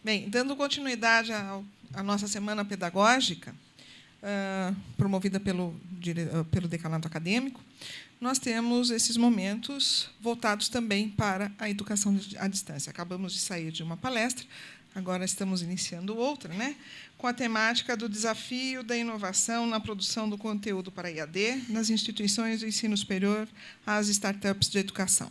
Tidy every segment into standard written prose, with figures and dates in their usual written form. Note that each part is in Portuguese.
Bem, dando continuidade à nossa semana pedagógica, promovida pelo decanato acadêmico, nós temos esses momentos voltados também para a educação à distância. Acabamos de sair de uma palestra, agora estamos iniciando outra, né, com a temática do desafio da inovação na produção do conteúdo para IAD nas instituições do ensino superior às startups de educação.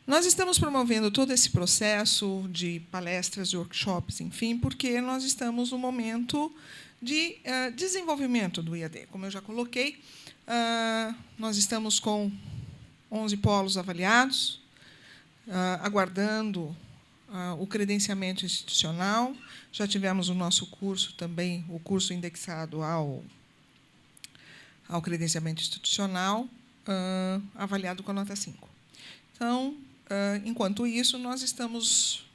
Nós estamos promovendo todo esse processo de palestras, de workshops, enfim, porque nós estamos no momento de desenvolvimento do IAD. Como eu já coloquei, nós estamos com 11 polos avaliados, aguardando o credenciamento institucional. Já tivemos o nosso curso também, o curso indexado ao credenciamento institucional, avaliado com a nota 5. Então, enquanto isso, nós estamos,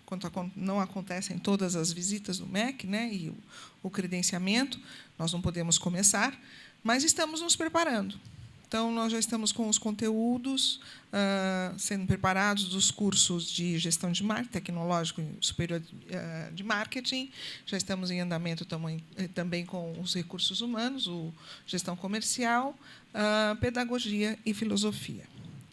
não acontecem todas as visitas do MEC, né, e o credenciamento, nós não podemos começar, mas estamos nos preparando. Então, nós já estamos com os conteúdos sendo preparados dos cursos de gestão de marketing, tecnológico superior de marketing, já estamos em andamento também com os recursos humanos, o gestão comercial, pedagogia e filosofia.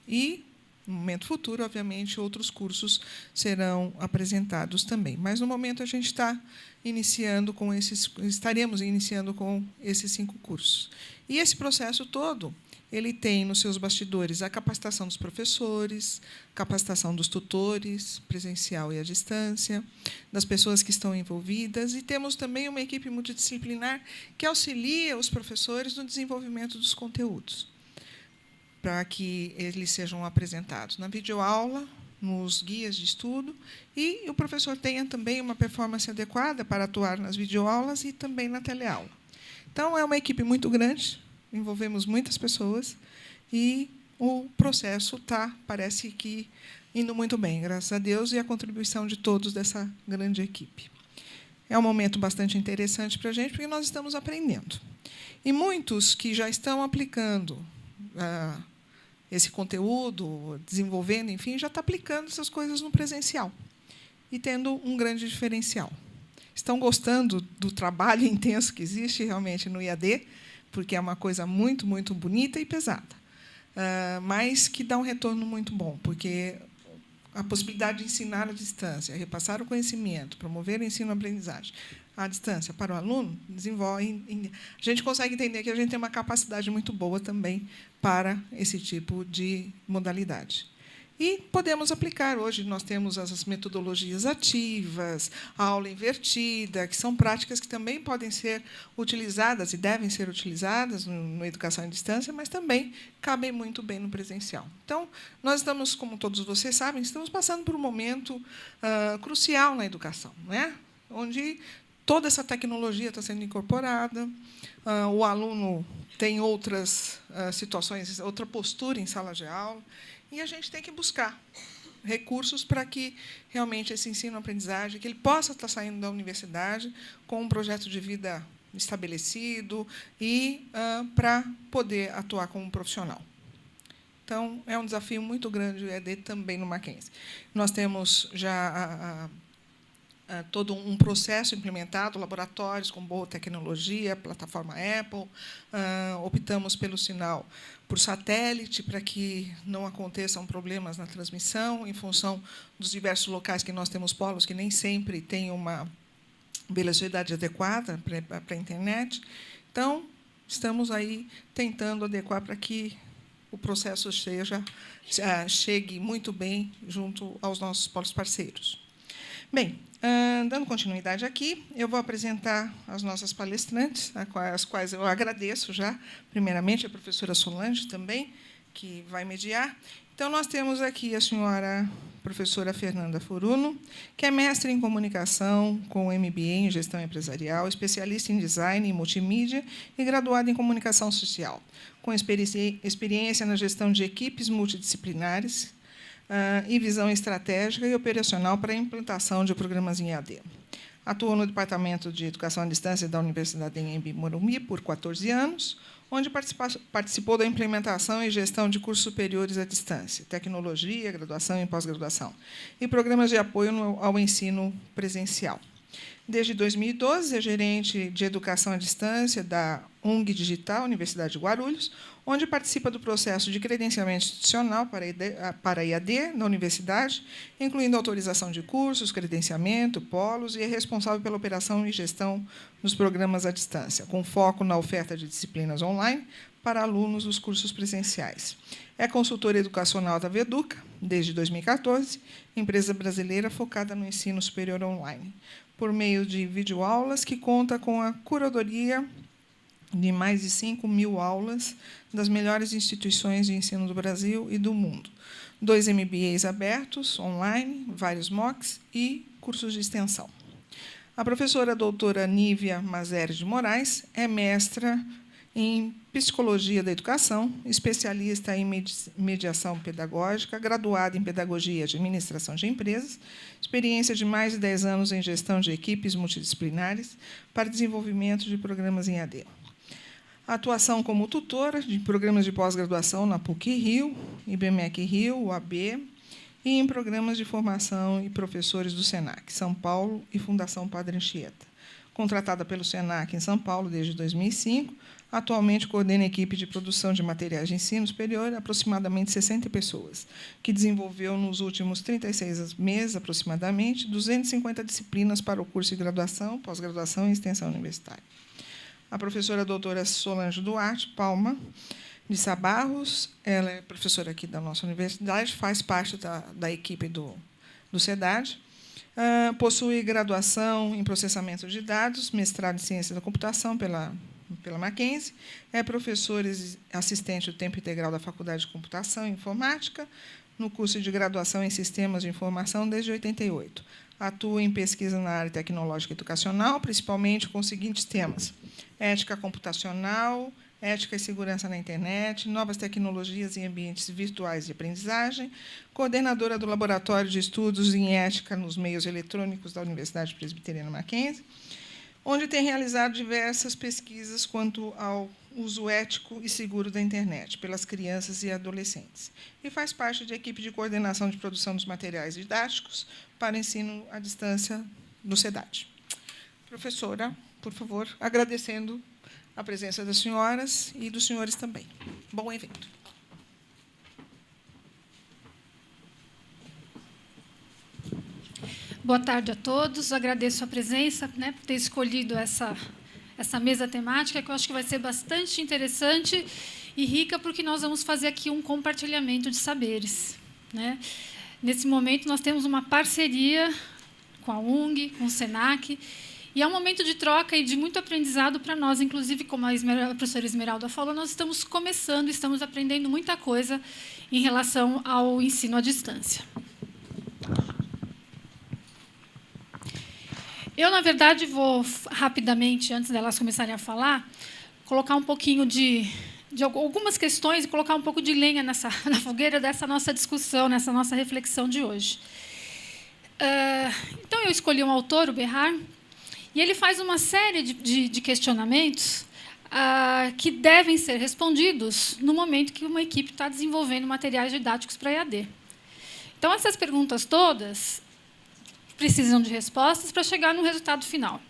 E, no momento futuro, obviamente, outros cursos serão apresentados também. Mas, no momento, a gente estaremos iniciando com esses 5 cursos. E esse processo todo, ele tem nos seus bastidores a capacitação dos professores, capacitação dos tutores, presencial e à distância, das pessoas que estão envolvidas, e temos também uma equipe multidisciplinar que auxilia os professores no desenvolvimento dos conteúdos, para que eles sejam apresentados na videoaula, nos guias de estudo, e o professor tenha também uma performance adequada para atuar nas videoaulas e também na teleaula. Então, é uma equipe muito grande, envolvemos muitas pessoas, e o processo parece que, indo muito bem, graças a Deus, e a contribuição de todos dessa grande equipe. É um momento bastante interessante para a gente, porque nós estamos aprendendo. E muitos que já estão aplicando esse conteúdo, desenvolvendo, enfim, já está aplicando essas coisas no presencial e tendo um grande diferencial. Estão gostando do trabalho intenso que existe realmente no IAD, porque é uma coisa muito, muito bonita e pesada, mas que dá um retorno muito bom, porque a possibilidade de ensinar à distância, repassar o conhecimento, promover o ensino-aprendizagem à distância para o aluno, desenvolve. A gente consegue entender que a gente tem uma capacidade muito boa também para esse tipo de modalidade. E podemos aplicar. Hoje, nós temos as metodologias ativas, a aula invertida, que são práticas que também podem ser utilizadas e devem ser utilizadas na educação à distância, mas também cabem muito bem no presencial. Então, nós estamos, como todos vocês sabem, estamos passando por um momento crucial na educação, né, onde toda essa tecnologia está sendo incorporada, o aluno tem outras situações, outra postura em sala de aula, e a gente tem que buscar recursos para que, realmente, esse ensino-aprendizagem, que ele possa estar saindo da universidade com um projeto de vida estabelecido e para poder atuar como profissional. Então, é um desafio muito grande o EAD também no Mackenzie. Nós temos já todo um processo implementado, laboratórios com boa tecnologia, plataforma Apple, optamos pelo sinal por satélite, para que não aconteçam problemas na transmissão, em função dos diversos locais que nós temos polos, que nem sempre têm uma velocidade adequada para a internet. Então, estamos aí tentando adequar para que o processo chegue muito bem junto aos nossos polos parceiros. Bem, dando continuidade aqui, eu vou apresentar as nossas palestrantes, às quais eu agradeço já, primeiramente, a professora Solange também, que vai mediar. Então, nós temos aqui a senhora professora Fernanda Furuno, que é mestre em comunicação, com MBA em gestão empresarial, especialista em design e multimídia e graduada em comunicação social, com experiência na gestão de equipes multidisciplinares, e visão estratégica e operacional para a implantação de programas em EAD. Atuou no Departamento de Educação à Distância da Universidade em Morumbi por 14 anos, onde participou da implementação e gestão de cursos superiores à distância, tecnologia, graduação e pós-graduação, e programas de apoio ao ensino presencial. Desde 2012, é gerente de educação à distância da UNG Digital, Universidade de Guarulhos, onde participa do processo de credenciamento institucional para IAD na universidade, incluindo autorização de cursos, credenciamento, polos, e é responsável pela operação e gestão dos programas à distância, com foco na oferta de disciplinas online para alunos dos cursos presenciais. É consultora educacional da Veduca, desde 2014, empresa brasileira focada no ensino superior online, por meio de videoaulas que conta com a curadoria de mais de 5.000 aulas das melhores instituições de ensino do Brasil e do mundo. 2 MBAs abertos, online, vários MOOCs e cursos de extensão. A professora doutora Nívia Mazeri de Moraes é mestra em Psicologia da Educação, especialista em mediação pedagógica, graduada em Pedagogia e Administração de Empresas, experiência de mais de 10 anos em gestão de equipes multidisciplinares para desenvolvimento de programas em AD. Atuação como tutora de programas de pós-graduação na PUC-Rio, IBMEC-Rio, UAB, e em programas de formação e professores do SENAC, São Paulo e Fundação Padre Anchieta. Contratada pelo SENAC em São Paulo desde 2005, atualmente coordena a equipe de produção de materiais de ensino superior, aproximadamente 60 pessoas, que desenvolveu, nos últimos 36 meses, aproximadamente, 250 disciplinas para o curso de graduação, pós-graduação e extensão universitária. A professora doutora Solange Duarte Palma, de Sabarros, ela é professora aqui da nossa universidade, faz parte da equipe do SEDAD, possui graduação em processamento de dados, mestrado em ciência da computação pela Mackenzie, é professora assistente do tempo integral da Faculdade de Computação e Informática, no curso de graduação em Sistemas de Informação desde 1988. Atua em pesquisa na área tecnológica e educacional, principalmente com os seguintes temas: ética computacional, ética e segurança na internet, novas tecnologias em ambientes virtuais de aprendizagem, coordenadora do Laboratório de Estudos em Ética nos Meios Eletrônicos da Universidade Presbiteriana Mackenzie, onde tem realizado diversas pesquisas quanto ao uso ético e seguro da internet pelas crianças e adolescentes. E faz parte da equipe de coordenação de produção dos materiais didáticos para ensino à distância do SEDAD. Professora, por favor, agradecendo a presença das senhoras e dos senhores também. Bom evento. Boa tarde a todos. Agradeço a presença, por ter escolhido essa mesa temática, que eu acho que vai ser bastante interessante e rica, porque nós vamos fazer aqui um compartilhamento de saberes. Nesse momento, nós temos uma parceria com a UNG, com o SENAC, e é um momento de troca e de muito aprendizado para nós. Inclusive, como a professora Esmeralda falou, nós estamos começando, estamos aprendendo muita coisa em relação ao ensino à distância. Eu, na verdade, vou rapidamente, antes delas começarem a falar, colocar um pouquinho de algumas questões e colocar um pouco de lenha na fogueira dessa nossa discussão, nessa nossa reflexão de hoje. Então, eu escolhi um autor, o Behar, e ele faz uma série de questionamentos que devem ser respondidos no momento que uma equipe está desenvolvendo materiais didáticos para EAD. Então, essas perguntas todas precisam de respostas para chegar no resultado final.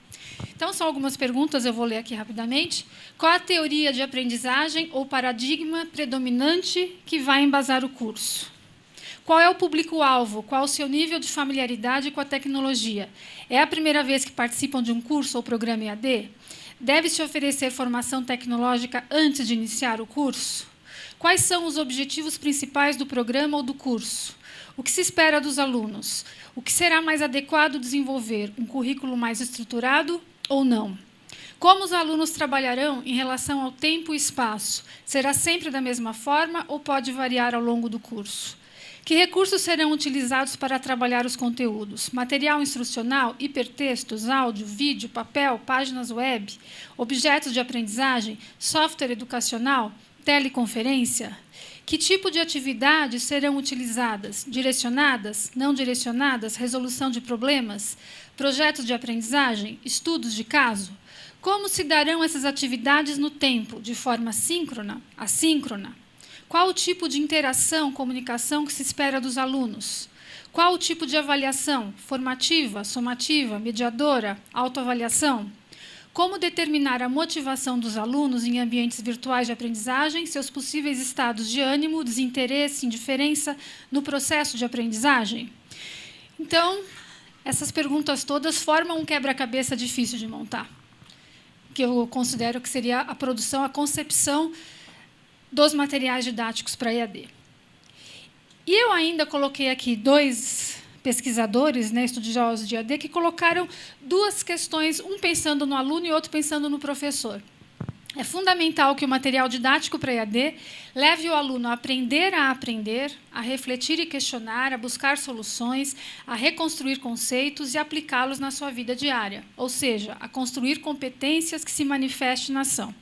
Então, são algumas perguntas, eu vou ler aqui rapidamente. Qual a teoria de aprendizagem ou paradigma predominante que vai embasar o curso? Qual é o público-alvo? Qual o seu nível de familiaridade com a tecnologia? É a primeira vez que participam de um curso ou programa EAD? Deve-se oferecer formação tecnológica antes de iniciar o curso? Quais são os objetivos principais do programa ou do curso? O que se espera dos alunos? O que será mais adequado desenvolver? Um currículo mais estruturado ou não? Como os alunos trabalharão em relação ao tempo e espaço? Será sempre da mesma forma ou pode variar ao longo do curso? Que recursos serão utilizados para trabalhar os conteúdos? Material instrucional, hipertextos, áudio, vídeo, papel, páginas web, objetos de aprendizagem, software educacional, teleconferência? Que tipo de atividades serão utilizadas? Direcionadas? Não direcionadas? Resolução de problemas? Projetos de aprendizagem? Estudos de caso? Como se darão essas atividades no tempo? De forma síncrona? Assíncrona? Qual o tipo de interação, comunicação que se espera dos alunos? Qual o tipo de avaliação? Formativa, somativa, mediadora, autoavaliação? Como determinar a motivação dos alunos em ambientes virtuais de aprendizagem, seus possíveis estados de ânimo, desinteresse, indiferença no processo de aprendizagem? Então, essas perguntas todas formam um quebra-cabeça difícil de montar, que eu considero que seria a produção, a concepção dos materiais didáticos para EAD. E eu ainda coloquei aqui 2 pesquisadores, estudiosos de EAD, que colocaram 2 questões, um pensando no aluno e outro pensando no professor. É fundamental que o material didático para EAD leve o aluno a aprender, a refletir e questionar, a buscar soluções, a reconstruir conceitos e aplicá-los na sua vida diária, ou seja, a construir competências que se manifestem na ação.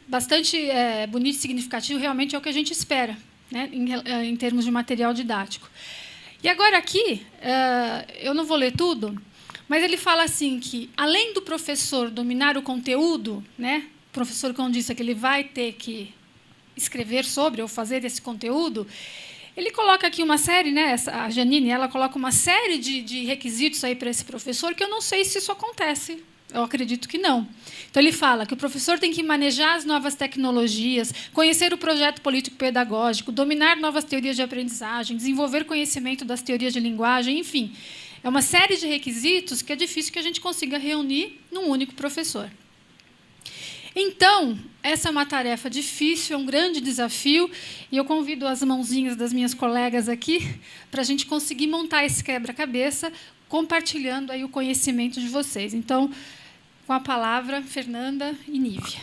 Bastante bonito e significativo, realmente é o que a gente espera, em termos de material didático. E agora aqui, eu não vou ler tudo, mas ele fala assim que, além do professor dominar o conteúdo, o professor, como disse, que ele vai ter que escrever sobre ou fazer esse conteúdo, ele coloca aqui uma série, a Janine, ela coloca uma série de requisitos aí para esse professor, que eu não sei se isso acontece. Eu acredito que não. Então, ele fala que o professor tem que manejar as novas tecnologias, conhecer o projeto político-pedagógico, dominar novas teorias de aprendizagem, desenvolver conhecimento das teorias de linguagem, enfim. É uma série de requisitos que é difícil que a gente consiga reunir num único professor. Então, essa é uma tarefa difícil, é um grande desafio, e eu convido as mãozinhas das minhas colegas aqui para a gente conseguir montar esse quebra-cabeça, compartilhando aí o conhecimento de vocês. Então, com a palavra, Fernanda e Nívia.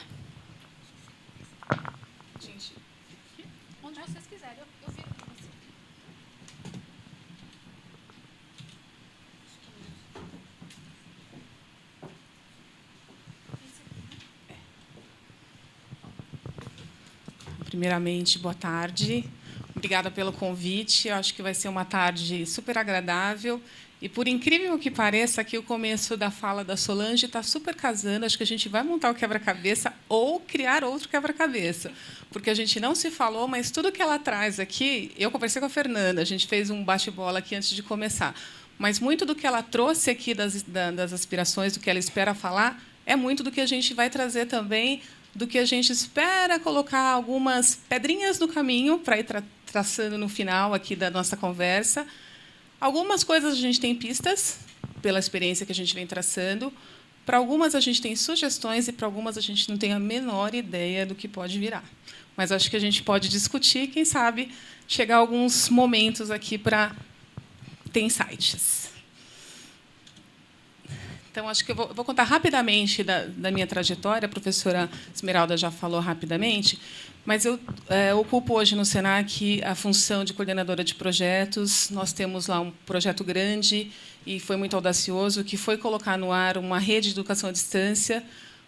Onde vocês quiserem, eu viro para você. Primeiramente, boa tarde. Obrigada pelo convite. Eu acho que vai ser uma tarde super agradável. E, por incrível que pareça, aqui o começo da fala da Solange está super casando. Acho que a gente vai montar o quebra-cabeça ou criar outro quebra-cabeça. Porque a gente não se falou, mas tudo que ela traz aqui... Eu conversei com a Fernanda, a gente fez um bate-bola aqui antes de começar. Mas muito do que ela trouxe aqui das aspirações, do que ela espera falar, é muito do que a gente vai trazer também, do que a gente espera colocar algumas pedrinhas no caminho para ir traçando no final aqui da nossa conversa. Algumas coisas a gente tem pistas, pela experiência que a gente vem traçando. Para algumas, a gente tem sugestões, e para algumas, a gente não tem a menor ideia do que pode virar. Mas acho que a gente pode discutir, quem sabe, chegar a alguns momentos aqui para ter insights. Então, acho que eu vou contar rapidamente da minha trajetória. A professora Esmeralda já falou rapidamente, mas eu ocupo hoje no Senac a função de coordenadora de projetos. Nós temos lá um projeto grande e foi muito audacioso, que foi colocar no ar uma rede de educação à distância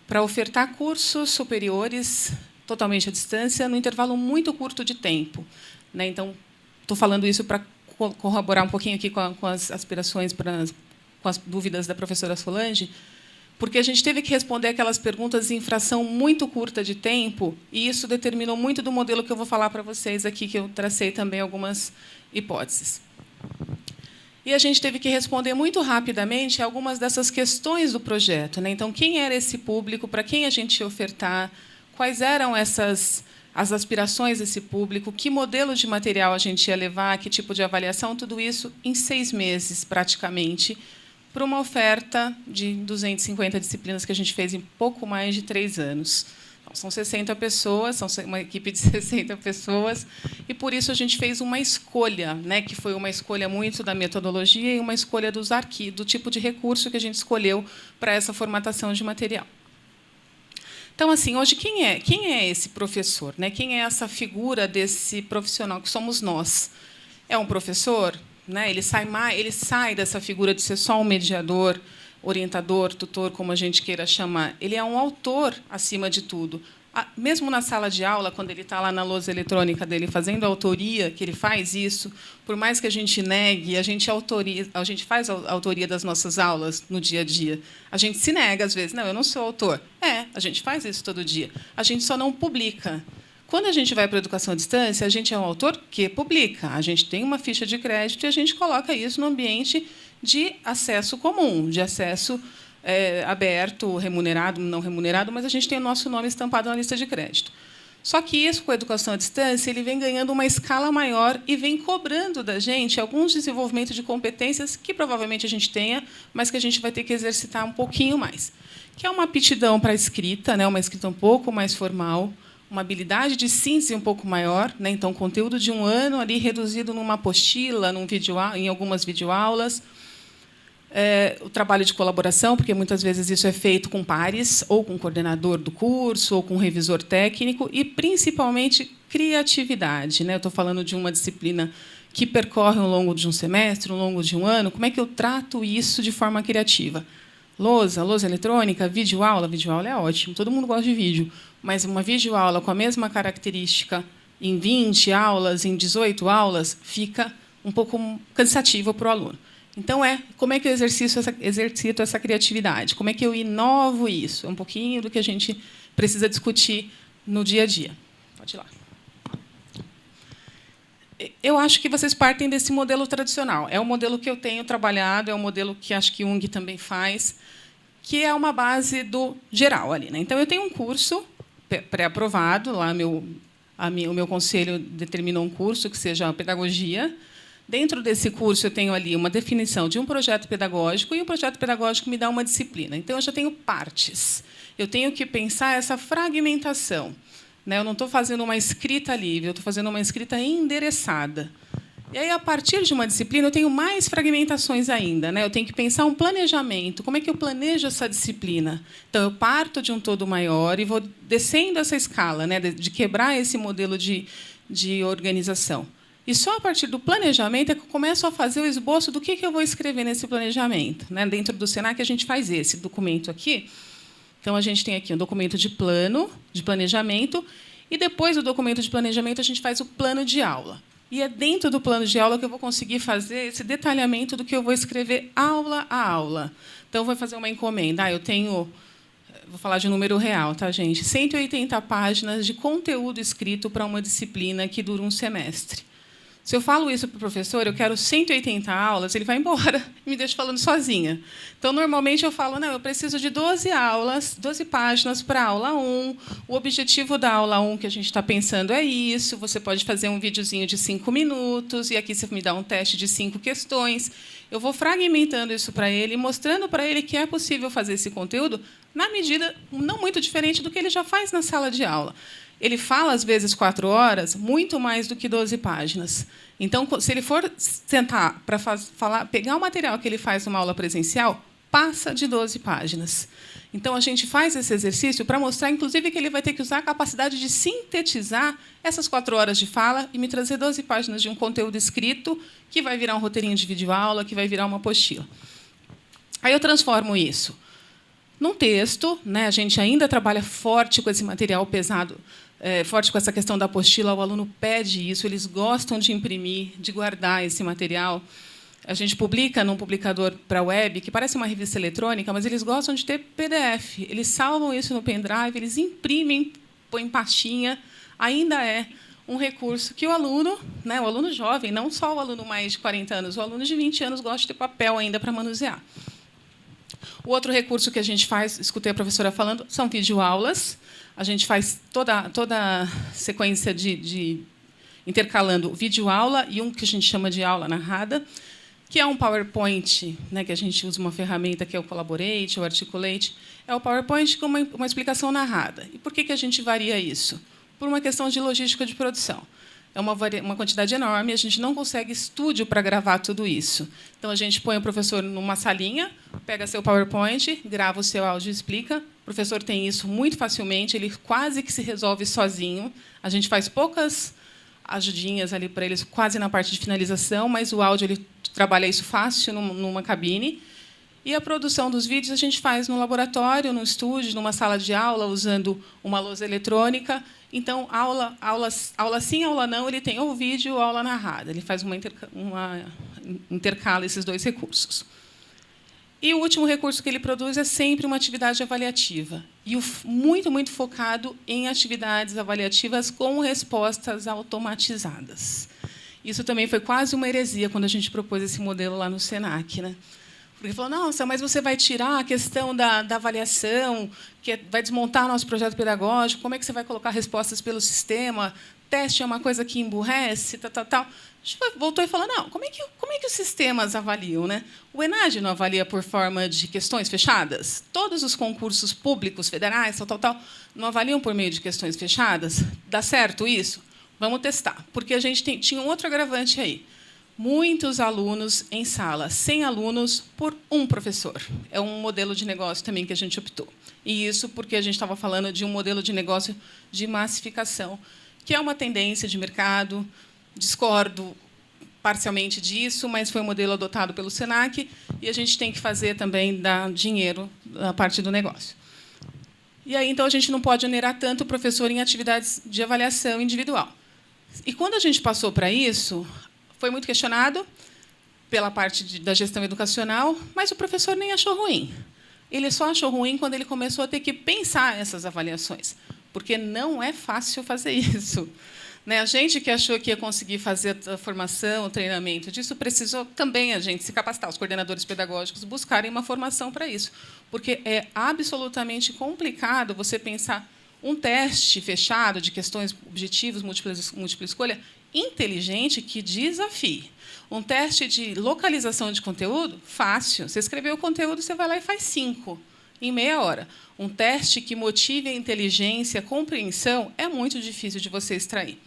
para ofertar cursos superiores totalmente à distância, num intervalo muito curto de tempo. Então, estou falando isso para corroborar um pouquinho aqui com as aspirações, com as dúvidas da professora Solange, porque a gente teve que responder aquelas perguntas em fração muito curta de tempo, e isso determinou muito do modelo que eu vou falar para vocês aqui, que eu tracei também algumas hipóteses. E a gente teve que responder muito rapidamente algumas dessas questões do projeto. Então, quem era esse público, para quem a gente ia ofertar, quais eram as aspirações desse público, que modelo de material a gente ia levar, que tipo de avaliação, tudo isso em 6 meses, praticamente, para uma oferta de 250 disciplinas que a gente fez em pouco mais de 3 anos. Então, são 60 pessoas, são uma equipe de 60 pessoas, e, por isso, a gente fez uma escolha, que foi uma escolha muito da metodologia e uma escolha do tipo de recurso que a gente escolheu para essa formatação de material. Então, assim, hoje, quem é esse professor? Quem é essa figura desse profissional que somos nós? É um professor? Ele sai dessa figura de ser só um mediador, orientador, tutor, como a gente queira chamar. Ele é um autor, acima de tudo. Mesmo na sala de aula, quando ele está lá na lousa eletrônica dele fazendo a autoria, que ele faz isso, por mais que a gente negue, a gente faz a autoria das nossas aulas no dia a dia. A gente se nega, às vezes. Não, eu não sou autor. A gente faz isso todo dia. A gente só não publica. Quando a gente vai para a educação à distância, a gente é um autor que publica. A gente tem uma ficha de crédito e a gente coloca isso no ambiente de acesso comum, de acesso aberto, remunerado, não remunerado, mas a gente tem o nosso nome estampado na lista de crédito. Só que isso, com a educação à distância, ele vem ganhando uma escala maior e vem cobrando da gente alguns desenvolvimentos de competências que provavelmente a gente tenha, mas que a gente vai ter que exercitar um pouquinho mais. Que é uma aptidão para a escrita, né, uma escrita um pouco mais formal, uma habilidade de síntese um pouco maior, né, então, conteúdo de 1 ano ali reduzido numa apostila, em algumas videoaulas. O trabalho de colaboração, porque muitas vezes isso é feito com pares, ou com o coordenador do curso, ou com o revisor técnico, e, principalmente, criatividade. Né? Eu estou falando de uma disciplina que percorre ao longo de um semestre, ao longo de 1 ano. Como é que eu trato isso de forma criativa? Lousa eletrônica, videoaula é ótimo, todo mundo gosta de vídeo, mas uma videoaula com a mesma característica em 20 aulas, em 18 aulas, fica um pouco cansativo para o aluno. Então, como é que eu exercito essa criatividade? Como é que eu inovo isso? É um pouquinho do que a gente precisa discutir no dia a dia. Pode ir lá. Eu acho que vocês partem desse modelo tradicional. É o modelo que eu tenho trabalhado, é o modelo que acho que Jung também faz, que é uma base do geral ali, né? Então, eu tenho um curso pré-aprovado, lá o meu conselho determinou um curso que seja pedagogia. Dentro desse curso, eu tenho ali uma definição de um projeto pedagógico, e o projeto pedagógico me dá uma disciplina. Então, eu já tenho partes. Eu tenho que pensar essa fragmentação. Né? Eu não estou fazendo uma escrita livre, eu estou fazendo uma escrita endereçada. E aí, a partir de uma disciplina, eu tenho mais fragmentações ainda. Né? Eu tenho que pensar um planejamento. Como é que eu planejo essa disciplina? Então, eu parto de um todo maior e vou descendo essa escala, né? de quebrar esse modelo de organização. E só a partir do planejamento é que eu começo a fazer o esboço do que eu vou escrever nesse planejamento. Né? Dentro do Senac, a gente faz esse documento aqui. Então, a gente tem aqui um documento de plano, de planejamento, e, depois do documento de planejamento, a gente faz o plano de aula. E é dentro do plano de aula que eu vou conseguir fazer esse detalhamento do que eu vou escrever aula a aula. Então, eu vou fazer uma encomenda. Eu tenho... Vou falar de número real, tá, gente? 180 páginas de conteúdo escrito para uma disciplina que dura um semestre. Se eu falo isso para o professor, eu quero 180 aulas, ele vai embora e me deixa falando sozinha. Então, normalmente, eu falo, não, eu preciso de 12 aulas, 12 páginas para a aula 1. O objetivo da aula 1 que a gente está pensando é isso. Você pode fazer um videozinho de 5 minutos, e aqui você me dá um teste de 5 questões. Eu vou fragmentando isso para ele, mostrando para ele que é possível fazer esse conteúdo na medida não muito diferente do que ele já faz na sala de aula. Ele fala, às vezes, 4 horas, muito mais do que 12 páginas. Então, se ele for sentar para pegar o material que ele faz numa aula presencial, passa de 12 páginas. Então, a gente faz esse exercício para mostrar, inclusive, que ele vai ter que usar a capacidade de sintetizar essas 4 horas de fala e me trazer 12 páginas de um conteúdo escrito, que vai virar um roteirinho de videoaula, que vai virar uma apostila. Aí eu transformo isso num texto, né? A gente ainda trabalha forte com esse material pesado, forte com essa questão da apostila. O aluno pede isso, eles gostam de imprimir, de guardar esse material. A gente publica num publicador para web, que parece uma revista eletrônica, mas eles gostam de ter PDF. Eles salvam isso no pendrive, eles imprimem, põem em pastinha. Ainda é um recurso que o aluno, né, o aluno jovem, não só o aluno mais de 40 anos, o aluno de 20 anos gosta de ter papel ainda para manusear. O outro recurso que a gente faz, escutei a professora falando, são videoaulas. A gente faz toda a sequência de intercalando videoaula e um que a gente chama de aula narrada, que é um PowerPoint, né, que a gente usa uma ferramenta que é o Collaborate, o Articulate. É o PowerPoint com uma explicação narrada. E por que a gente varia isso? Por uma questão de logística de produção. É uma quantidade enorme, a gente não consegue estúdio para gravar tudo isso. Então, a gente põe o professor numa salinha, pega seu PowerPoint, grava o seu áudio e explica. O professor tem isso muito facilmente, ele quase que se resolve sozinho. A gente faz poucas ajudinhas ali para eles, quase na parte de finalização, mas o áudio ele trabalha isso fácil numa cabine. E a produção dos vídeos a gente faz no laboratório, no estúdio, numa sala de aula, usando uma lousa eletrônica. Então, aula sim, aula não, ele tem ou vídeo ou aula narrada. Ele faz intercala esses dois recursos. E o último recurso que ele produz é sempre uma atividade avaliativa. E muito, muito focado em atividades avaliativas com respostas automatizadas. Isso também foi quase uma heresia quando a gente propôs esse modelo lá no SENAC, né? Porque falou, nossa, mas você vai tirar a questão da avaliação, vai desmontar nosso projeto pedagógico, como é que você vai colocar respostas pelo sistema? Teste é uma coisa que emburrece, tal. A gente voltou e falou, não, como é que os sistemas avaliam, né? O ENAD não avalia por forma de questões fechadas? Todos os concursos públicos, federais, tal, não avaliam por meio de questões fechadas? Dá certo isso? Vamos testar. Porque a gente tinha um outro agravante aí. Muitos alunos em sala, 100 alunos por um professor. É um modelo de negócio também que a gente optou. E isso porque a gente estava falando de um modelo de negócio de massificação, que é uma tendência de mercado. Discordo parcialmente disso, mas foi um modelo adotado pelo SENAC, e a gente tem que fazer também dar dinheiro à parte do negócio. E aí, então, a gente não pode onerar tanto o professor em atividades de avaliação individual. E quando a gente passou para isso, foi muito questionado pela parte da gestão educacional, mas o professor nem achou ruim. Ele só achou ruim quando ele começou a ter que pensar essas avaliações, porque não é fácil fazer isso. A gente que achou que ia conseguir fazer a formação, o treinamento disso, precisou também a gente se capacitar, os coordenadores pedagógicos buscarem uma formação para isso, porque é absolutamente complicado você pensar um teste fechado de questões objetivos, múltipla escolha, inteligente, que desafie. Um teste de localização de conteúdo, fácil. Você escreveu o conteúdo, você vai lá e faz 5 em meia hora. Um teste que motive a inteligência, a compreensão, é muito difícil de você extrair.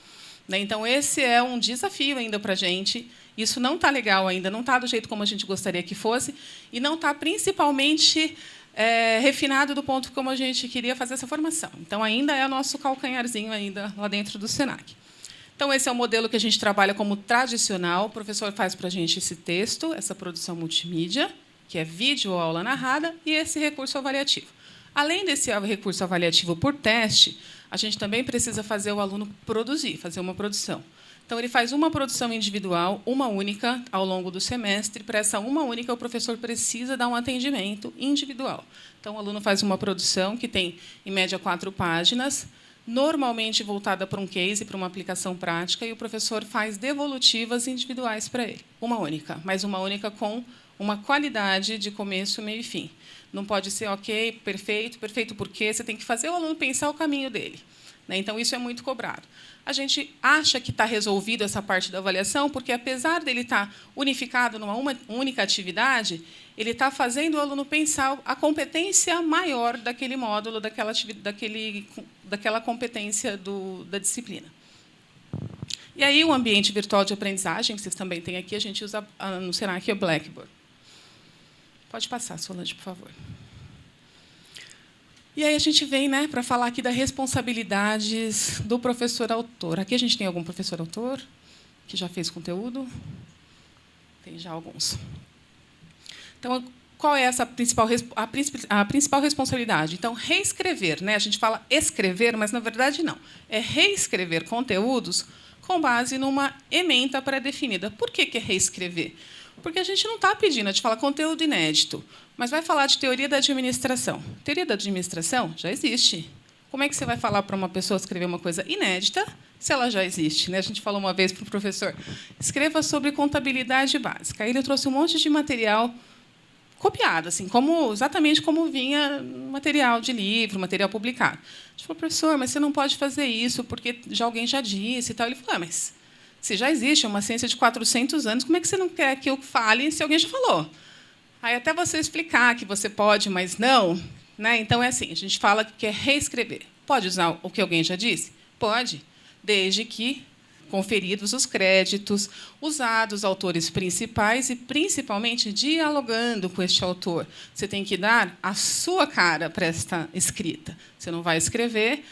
Então, esse é um desafio ainda para a gente. Isso não está legal ainda, não está do jeito como a gente gostaria que fosse, e não está, principalmente, refinado do ponto como a gente queria fazer essa formação. Então, ainda é o nosso calcanharzinho ainda lá dentro do SENAC. Então, esse é o modelo que a gente trabalha como tradicional. O professor faz para a gente esse texto, essa produção multimídia, que é vídeo ou aula narrada, e esse recurso avaliativo. Além desse recurso avaliativo por teste, a gente também precisa fazer o aluno produzir, fazer uma produção. Então, ele faz uma produção individual, uma única, ao longo do semestre. Para essa uma única, o professor precisa dar um atendimento individual. Então, o aluno faz uma produção que tem, em média, 4 páginas, normalmente voltada para um case, para uma aplicação prática, e o professor faz devolutivas individuais para ele. Uma única, mas uma única com uma qualidade de começo, meio e fim. Não pode ser, ok, perfeito, perfeito por quê? Você tem que fazer o aluno pensar o caminho dele. Então, isso é muito cobrado. A gente acha que está resolvido essa parte da avaliação, porque, apesar dele estar unificado numa única atividade, ele está fazendo o aluno pensar a competência maior daquele módulo, daquela competência da disciplina. E aí, o ambiente virtual de aprendizagem, que vocês também têm aqui, a gente usa no SENAC, é o Blackboard. Pode passar, Solange, por favor. E aí a gente vem, para falar aqui das responsabilidades do professor autor. Aqui a gente tem algum professor autor que já fez conteúdo? Tem já alguns. Então, qual é essa a principal responsabilidade? Então, reescrever. A gente fala escrever, mas, na verdade, não. É reescrever conteúdos com base numa ementa pré-definida. Por que é reescrever? Porque a gente não está pedindo, a gente fala conteúdo inédito, mas vai falar de teoria da administração. Teoria da administração já existe. Como é que você vai falar para uma pessoa escrever uma coisa inédita se ela já existe? A gente falou uma vez para o professor, escreva sobre contabilidade básica. Aí ele trouxe um monte de material copiado, assim, exatamente como vinha material de livro, material publicado. A gente falou, professor, mas você não pode fazer isso, porque alguém já disse e tal. Ele falou, mas se já existe, é uma ciência de 400 anos, como é que você não quer que eu fale se alguém já falou? Aí, até você explicar que você pode, mas não. Então, é assim, a gente fala que quer reescrever. Pode usar o que alguém já disse? Pode, desde que conferidos os créditos, usados autores principais e, principalmente, dialogando com este autor. Você tem que dar a sua cara para esta escrita. Você não vai escrever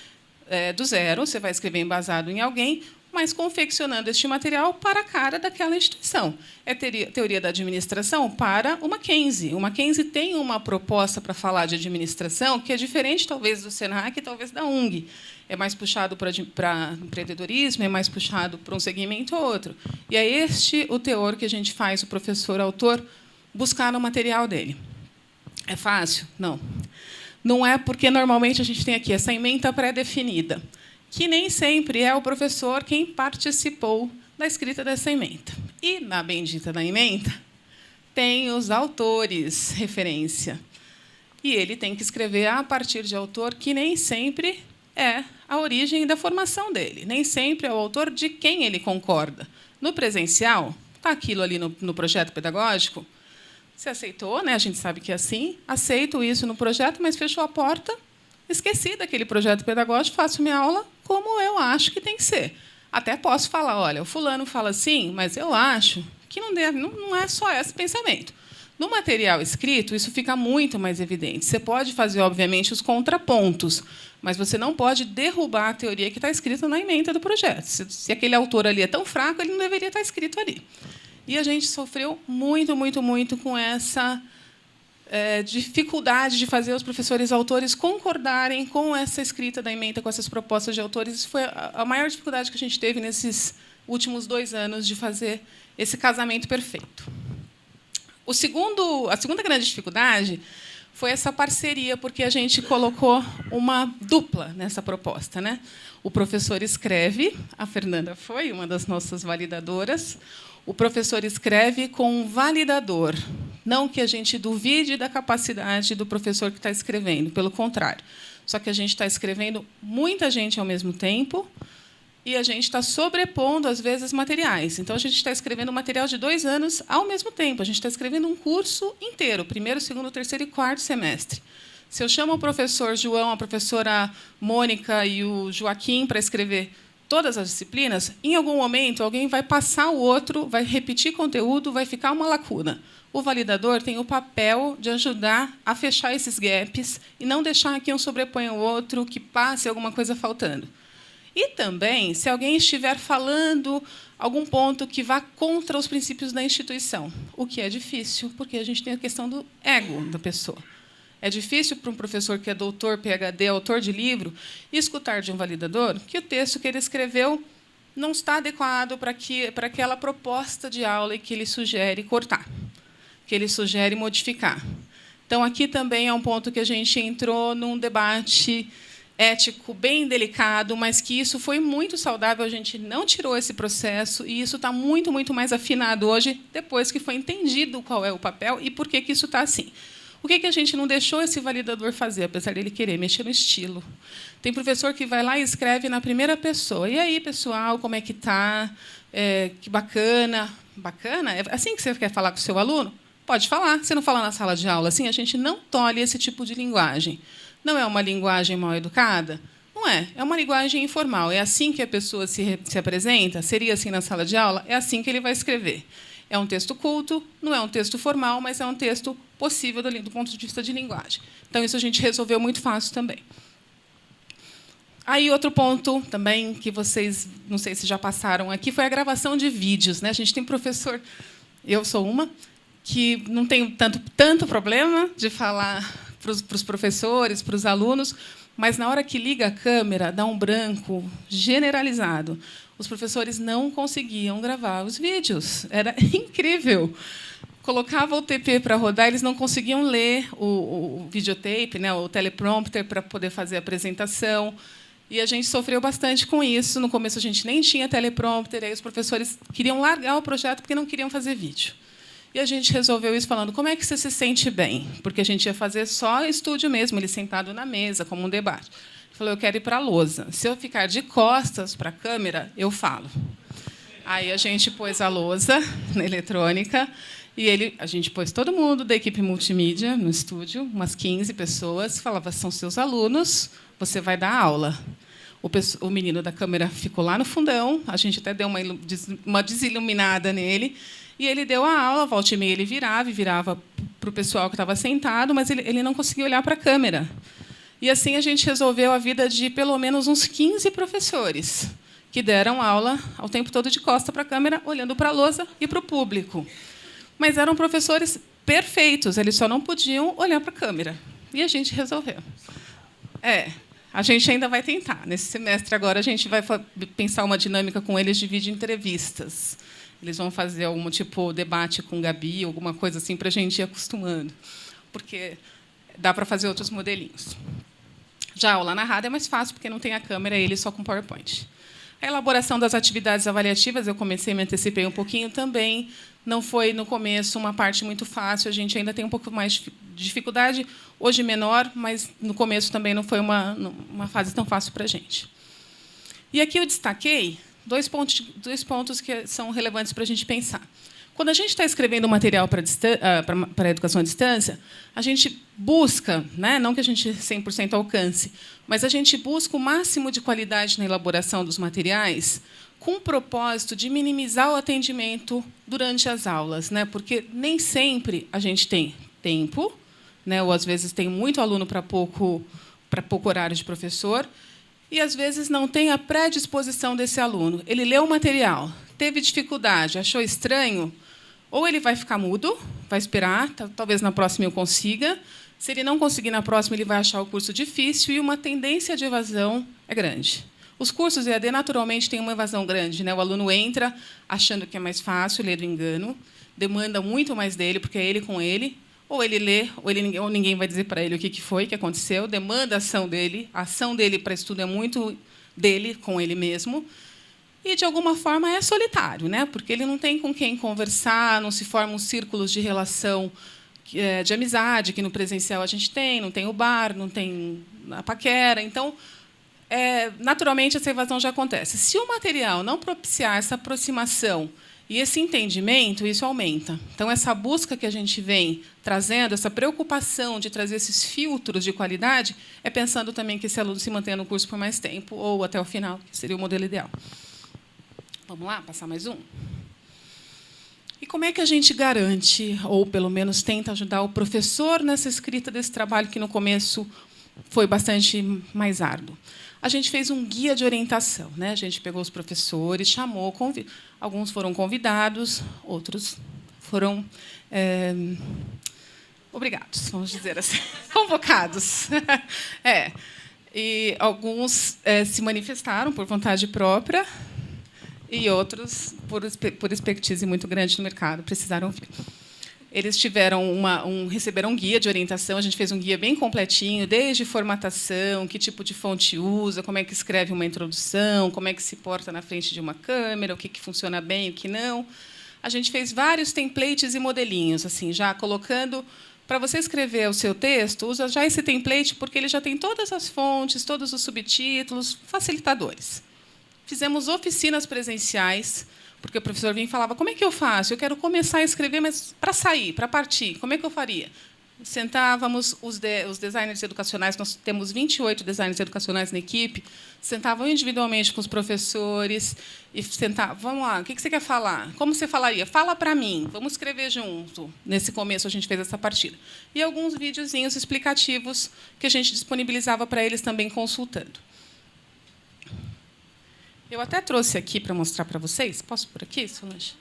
do zero, você vai escrever embasado em alguém, mas confeccionando este material para a cara daquela instituição. É teoria da administração para o Mackenzie. O Mackenzie tem uma proposta para falar de administração que é diferente, talvez, do Senac e talvez da UNG. É mais puxado para empreendedorismo, é mais puxado para um segmento ou outro. E é este o teor que a gente faz, o professor-autor, buscar no material dele. É fácil? Não. Não é, porque normalmente a gente tem aqui essa ementa pré-definida, que nem sempre é o professor quem participou da escrita dessa ementa. E, na bendita da ementa, tem os autores, referência. E ele tem que escrever a partir de autor que nem sempre é a origem da formação dele, nem sempre é o autor de quem ele concorda. No presencial, está aquilo ali no projeto pedagógico, você aceitou, né? A gente sabe que é assim, aceito isso no projeto, mas fechou a porta, esqueci daquele projeto pedagógico, faço minha aula como eu acho que tem que ser. Até posso falar, olha, o fulano fala assim, mas eu acho que não é só esse pensamento. No material escrito, isso fica muito mais evidente. Você pode fazer, obviamente, os contrapontos, mas você não pode derrubar a teoria que está escrita na ementa do projeto. Se aquele autor ali é tão fraco, ele não deveria estar escrito ali. E a gente sofreu muito, muito, muito com essa dificuldade de fazer os professores autores concordarem com essa escrita da ementa, com essas propostas de autores. Isso foi a maior dificuldade que a gente teve nesses últimos 2 anos de fazer esse casamento perfeito. A segunda grande dificuldade foi essa parceria, porque a gente colocou uma dupla nessa proposta, né? O professor escreve, a Fernanda foi uma das nossas validadoras, o professor escreve com um validador. Não que a gente duvide da capacidade do professor que está escrevendo, pelo contrário. Só que a gente está escrevendo muita gente ao mesmo tempo e a gente está sobrepondo, às vezes, materiais. Então, a gente está escrevendo um material de 2 anos ao mesmo tempo. A gente está escrevendo um curso inteiro, 1º, 2º, 3º e 4º semestre. Se eu chamo o professor João, a professora Mônica e o Joaquim para escrever todas as disciplinas, em algum momento, alguém vai passar o outro, vai repetir conteúdo, vai ficar uma lacuna. O validador tem o papel de ajudar a fechar esses gaps e não deixar que um sobreponha o outro, que passe alguma coisa faltando. E também, se alguém estiver falando algum ponto que vá contra os princípios da instituição, o que é difícil, porque a gente tem a questão do ego da pessoa. É difícil para um professor que é doutor, PhD, autor de livro, escutar de um validador que o texto que ele escreveu não está adequado para aquela proposta de aula e que ele sugere cortar, que ele sugere modificar. Então, aqui também é um ponto que a gente entrou num debate ético bem delicado, mas que isso foi muito saudável, a gente não tirou esse processo, e isso está muito, muito mais afinado hoje, depois que foi entendido qual é o papel e por que isso está assim. O que a gente não deixou esse validador fazer, apesar dele querer mexer no estilo? Tem professor que vai lá e escreve na primeira pessoa. E aí, pessoal, como é que está? Que bacana. Bacana? É assim que você quer falar com o seu aluno? Pode falar. Você não fala na sala de aula assim? A gente não tolhe esse tipo de linguagem. Não é uma linguagem mal educada? Não é. É uma linguagem informal. É assim que a pessoa se apresenta? Seria assim na sala de aula? É assim que ele vai escrever. É um texto culto, não é um texto formal, mas é um texto possível do ponto de vista de linguagem. Então, isso a gente resolveu muito fácil também. Aí, outro ponto também que vocês, não sei se já passaram aqui, foi a gravação de vídeos, né? A gente tem professor, eu sou uma, que não tem tanto problema de falar para os professores, para os alunos, mas, na hora que liga a câmera, dá um branco generalizado. Os professores não conseguiam gravar os vídeos. Era incrível. Colocava o TP para rodar, eles não conseguiam ler o videotape, né, o teleprompter, para poder fazer a apresentação. E a gente sofreu bastante com isso. No começo, a gente nem tinha teleprompter, aí os professores queriam largar o projeto porque não queriam fazer vídeo. E a gente resolveu isso falando, como é que você se sente bem? Porque a gente ia fazer só estúdio mesmo, ele sentado na mesa, como um debate. Ele falou, eu quero ir para a lousa. Se eu ficar de costas para a câmera, eu falo. Aí a gente pôs a lousa na eletrônica e a gente pôs todo mundo da equipe multimídia no estúdio, umas 15 pessoas, falava, são seus alunos, você vai dar aula. O menino da câmera ficou lá no fundão, a gente até deu uma desiluminada nele, e ele deu a aula, volta e meia ele virava para o pessoal que estava sentado, mas ele não conseguia olhar para a câmera. E assim a gente resolveu a vida de pelo menos uns 15 professores, que deram aula ao tempo todo de costa para a câmera, olhando para a lousa e para o público. Mas eram professores perfeitos, eles só não podiam olhar para a câmera. E a gente resolveu. A gente ainda vai tentar. Nesse semestre agora a gente vai pensar uma dinâmica com eles de vídeo entrevistas. Eles vão fazer algum tipo de debate com Gabi, alguma coisa assim, para a gente ir acostumando. Porque dá para fazer outros modelinhos. Já a aula narrada é mais fácil, porque não tem a câmera, ele só com PowerPoint. A elaboração das atividades avaliativas, eu comecei, me antecipei um pouquinho também. Não foi, no começo, uma parte muito fácil. A gente ainda tem um pouco mais de dificuldade, hoje menor, mas no começo também não foi uma fase tão fácil para a gente. E aqui eu destaquei dois pontos que são relevantes para a gente pensar. Quando a gente está escrevendo um material para a educação à distância, a gente busca, né, não que a gente 100% alcance, mas a gente busca o máximo de qualidade na elaboração dos materiais, com o propósito de minimizar o atendimento durante as aulas, né, porque nem sempre a gente tem tempo, né, ou às vezes tem muito aluno para pouco horário de professor, e às vezes não tem a predisposição desse aluno. Ele leu o material, teve dificuldade, achou estranho, ou ele vai ficar mudo, vai esperar, talvez na próxima eu consiga. Se ele não conseguir na próxima, ele vai achar o curso difícil e uma tendência de evasão é grande. Os cursos EAD, naturalmente, têm uma evasão grande, né? O aluno entra achando que é mais fácil, lê do engano, demanda muito mais dele, porque é ele com ele, ou ele lê, ou ninguém vai dizer para ele o que foi, o que aconteceu, demanda a ação dele para estudo é muito dele, com ele mesmo, e, de alguma forma, é solitário, né? Porque ele não tem com quem conversar, não se formam círculos de relação de amizade, que no presencial a gente tem, não tem o bar, não tem a paquera. Então, naturalmente, essa evasão já acontece. Se o material não propiciar essa aproximação e esse entendimento, isso aumenta. Então, essa busca que a gente vem trazendo, essa preocupação de trazer esses filtros de qualidade, é pensando também que esse aluno se mantenha no curso por mais tempo, ou até o final, que seria o modelo ideal. Vamos lá, passar mais um? E como é que a gente garante, ou pelo menos tenta ajudar o professor nessa escrita desse trabalho, que no começo foi bastante mais árduo? A gente fez um guia de orientação, né? A gente pegou os professores, chamou, alguns foram convidados, outros foram obrigados, vamos dizer assim, convocados. E alguns se manifestaram por vontade própria, e outros, por expertise muito grande no mercado, precisaram vir. Eles receberam um guia de orientação, a gente fez um guia bem completinho, desde formatação, que tipo de fonte usa, como é que escreve uma introdução, como é que se porta na frente de uma câmera, o que funciona bem, o que não. A gente fez vários templates e modelinhos, assim, já colocando... Para você escrever o seu texto, usa já esse template, porque ele já tem todas as fontes, todos os subtítulos, facilitadores. Fizemos oficinas presenciais, porque o professor vinha e falava, como é que eu faço? Eu quero começar a escrever, mas para sair, para partir, como é que eu faria? Sentávamos os designers educacionais, nós temos 28 designers educacionais na equipe, sentavam individualmente com os professores e sentavam, vamos lá, o que você quer falar? Como você falaria? Fala para mim, vamos escrever junto. Nesse começo, a gente fez essa partida. E alguns videozinhos explicativos que a gente disponibilizava para eles também consultando. Eu até trouxe aqui para mostrar para vocês. Posso por aqui, Solange?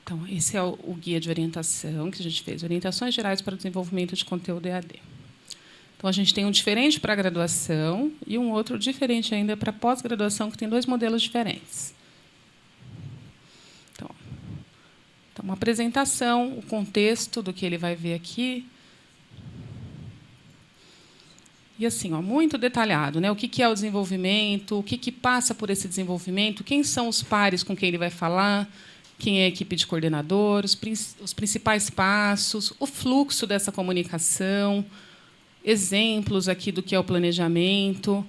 Então, esse é o guia de orientação que a gente fez. Orientações gerais para o desenvolvimento de conteúdo EAD. Então, a gente tem um diferente para a graduação e um outro diferente ainda para a pós-graduação, que tem dois modelos diferentes. Então, uma apresentação, o contexto do que ele vai ver aqui. E, assim, muito detalhado, né? O que é o desenvolvimento, o que passa por esse desenvolvimento, quem são os pares com quem ele vai falar, quem é a equipe de coordenador, os principais passos, o fluxo dessa comunicação, exemplos aqui do que é o planejamento,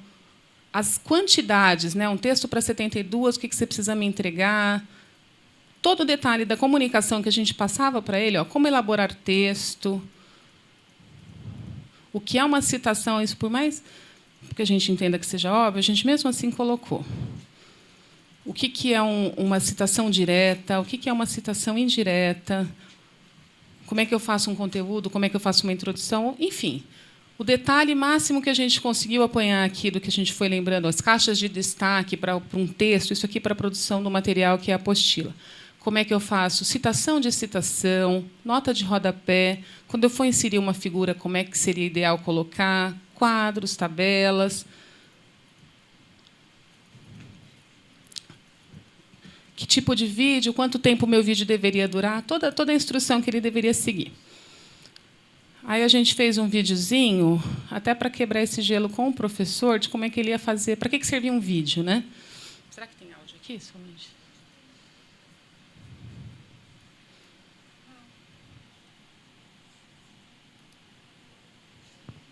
as quantidades, né? Um texto para 72, o que você precisa me entregar, todo o detalhe da comunicação que a gente passava para ele, como elaborar texto, o que é uma citação, isso por mais porque a gente entenda que seja óbvio, a gente mesmo assim colocou. O que é uma citação direta, o que é uma citação indireta, como é que eu faço um conteúdo, como é que eu faço uma introdução, enfim. O detalhe máximo que a gente conseguiu apanhar aqui do que a gente foi lembrando, as caixas de destaque para um texto, isso aqui para a produção do material que é a apostila. Como é que eu faço citação de citação, nota de rodapé, quando eu for inserir uma figura, como é que seria ideal colocar, quadros, tabelas. Que tipo de vídeo, quanto tempo o meu vídeo deveria durar, toda a instrução que ele deveria seguir. Aí a gente fez um videozinho, até para quebrar esse gelo com o professor, de como é que ele ia fazer, para que servia um vídeo, né? Será que tem áudio aqui somente?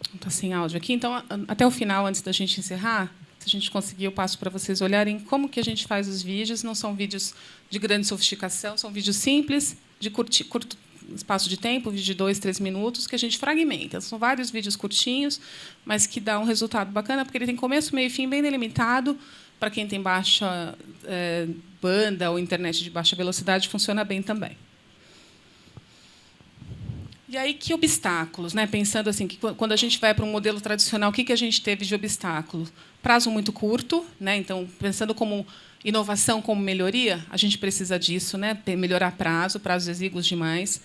Não está sem áudio aqui, então, até o final, antes da gente encerrar, se a gente conseguir, eu passo para vocês olharem como que a gente faz os vídeos. Não são vídeos de grande sofisticação, são vídeos simples, de curto espaço de tempo, vídeo de 2, 3 minutos, que a gente fragmenta. São vários vídeos curtinhos, mas que dá um resultado bacana, porque ele tem começo, meio e fim bem delimitado. Para quem tem baixa banda ou internet de baixa velocidade, funciona bem também. E aí, que obstáculos, né? Pensando assim, que quando a gente vai para um modelo tradicional, o que a gente teve de obstáculo? Prazo muito curto, né? Então, pensando como inovação, como melhoria, a gente precisa disso, né? Melhorar prazos exíguos demais.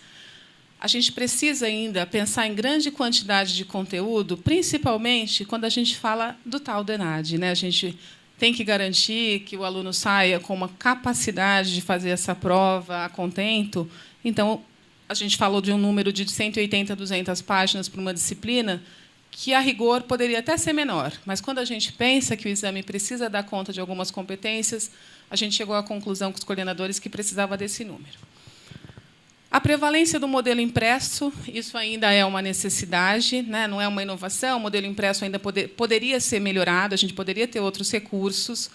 A gente precisa ainda pensar em grande quantidade de conteúdo, principalmente quando a gente fala do tal do ENAD, né? A gente tem que garantir que o aluno saia com uma capacidade de fazer essa prova a contento. Então, a gente falou de um número de 180 a 200 páginas para uma disciplina, que, a rigor, poderia até ser menor. Mas, quando a gente pensa que o exame precisa dar conta de algumas competências, a gente chegou à conclusão com os coordenadores que precisava desse número. A prevalência do modelo impresso, isso ainda é uma necessidade, né? Não é uma inovação, o modelo impresso ainda poderia ser melhorado, a gente poderia ter outros recursos,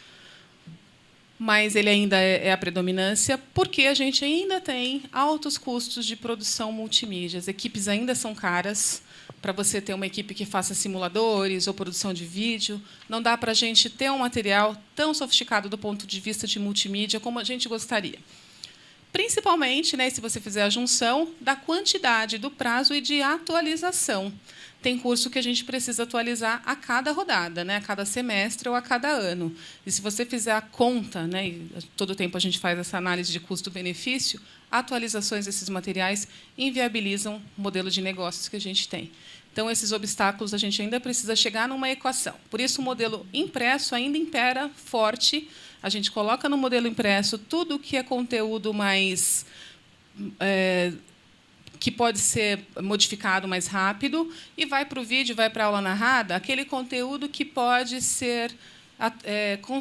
mas ele ainda é a predominância, porque a gente ainda tem altos custos de produção multimídia. As equipes ainda são caras. Para você ter uma equipe que faça simuladores ou produção de vídeo, não dá para a gente ter um material tão sofisticado do ponto de vista de multimídia como a gente gostaria. Principalmente, né, se você fizer a junção da quantidade, do prazo e de atualização. Tem curso que a gente precisa atualizar a cada rodada, né, a cada semestre ou a cada ano. E, se você fizer a conta, né, e todo tempo a gente faz essa análise de custo-benefício, atualizações desses materiais inviabilizam o modelo de negócios que a gente tem. Então, esses obstáculos a gente ainda precisa chegar numa equação. Por isso, o modelo impresso ainda impera forte. A gente coloca no modelo impresso tudo que é conteúdo mais que pode ser modificado mais rápido, e vai para o vídeo, vai para a aula narrada, aquele conteúdo que pode ser como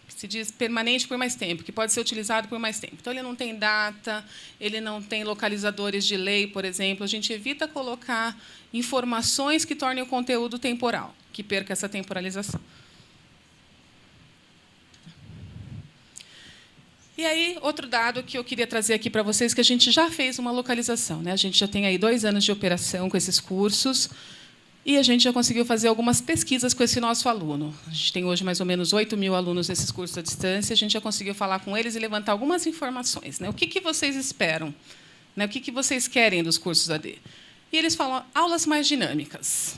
se diz, permanente por mais tempo, que pode ser utilizado por mais tempo. Então, ele não tem data, ele não tem localizadores de lei, por exemplo. A gente evita colocar informações que tornem o conteúdo temporal, que perca essa temporalização. E aí, outro dado que eu queria trazer aqui para vocês, que a gente já fez uma localização, né? A gente já tem aí 2 anos de operação com esses cursos, e a gente já conseguiu fazer algumas pesquisas com esse nosso aluno. A gente tem hoje mais ou menos 8.000 alunos nesses cursos à distância. A gente já conseguiu falar com eles e levantar algumas informações, né? O que vocês esperam? Né? O que vocês querem dos cursos AD? E eles falam aulas mais dinâmicas.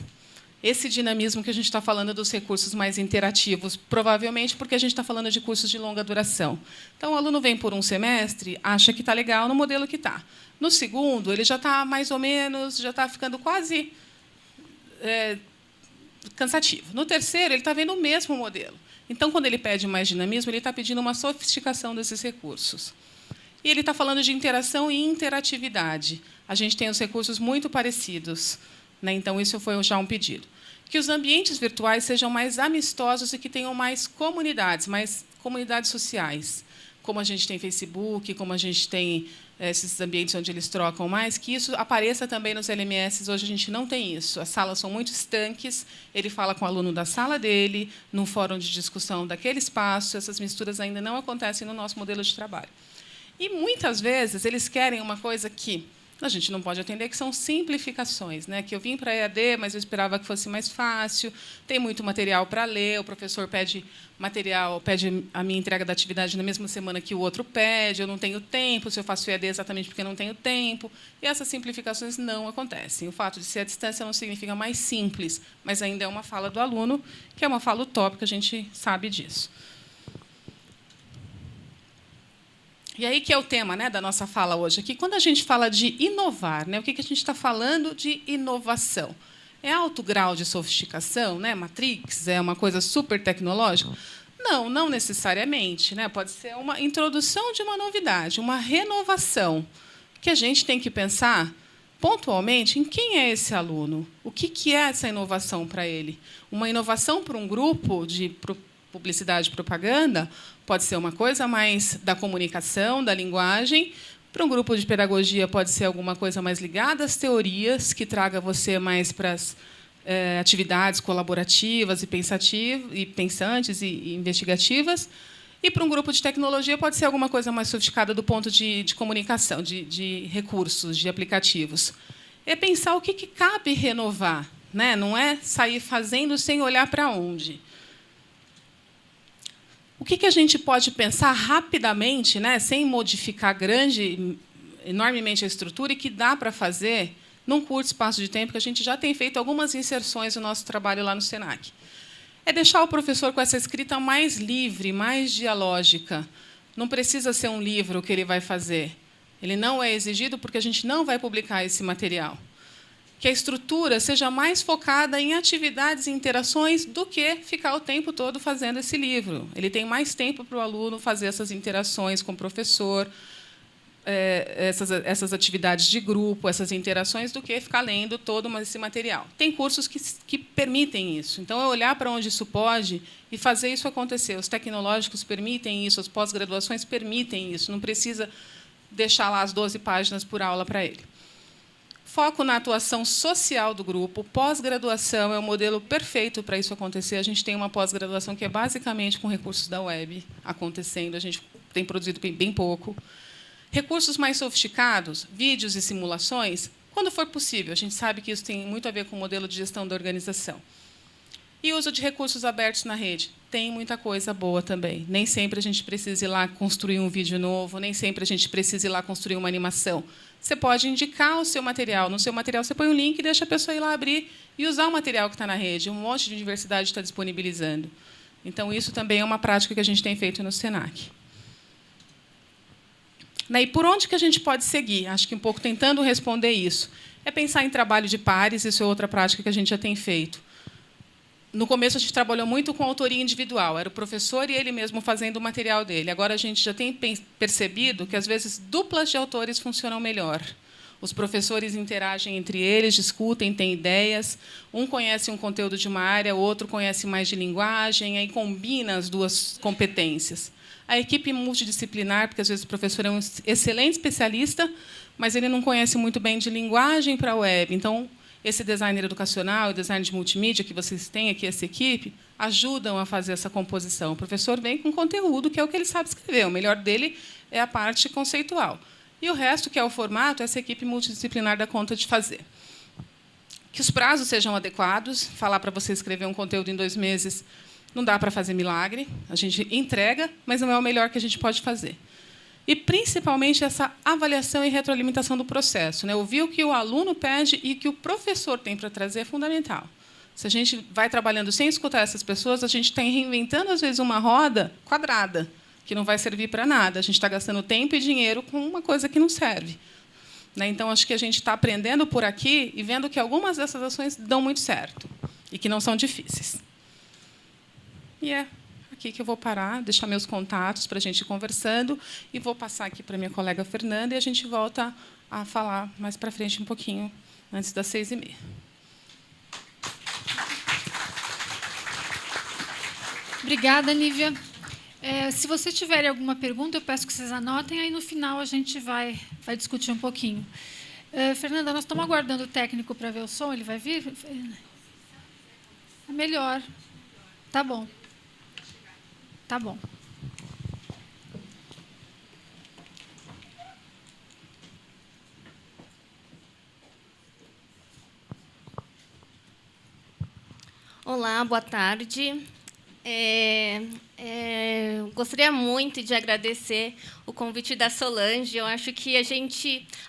Esse dinamismo que a gente está falando dos recursos mais interativos, provavelmente porque a gente está falando de cursos de longa duração. Então, o aluno vem por um semestre, acha que está legal no modelo que está. No segundo, ele já está mais ou menos, já está ficando quase cansativo. No terceiro, ele está vendo o mesmo modelo. Então, quando ele pede mais dinamismo, ele está pedindo uma sofisticação desses recursos. E ele está falando de interação e interatividade. A gente tem os recursos muito parecidos, né? Então, isso foi já um pedido. Que os ambientes virtuais sejam mais amistosos e que tenham mais comunidades sociais. Como a gente tem Facebook, como a gente tem esses ambientes onde eles trocam mais, que isso apareça também nos LMS. Hoje a gente não tem isso. As salas são muito estanques, ele fala com o aluno da sala dele, num fórum de discussão daquele espaço. Essas misturas ainda não acontecem no nosso modelo de trabalho. E, muitas vezes, eles querem uma coisa que A gente não pode atender que são simplificações, né? Que eu vim para a EAD, mas eu esperava que fosse mais fácil. Tem muito material para ler, o professor pede material, pede a minha entrega da atividade na mesma semana que o outro pede, eu não tenho tempo, se eu faço EAD exatamente porque não tenho tempo. E essas simplificações não acontecem. O fato de ser à distância não significa mais simples, mas ainda é uma fala do aluno, que é uma fala utópica, a gente sabe disso. E aí que é o tema, né, da nossa fala hoje aqui. Quando a gente fala de inovar, né, o que a gente está falando de inovação? É alto grau de sofisticação, né? Matrix é uma coisa super tecnológica? Não, não necessariamente, né? Pode ser uma introdução de uma novidade, uma renovação, que a gente tem que pensar pontualmente em quem é esse aluno, o que é essa inovação para ele. Uma inovação para um grupo de publicidade e propaganda pode ser uma coisa mais da comunicação, da linguagem. Para um grupo de pedagogia, pode ser alguma coisa mais ligada às teorias, que traga você mais para as atividades colaborativas e pensantes e investigativas. E para um grupo de tecnologia, pode ser alguma coisa mais sofisticada do ponto de comunicação, de recursos, de aplicativos. É pensar o que cabe renovar, né? Não é sair fazendo sem olhar para onde. O que a gente pode pensar rapidamente, né, sem modificar enormemente a estrutura, e que dá para fazer num curto espaço de tempo, que a gente já tem feito algumas inserções no nosso trabalho lá no SENAC? É deixar o professor com essa escrita mais livre, mais dialógica. Não precisa ser um livro que ele vai fazer. Ele não é exigido porque a gente não vai publicar esse material. Que a estrutura seja mais focada em atividades e interações do que ficar o tempo todo fazendo esse livro. Ele tem mais tempo para o aluno fazer essas interações com o professor, essas atividades de grupo, essas interações, do que ficar lendo todo esse material. Tem cursos que permitem isso. Então, é olhar para onde isso pode e fazer isso acontecer. Os tecnológicos permitem isso, as pós-graduações permitem isso. Não precisa deixar lá as 12 páginas por aula para ele. Foco na atuação social do grupo. Pós-graduação é o modelo perfeito para isso acontecer. A gente tem uma pós-graduação que é basicamente com recursos da web acontecendo. A gente tem produzido bem pouco. Recursos mais sofisticados, vídeos e simulações, quando for possível. A gente sabe que isso tem muito a ver com o modelo de gestão da organização. E uso de recursos abertos na rede. Tem muita coisa boa também. Nem sempre a gente precisa ir lá construir um vídeo novo, nem sempre a gente precisa ir lá construir uma animação. Você pode indicar o seu material. No seu material, você põe um link e deixa a pessoa ir lá abrir e usar o material que está na rede. Um monte de universidade está disponibilizando. Então, isso também é uma prática que a gente tem feito no SENAC. E por onde que a gente pode seguir? Acho que um pouco tentando responder isso. É pensar em trabalho de pares, isso é outra prática que a gente já tem feito. No começo, a gente trabalhou muito com autoria individual. Era o professor e ele mesmo fazendo o material dele. Agora, a gente já tem percebido que, às vezes, duplas de autores funcionam melhor. Os professores interagem entre eles, discutem, têm ideias. Um conhece um conteúdo de uma área, o outro conhece mais de linguagem, aí combina as duas competências. A equipe multidisciplinar, porque, às vezes, o professor é um excelente especialista, mas ele não conhece muito bem de linguagem para a web. Então, esse designer educacional e design de multimídia que vocês têm aqui, essa equipe, ajudam a fazer essa composição. O professor vem com conteúdo, que é o que ele sabe escrever. O melhor dele é a parte conceitual. E o resto, que é o formato, essa equipe multidisciplinar dá conta de fazer. Que os prazos sejam adequados. Falar para você escrever um conteúdo em 2 meses não dá para fazer milagre. A gente entrega, mas não é o melhor que a gente pode fazer. E, principalmente, essa avaliação e retroalimentação do processo. Ouvir o que o aluno pede e o que o professor tem para trazer é fundamental. Se a gente vai trabalhando sem escutar essas pessoas, a gente está reinventando, às vezes, uma roda quadrada, que não vai servir para nada. A gente está gastando tempo e dinheiro com uma coisa que não serve. Então, acho que a gente está aprendendo por aqui e vendo que algumas dessas ações dão muito certo e que não são difíceis. E é aqui que eu vou parar, deixar meus contatos para a gente ir conversando, e vou passar aqui para a minha colega Fernanda, e a gente volta a falar mais para frente um pouquinho, antes das 6h30. Obrigada, Nívia. Se vocês tiverem alguma pergunta, eu peço que vocês anotem, aí no final a gente vai discutir um pouquinho. Fernanda, nós estamos aguardando o técnico para ver o som, ele vai vir? É melhor. Tá bom. Tá bom. Olá, boa tarde. Gostaria muito de agradecer o convite da Solange. Eu acho que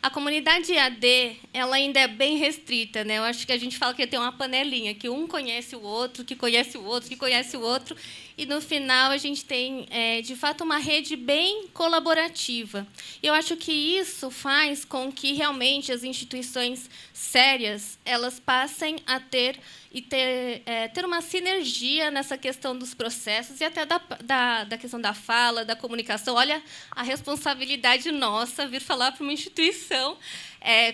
a comunidade EAD, ela ainda é bem restrita, né? Eu acho que a gente fala que tem uma panelinha, que um conhece o outro, que conhece o outro, que conhece o outro, e no final a gente tem, de fato, uma rede bem colaborativa. Eu acho que isso faz com que realmente as instituições sérias elas passem a ter uma sinergia nessa questão dos processos e até da questão da fala, da comunicação. Olha a responsabilidade nossa vir falar para uma instituição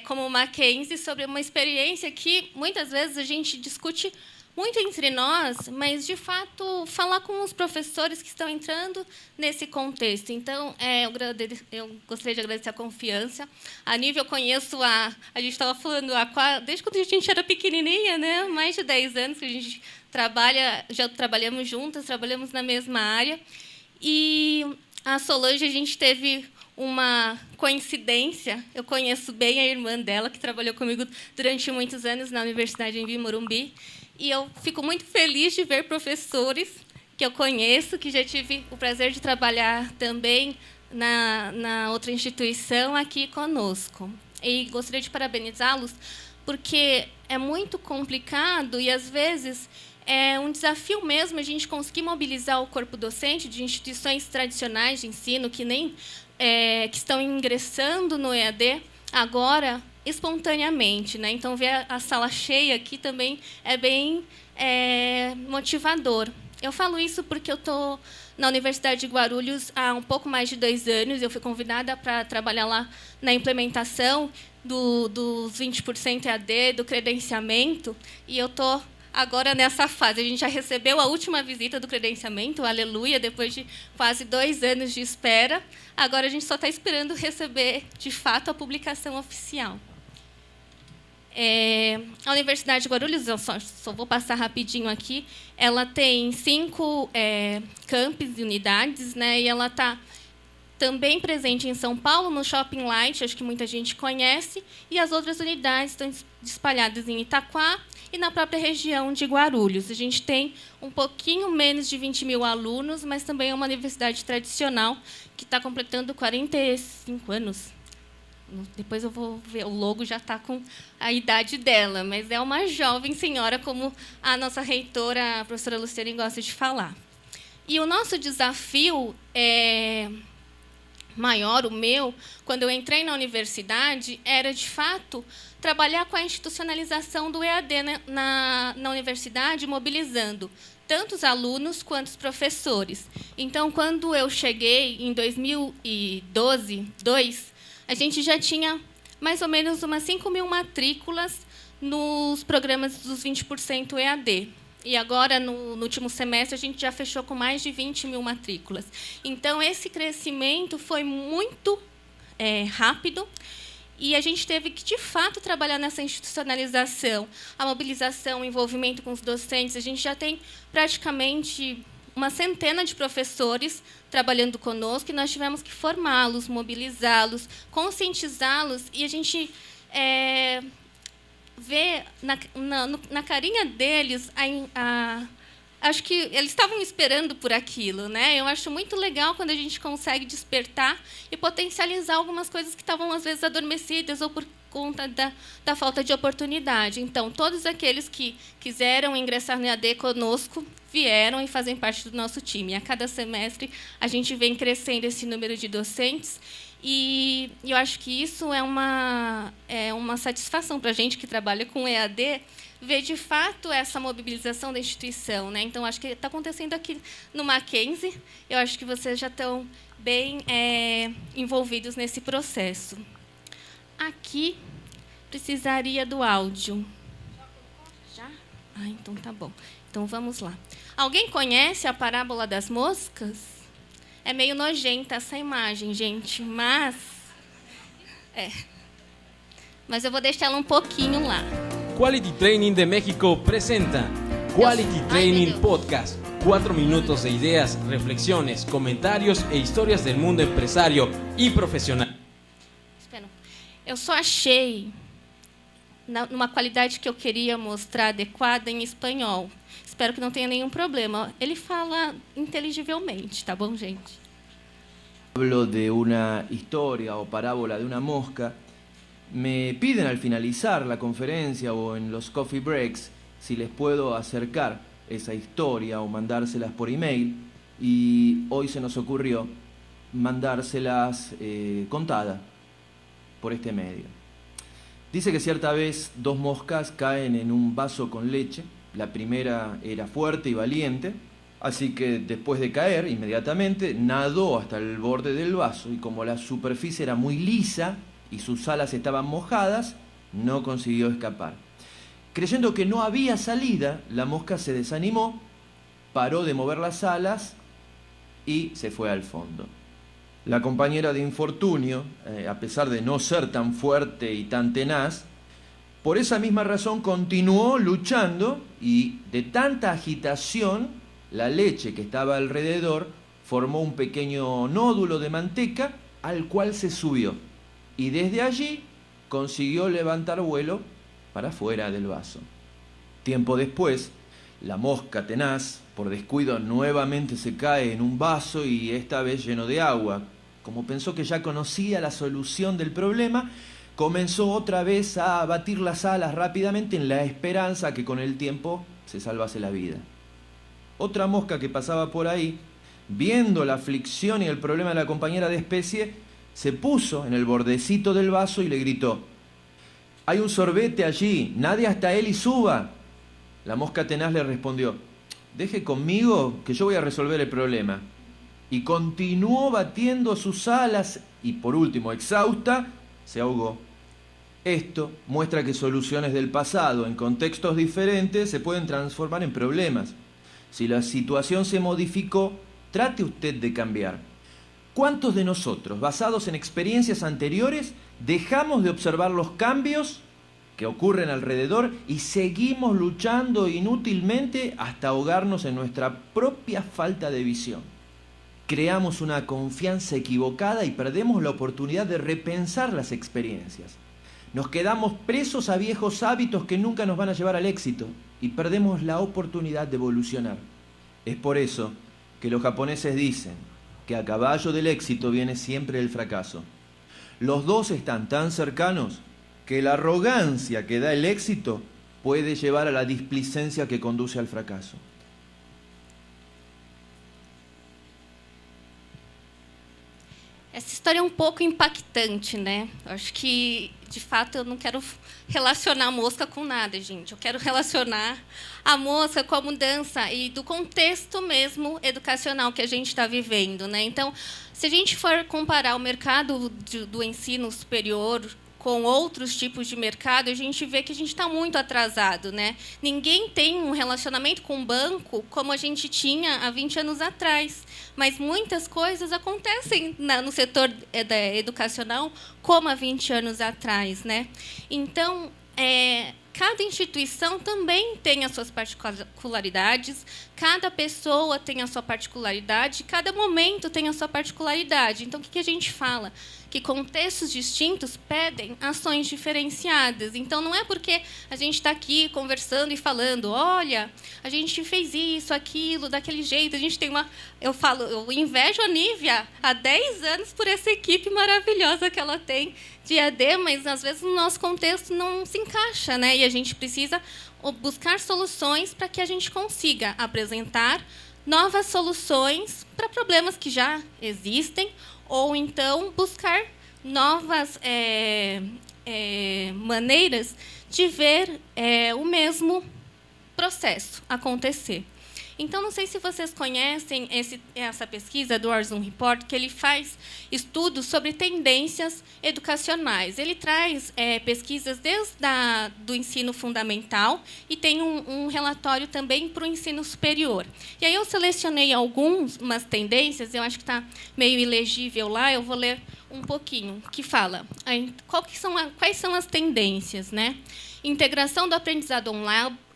como o Mackenzie sobre uma experiência que, muitas vezes, a gente discute muito entre nós, mas, de fato, falar com os professores que estão entrando nesse contexto. Então, eu gostaria de agradecer a confiança. A Nívia, eu conheço a gente estava falando desde quando a gente era pequenininha, né? Mais de 10 anos que a gente já trabalhamos juntas, trabalhamos na mesma área. E a Solange, a gente teve uma coincidência. Eu conheço bem a irmã dela, que trabalhou comigo durante muitos anos na Universidade em Morumbi. E eu fico muito feliz de ver professores que eu conheço, que já tive o prazer de trabalhar também na outra instituição aqui conosco. E gostaria de parabenizá-los, porque é muito complicado e, às vezes, é um desafio mesmo a gente conseguir mobilizar o corpo docente de instituições tradicionais de ensino que estão ingressando no EAD agora espontaneamente, né? Então, ver a sala cheia aqui também é bem motivador. Eu falo isso porque eu estou na Universidade de Guarulhos há um pouco mais de 2 anos. Eu fui convidada para trabalhar lá na implementação dos 20% EAD, do credenciamento, e eu estou agora nessa fase. A gente já recebeu a última visita do credenciamento, aleluia, depois de quase 2 anos de espera. Agora a gente só está esperando receber, de fato, a publicação oficial. A Universidade de Guarulhos, eu só vou passar rapidinho aqui, ela tem 5 campos e unidades, né? E ela está também presente em São Paulo, no Shopping Light, acho que muita gente conhece, e as outras unidades estão espalhadas em Itaquá e na própria região de Guarulhos. A gente tem um pouquinho menos de 20 mil alunos, mas também é uma universidade tradicional que está completando 45 anos. Depois eu vou ver, o logo já está com a idade dela, mas é uma jovem senhora, como a nossa reitora, a professora Luciane, gosta de falar. E o nosso desafio maior, o meu, quando eu entrei na universidade, era, de fato, trabalhar com a institucionalização do EAD na universidade, mobilizando tanto os alunos quanto os professores. Então, quando eu cheguei, em 2012, a gente já tinha mais ou menos umas 5 mil matrículas nos programas dos 20% EAD. E agora, no último semestre, a gente já fechou com mais de 20 mil matrículas. Então, esse crescimento foi muito rápido e a gente teve que, de fato, trabalhar nessa institucionalização, a mobilização, o envolvimento com os docentes. A gente já tem praticamente uma centena de professores trabalhando conosco e nós tivemos que formá-los, mobilizá-los, conscientizá-los, e a gente vê na carinha deles acho que eles estavam esperando por aquilo, né? Eu acho muito legal quando a gente consegue despertar e potencializar algumas coisas que estavam, às vezes, adormecidas ou por conta da falta de oportunidade. Então, todos aqueles que quiseram ingressar no EAD conosco vieram e fazem parte do nosso time. A cada semestre, a gente vem crescendo esse número de docentes e eu acho que isso é uma satisfação para a gente que trabalha com EAD, ver, de fato, essa mobilização da instituição, né? Então, acho que está acontecendo aqui no Mackenzie. Eu acho que vocês já estão bem envolvidos nesse processo. Aqui, precisaria do áudio. Já? Então tá bom. Então, vamos lá. Alguém conhece a parábola das moscas? É meio nojenta essa imagem, gente, mas eu vou deixar ela um pouquinho lá. Quality Training de México presenta Quality Training Podcast. 4 minutos de ideas, reflexiones, comentarios e historias del mundo empresario y profesional. Eu só achei numa qualidade que eu queria mostrar adequada em espanhol. Espero que não tenha nenhum problema. Ele fala inteligivelmente, tá bom, gente? Hablo de una historia o parábola de una mosca. Me piden al finalizar la conferencia o en los coffee breaks si les puedo acercar esa historia o mandárselas por email, y hoy se nos ocurrió mandárselas contada por este medio. Dice que cierta vez 2 moscas caen en un vaso con leche. La primera era fuerte y valiente, así que después de caer, inmediatamente nadó hasta el borde del vaso, y como la superficie era muy lisa y sus alas estaban mojadas, no consiguió escapar. Creyendo que no había salida, la mosca se desanimó, paró de mover las alas y se fue al fondo. La compañera de infortunio, a pesar de no ser tan fuerte y tan tenaz, por esa misma razón continuó luchando, y de tanta agitación, la leche que estaba alrededor formó un pequeño nódulo de manteca al cual se subió, y desde allí consiguió levantar vuelo para fuera del vaso. Tiempo después, la mosca tenaz, por descuido, nuevamente se cae en un vaso, y esta vez lleno de agua. Como pensó que ya conocía la solución del problema, comenzó otra vez a batir las alas rápidamente en la esperanza que con el tiempo se salvase la vida. Otra mosca que pasaba por ahí, viendo la aflicción y el problema de la compañera de especie, se puso en el bordecito del vaso y le gritó: «Hay un sorbete allí, nadie hasta él y suba». La mosca tenaz le respondió: «Deje conmigo que yo voy a resolver el problema». Y continuó batiendo sus alas y, por último, exhausta, se ahogó. Esto muestra que soluciones del pasado en contextos diferentes se pueden transformar en problemas. Si la situación se modificó, trate usted de cambiar. ¿Cuántos de nosotros, basados en experiencias anteriores, dejamos de observar los cambios que ocurren alrededor y seguimos luchando inútilmente hasta ahogarnos en nuestra propia falta de visión? Creamos una confianza equivocada y perdemos la oportunidad de repensar las experiencias. Nos quedamos presos a viejos hábitos que nunca nos van a llevar al éxito, y perdemos la oportunidad de evolucionar. Es por eso que los japoneses dicen que a caballo del éxito viene siempre el fracaso. Los dos están tan cercanos que la arrogancia que da el éxito puede llevar a la displicencia que conduce al fracaso. Essa história é um pouco impactante, né? Eu acho que, de fato, eu não quero relacionar a mosca com nada, gente. Eu quero relacionar a mosca com a mudança e do contexto mesmo educacional que a gente está vivendo, né? Então, se a gente for comparar o mercado do ensino superior com outros tipos de mercado, a gente vê que a gente está muito atrasado, né? Ninguém tem um relacionamento com o banco como a gente tinha há 20 anos atrás, mas muitas coisas acontecem no setor educacional como há 20 anos atrás, né? Então, cada instituição também tem as suas particularidades, cada pessoa tem a sua particularidade, cada momento tem a sua particularidade. Então, o que a gente fala? Que contextos distintos pedem ações diferenciadas. Então, não é porque a gente está aqui conversando e falando, olha, a gente fez isso, aquilo, daquele jeito. A gente tem uma... Eu invejo a Nívia há 10 anos por essa equipe maravilhosa que ela tem de EAD, mas, às vezes, o nosso contexto não se encaixa, né? E a gente precisa buscar soluções para que a gente consiga apresentar novas soluções para problemas que já existem, ou então buscar novas maneiras de ver o mesmo processo acontecer. Então, não sei se vocês conhecem essa pesquisa do Orzum Report, que ele faz estudos sobre tendências educacionais. Ele traz pesquisas desde do ensino fundamental e tem um relatório também para o ensino superior. E aí eu selecionei algumas tendências, eu acho que está meio ilegível lá, eu vou ler um pouquinho, que fala quais são as tendências, né? Integração do aprendizado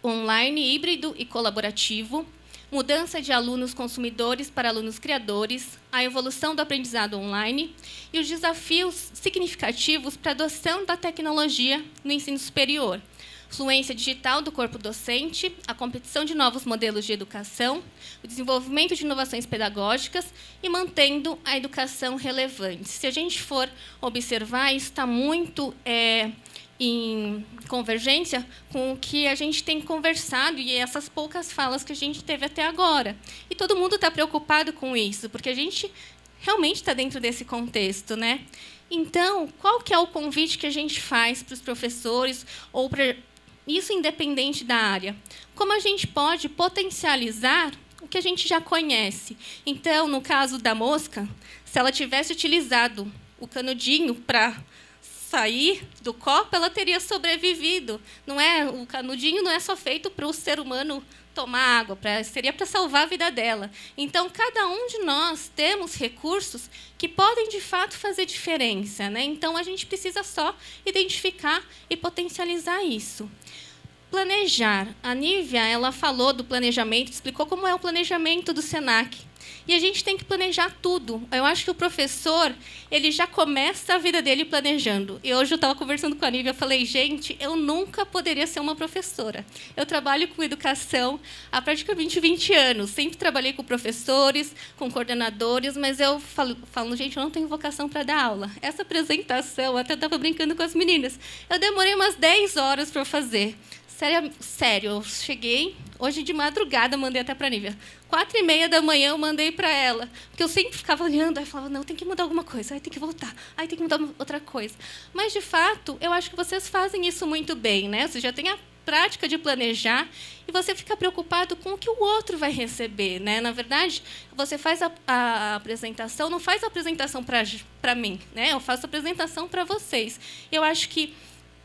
online, híbrido e colaborativo, mudança de alunos consumidores para alunos criadores, a evolução do aprendizado online e os desafios significativos para a adoção da tecnologia no ensino superior, fluência digital do corpo docente, a competição de novos modelos de educação, o desenvolvimento de inovações pedagógicas e mantendo a educação relevante. Se a gente for observar, isso está muito em convergência com o que a gente tem conversado e essas poucas falas que a gente teve até agora. E todo mundo está preocupado com isso, porque a gente realmente está dentro desse contexto, né? Então, qual que é o convite que a gente faz para os professores ou para isso independente da área? Como a gente pode potencializar o que a gente já conhece? Então, no caso da mosca, se ela tivesse utilizado o canudinho para sair do copo, ela teria sobrevivido. O canudinho não é só feito para o ser humano tomar água, seria para salvar a vida dela. Então, cada um de nós temos recursos que podem, de fato, fazer diferença, né? Então, a gente precisa só identificar e potencializar isso. Planejar. A Nívia, ela falou do planejamento, explicou como é o planejamento do SENAC. E a gente tem que planejar tudo. Eu acho que o professor, ele já começa a vida dele planejando. E hoje eu estava conversando com a Nívia, eu falei, gente, eu nunca poderia ser uma professora. Eu trabalho com educação há praticamente 20 anos. Sempre trabalhei com professores, com coordenadores, mas eu falo, gente, eu não tenho vocação para dar aula. Essa apresentação, até estava brincando com as meninas, eu demorei umas 10 horas para fazer. Sério, eu cheguei, hoje de madrugada, mandei até para a Nívia. 4h30 da manhã eu mandei para ela, porque eu sempre ficava olhando, aí falava, não, tem que mudar alguma coisa, aí tem que voltar, aí tem que mudar outra coisa. Mas, de fato, eu acho que vocês fazem isso muito bem, né? Você já tem a prática de planejar e você fica preocupado com o que o outro vai receber, né? Na verdade, você faz a apresentação, não faz a apresentação para mim, né? Eu faço a apresentação para vocês. Eu acho que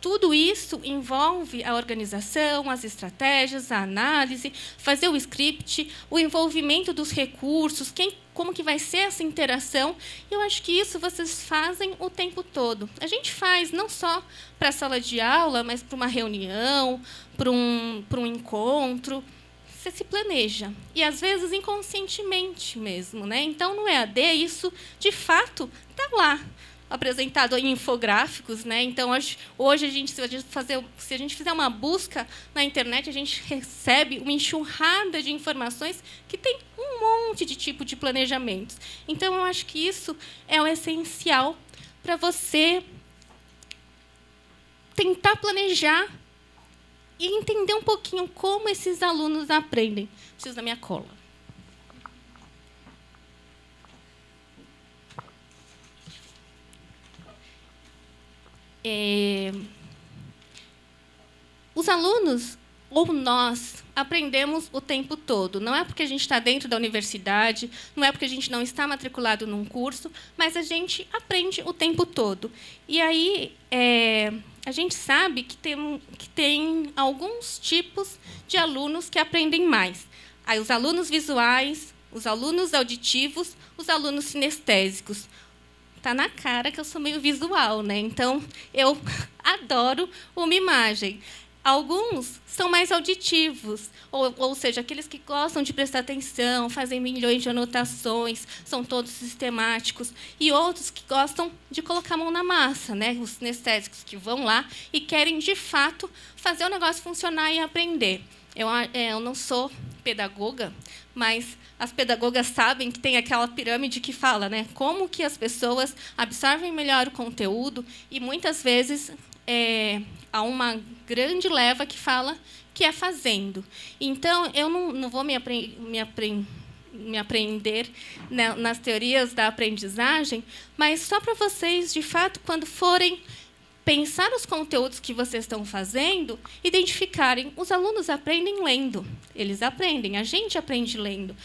tudo isso envolve a organização, as estratégias, a análise, fazer o script, o envolvimento dos recursos, como que vai ser essa interação. Eu acho que isso vocês fazem o tempo todo. A gente faz não só para a sala de aula, mas para uma reunião, para um encontro. Você se planeja. E, às vezes, inconscientemente mesmo, né? Então, no EAD, isso, de fato, está lá, apresentado em infográficos, né? Então, hoje se a gente fizer uma busca na internet, a gente recebe uma enxurrada de informações que tem um monte de tipo de planejamentos. Então, eu acho que isso é o essencial para você tentar planejar e entender um pouquinho como esses alunos aprendem. Preciso da minha cola. Os alunos, ou nós, aprendemos o tempo todo. Não é porque a gente está dentro da universidade, não é porque a gente não está matriculado num curso, mas a gente aprende o tempo todo. E aí, a gente sabe que tem alguns tipos de alunos que aprendem mais. Aí, os alunos visuais, os alunos auditivos, os alunos sinestésicos. Está na cara que eu sou meio visual, né? Então, eu adoro uma imagem. Alguns são mais auditivos, ou seja, aqueles que gostam de prestar atenção, fazem milhões de anotações, são todos sistemáticos. E outros que gostam de colocar a mão na massa, né? Os sinestésicos que vão lá e querem, de fato, fazer o negócio funcionar e aprender. Eu não sou pedagoga, mas as pedagogas sabem que tem aquela pirâmide que fala, né, como que as pessoas absorvem melhor o conteúdo, e muitas vezes há uma grande leva que fala que é fazendo. Então, eu não vou me aprender nas teorias da aprendizagem, mas só para vocês, de fato, quando forem pensar os conteúdos que vocês estão fazendo, identificarem. Os alunos aprendem lendo. Eles aprendem, a gente aprende lendo.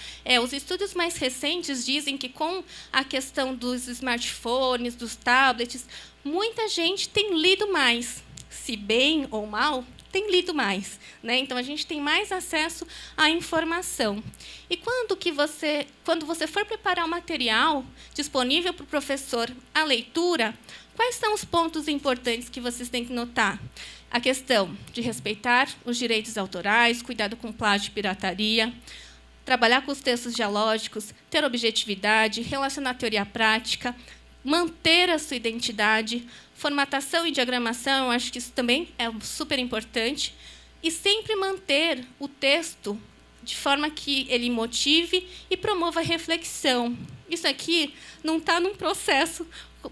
Os estudos mais recentes dizem que, com a questão dos smartphones, dos tablets, muita gente tem lido mais. Se bem ou mal, tem lido mais, né? Então, a gente tem mais acesso à informação. E quando você for preparar o material disponível para o professor, a leitura, quais são os pontos importantes que vocês têm que notar? A questão de respeitar os direitos autorais, cuidado com plágio e pirataria, trabalhar com os textos dialógicos, ter objetividade, relacionar teoria à prática, manter a sua identidade, formatação e diagramação, eu acho que isso também é super importante, e sempre manter o texto de forma que ele motive e promova a reflexão. Isso aqui não está num processo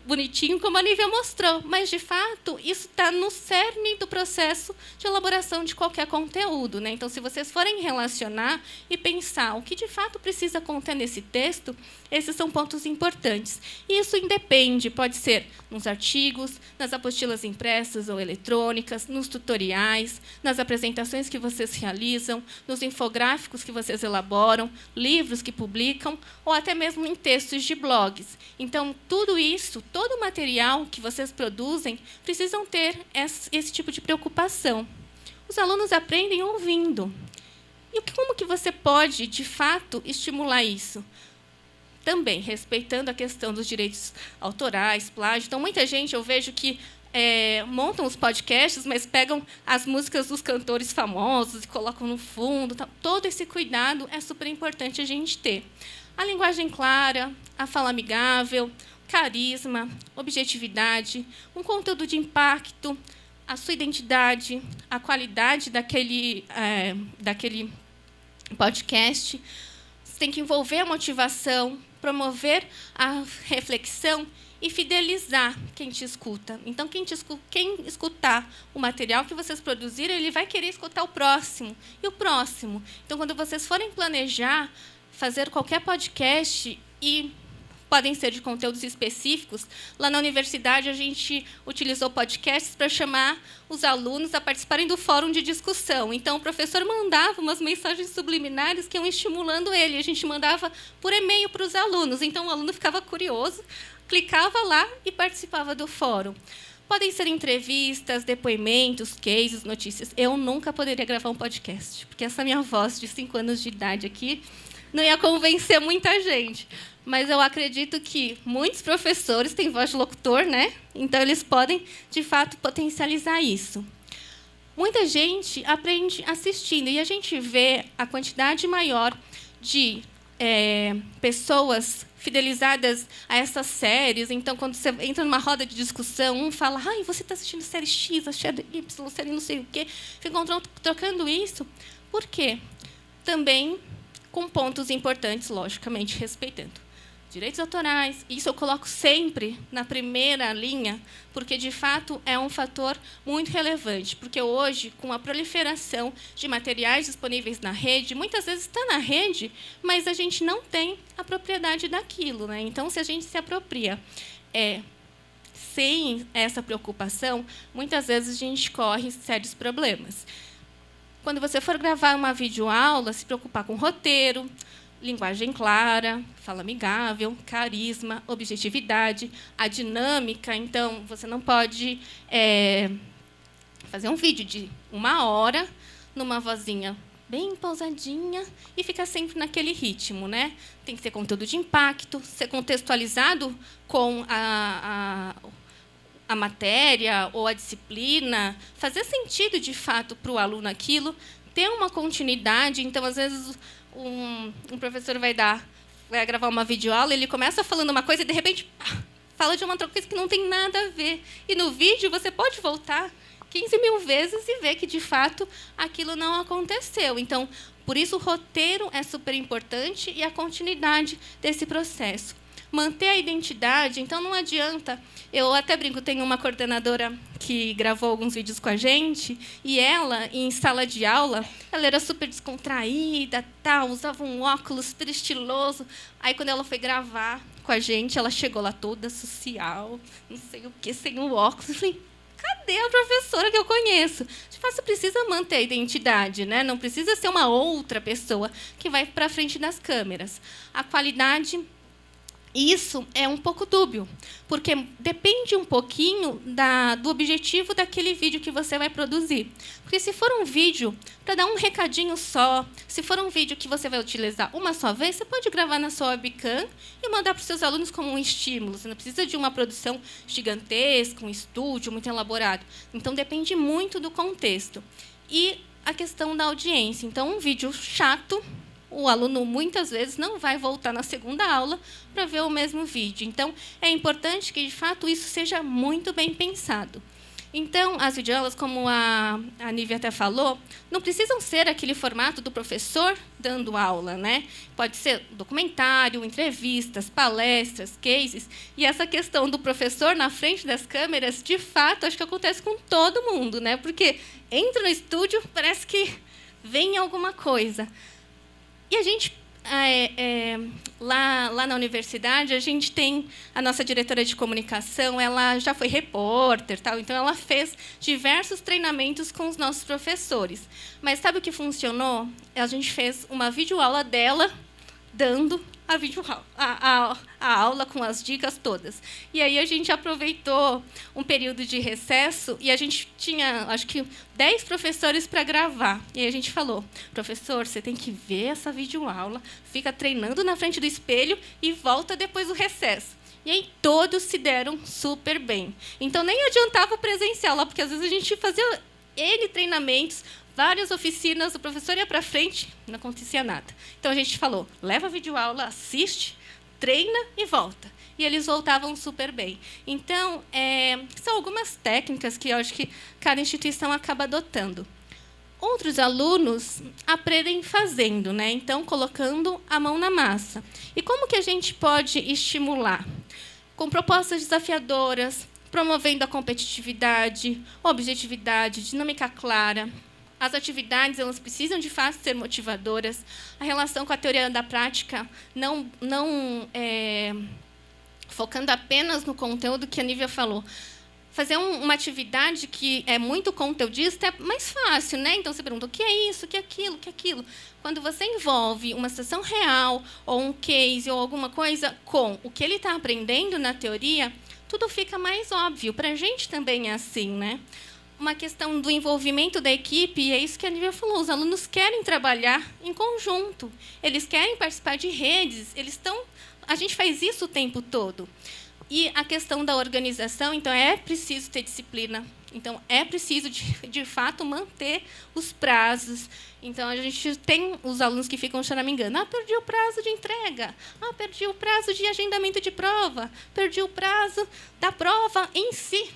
bonitinho, como a Nívia mostrou, mas, de fato, isso está no cerne do processo de elaboração de qualquer conteúdo, né? Então, se vocês forem relacionar e pensar o que, de fato, precisa conter nesse texto, esses são pontos importantes. E isso independe, pode ser nos artigos, nas apostilas impressas ou eletrônicas, nos tutoriais, nas apresentações que vocês realizam, nos infográficos que vocês elaboram, livros que publicam, ou até mesmo em textos de blogs. Então, tudo isso, todo o material que vocês produzem, precisam ter esse tipo de preocupação. Os alunos aprendem ouvindo. E como que você pode, de fato, estimular isso? Também respeitando a questão dos direitos autorais, plágio. Então, muita gente, eu vejo que montam os podcasts, mas pegam as músicas dos cantores famosos e colocam no fundo. Todo esse cuidado é super importante a gente ter. A linguagem clara, a fala amigável, carisma, objetividade, um conteúdo de impacto, a sua identidade, a qualidade daquele podcast. Você tem que envolver a motivação, promover a reflexão e fidelizar quem te escuta. Então, quem escutar o material que vocês produziram, ele vai querer escutar o próximo e o próximo. Então, quando vocês forem planejar fazer qualquer podcast, e podem ser de conteúdos específicos, lá na universidade a gente utilizou podcasts para chamar os alunos a participarem do fórum de discussão. Então, o professor mandava umas mensagens subliminares que iam estimulando ele. A gente mandava por e-mail para os alunos. Então, o aluno ficava curioso, clicava lá e participava do fórum. Podem ser entrevistas, depoimentos, cases, notícias. Eu nunca poderia gravar um podcast, porque essa minha voz de 5 anos de idade aqui não ia convencer muita gente. Mas eu acredito que muitos professores têm voz de locutor, né? Então, eles podem, de fato, potencializar isso. Muita gente aprende assistindo, e a gente vê a quantidade maior de pessoas fidelizadas a essas séries. Então, quando você entra numa roda de discussão, um fala, ai, você está assistindo série X, a série Y, série não sei o quê. Ficam trocando isso. Por quê? Também com pontos importantes, logicamente, respeitando direitos autorais. Isso eu coloco sempre na primeira linha, porque, de fato, é um fator muito relevante. Porque hoje, com a proliferação de materiais disponíveis na rede, muitas vezes está na rede, mas a gente não tem a propriedade daquilo, né? Então, se a gente se apropria sem essa preocupação, muitas vezes a gente corre sérios problemas. Quando você for gravar uma videoaula, se preocupar com roteiro, linguagem clara, fala amigável, carisma, objetividade, a dinâmica. Então, você não pode fazer um vídeo de 1 hora, numa vozinha bem pausadinha, e ficar sempre naquele ritmo, né? Tem que ter conteúdo de impacto, ser contextualizado com a matéria ou a disciplina, fazer sentido, de fato, para o aluno aquilo, ter uma continuidade. Então, às vezes, um professor vai gravar uma videoaula, ele começa falando uma coisa e, de repente, fala de uma outra coisa que não tem nada a ver. E, no vídeo, você pode voltar 15.000 vezes e ver que, de fato, aquilo não aconteceu. Então, por isso, o roteiro é super importante e a continuidade desse processo. Manter a identidade. Então, não adianta... Eu até brinco, tenho uma coordenadora que gravou alguns vídeos com a gente, e ela, em sala de aula, ela era super descontraída, usava um óculos super estiloso. Aí, quando ela foi gravar com a gente, ela chegou lá toda social, não sei o quê, sem o óculos. Eu falei, cadê a professora que eu conheço? De fato, você precisa manter a identidade, né? Não precisa ser uma outra pessoa que vai para frente das câmeras. A qualidade... Isso é um pouco dúbio, porque depende um pouquinho do objetivo daquele vídeo que você vai produzir. Porque, se for um vídeo para dar um recadinho só, se for um vídeo que você vai utilizar uma só vez, você pode gravar na sua webcam e mandar para os seus alunos como um estímulo. Você não precisa de uma produção gigantesca, um estúdio muito elaborado. Então, depende muito do contexto. E a questão da audiência. Então, um vídeo chato, o aluno, muitas vezes, não vai voltar na segunda aula para ver o mesmo vídeo. Então, é importante que, de fato, isso seja muito bem pensado. Então, as videoaulas, como a Nívia até falou, não precisam ser aquele formato do professor dando aula, né? Pode ser documentário, entrevistas, palestras, cases. E essa questão do professor na frente das câmeras, de fato, acho que acontece com todo mundo, né? Porque entra no estúdio, parece que vem alguma coisa. E a gente... lá na universidade, a gente tem a nossa diretora de comunicação, ela já foi repórter, tal, então ela fez diversos treinamentos com os nossos professores. Mas sabe o que funcionou? A gente fez uma videoaula dela dando a aula com as dicas todas. E aí a gente aproveitou um período de recesso e a gente tinha, acho que, 10 professores para gravar. E aí a gente falou, professor, você tem que ver essa videoaula, fica treinando na frente do espelho e volta depois do recesso. E aí todos se deram super bem. Então, nem adiantava o presencial lá, porque às vezes a gente fazia N treinamentos, várias oficinas, o professor ia para frente, não acontecia nada. Então, a gente falou, leva a videoaula, assiste, treina e volta. E eles voltavam super bem. Então, são algumas técnicas que eu acho que cada instituição acaba adotando. Outros alunos aprendem fazendo, né? Então, colocando a mão na massa. E como que a gente pode estimular? Com propostas desafiadoras, promovendo a competitividade, objetividade, dinâmica clara. As atividades, elas precisam, de fato, ser motivadoras. A relação com a teoria da prática, não focando apenas no conteúdo que a Nívia falou. Fazer uma atividade que é muito conteudista é mais fácil, né? Então, você pergunta, o que é isso, o que é aquilo, o que é aquilo? Quando você envolve uma situação real, ou um case, ou alguma coisa com o que ele está aprendendo na teoria, tudo fica mais óbvio. Para a gente também é assim, né? Uma questão do envolvimento da equipe, e é isso que a Nívia falou, os alunos querem trabalhar em conjunto, eles querem participar de redes, a gente faz isso o tempo todo. E a questão da organização, então, é preciso ter disciplina, então, é preciso, de fato, manter os prazos. Então, a gente tem os alunos que ficam choramingando, perdi o prazo de entrega, perdi o prazo de agendamento de prova, perdi o prazo da prova em si,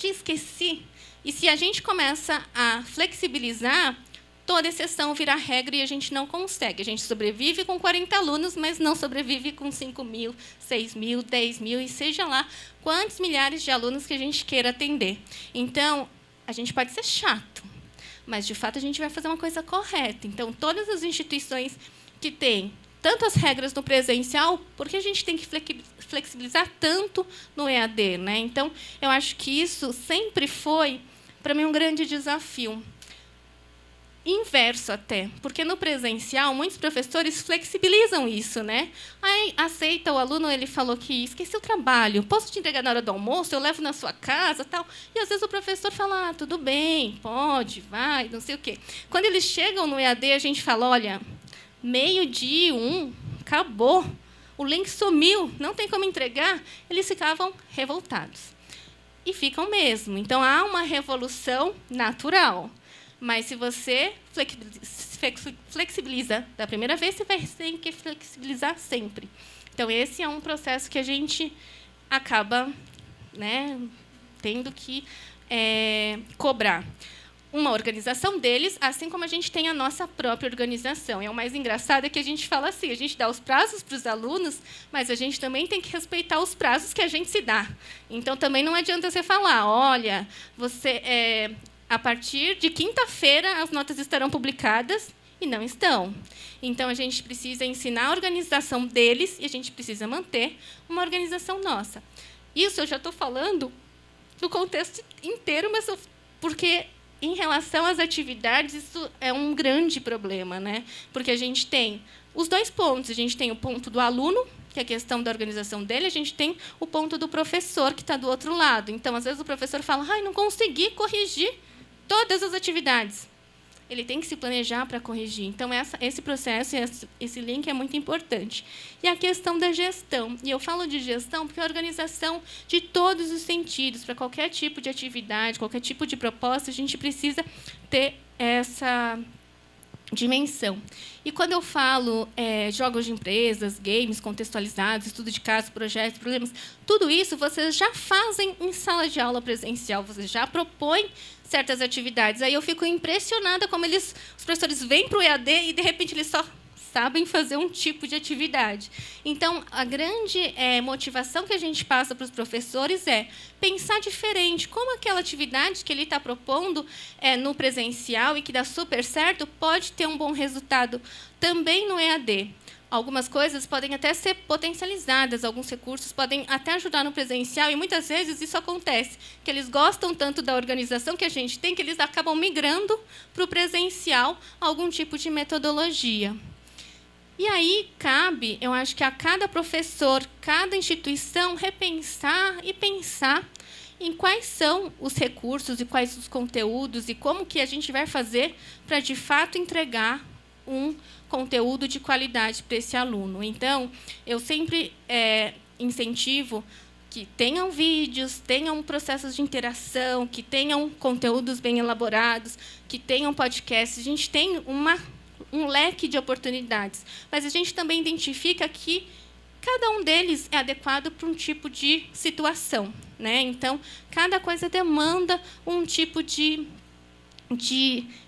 esqueci. E se a gente começa a flexibilizar, toda exceção vira regra e a gente não consegue. A gente sobrevive com 40 alunos, mas não sobrevive com 5.000, 6.000, 10.000, e seja lá quantos milhares de alunos que a gente queira atender. Então, a gente pode ser chato, mas, de fato, a gente vai fazer uma coisa correta. Então, todas as instituições que têm tanto as regras no presencial, porque a gente tem que flexibilizar tanto no EAD, né? Então, eu acho que isso sempre foi, para mim, um grande desafio. Inverso até, porque no presencial muitos professores flexibilizam isso, né? Aí aceita o aluno, ele falou que esqueci o trabalho, posso te entregar na hora do almoço, eu levo na sua casa, tal. E às vezes o professor fala, tudo bem, pode, vai, não sei o quê. Quando eles chegam no EAD, a gente fala, olha, 12:01, acabou, o link sumiu, não tem como entregar. Eles ficavam revoltados. E ficam mesmo. Então, há uma revolução natural. Mas, se você flexibiliza da primeira vez, você vai ter que flexibilizar sempre. Então, esse é um processo que a gente acaba, né, tendo que cobrar uma organização deles, assim como a gente tem a nossa própria organização. E o mais engraçado é que a gente fala assim, a gente dá os prazos para os alunos, mas a gente também tem que respeitar os prazos que a gente se dá. Então, também não adianta você falar, olha, a partir de quinta-feira as notas estarão publicadas, e não estão. Então, a gente precisa ensinar a organização deles e a gente precisa manter uma organização nossa. Isso eu já estou falando no contexto inteiro, mas porque, em relação às atividades, isso é um grande problema, né? Porque a gente tem os dois pontos. A gente tem o ponto do aluno, que é a questão da organização dele, a gente tem o ponto do professor, que está do outro lado. Então, às vezes, o professor fala, não consegui corrigir todas as atividades. Ele tem que se planejar para corrigir. Então, esse processo, esse link é muito importante. E a questão da gestão. E eu falo de gestão porque é a organização de todos os sentidos. Para qualquer tipo de atividade, qualquer tipo de proposta, a gente precisa ter essa dimensão. E quando eu falo jogos de empresas, games contextualizados, estudo de caso, projetos, problemas, tudo isso vocês já fazem em sala de aula presencial, vocês já propõem certas atividades. Aí eu fico impressionada como os professores vêm para o EAD e, de repente, eles só sabem fazer um tipo de atividade. Então, a grande motivação que a gente passa para os professores é pensar diferente, como aquela atividade que ele está propondo no presencial e que dá super certo, pode ter um bom resultado também no EAD. Algumas coisas podem até ser potencializadas, alguns recursos podem até ajudar no presencial, e muitas vezes isso acontece, que eles gostam tanto da organização que a gente tem, que eles acabam migrando para o presencial algum tipo de metodologia. E aí cabe, eu acho que a cada professor, cada instituição, repensar e pensar em quais são os recursos e quais os conteúdos e como que a gente vai fazer para, de fato, entregar um conteúdo de qualidade para esse aluno. Então, eu sempre incentivo que tenham vídeos, tenham processos de interação, que tenham conteúdos bem elaborados, que tenham podcasts. A gente tem um leque de oportunidades, mas a gente também identifica que cada um deles é adequado para um tipo de situação, né? Então, cada coisa demanda um tipo de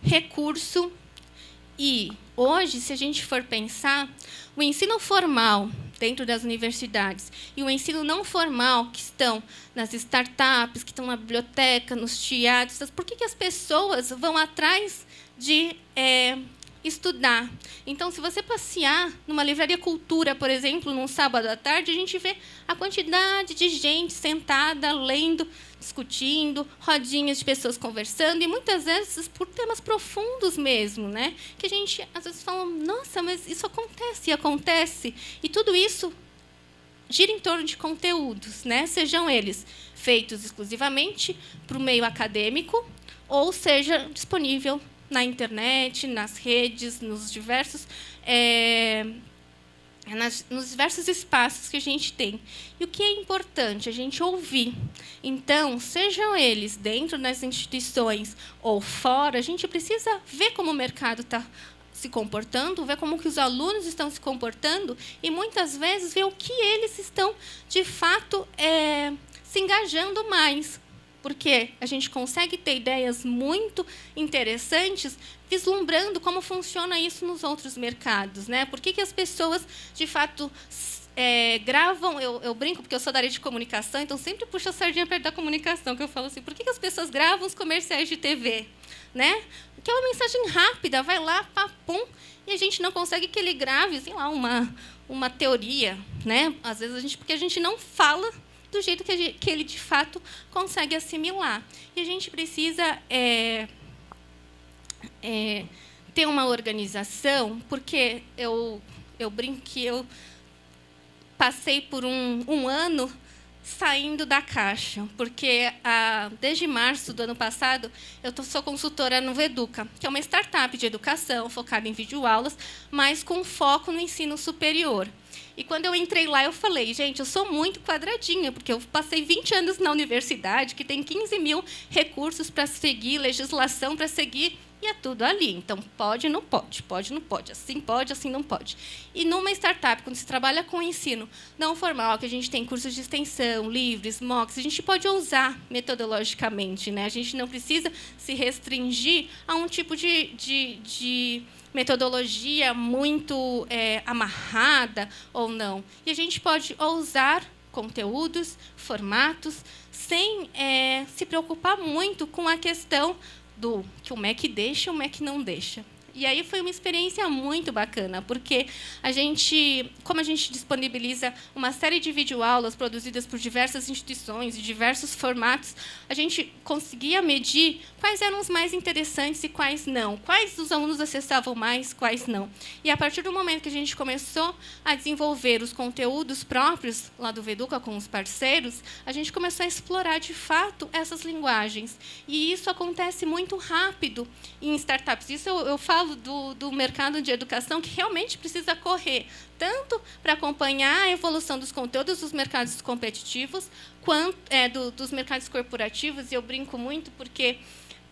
recurso. E, hoje, se a gente for pensar, o ensino formal dentro das universidades e o ensino não formal, que estão nas startups, que estão na biblioteca, nos teatros, por que as pessoas vão atrás de estudar? Então, se você passear numa livraria Cultura, por exemplo, num sábado à tarde, a gente vê a quantidade de gente sentada, lendo, discutindo, rodinhas de pessoas conversando, e muitas vezes por temas profundos mesmo, né? Que a gente, às vezes, fala, nossa, mas isso acontece, e acontece. E tudo isso gira em torno de conteúdos, né? Sejam eles feitos exclusivamente para o meio acadêmico, ou seja disponível na internet, nas redes, nos diversos espaços que a gente tem. E o que é importante? A gente ouvir. Então, sejam eles dentro das instituições ou fora, a gente precisa ver como o mercado está se comportando, ver como que os alunos estão se comportando e, muitas vezes, ver o que eles estão, de fato, se engajando mais. Porque a gente consegue ter ideias muito interessantes vislumbrando como funciona isso nos outros mercados, né? Por que as pessoas, de fato, gravam... Eu brinco, porque eu sou da área de comunicação, então sempre puxo a sardinha perto da comunicação, que eu falo assim, por que as pessoas gravam os comerciais de TV? Né? Porque é uma mensagem rápida, vai lá, papum, e a gente não consegue que ele grave, sei lá, uma teoria, né? Às vezes porque a gente não fala do jeito que ele, de fato, consegue assimilar. E a gente precisa ter uma organização, porque eu brinco que eu passei por um ano saindo da caixa, porque desde março do ano passado eu sou consultora no Veduca, que é uma startup de educação focada em videoaulas, mas com foco no ensino superior. E, quando eu entrei lá, eu falei, gente, eu sou muito quadradinha, porque eu passei 20 anos na universidade, que tem 15 mil recursos para seguir, legislação para seguir, e é tudo ali. Então, pode, não pode, assim não pode. E, numa startup, quando se trabalha com ensino não formal, que a gente tem cursos de extensão, livres, MOOCs, a gente pode ousar metodologicamente, né? A gente não precisa se restringir a um tipo de metodologia muito amarrada ou não. E a gente pode ousar conteúdos, formatos, sem se preocupar muito com a questão do que o MEC deixa e o MEC não deixa. E aí foi uma experiência muito bacana, porque como a gente disponibiliza uma série de videoaulas produzidas por diversas instituições, de diversos formatos, a gente conseguia medir quais eram os mais interessantes e quais não, quais os alunos acessavam mais, quais não. E, a partir do momento que a gente começou a desenvolver os conteúdos próprios lá do Veduca com os parceiros, a gente começou a explorar, de fato, essas linguagens. E isso acontece muito rápido em startups. Isso eu falo do mercado de educação, que realmente precisa correr, tanto para acompanhar a evolução dos conteúdos dos mercados competitivos, quanto dos mercados corporativos. E eu brinco muito, porque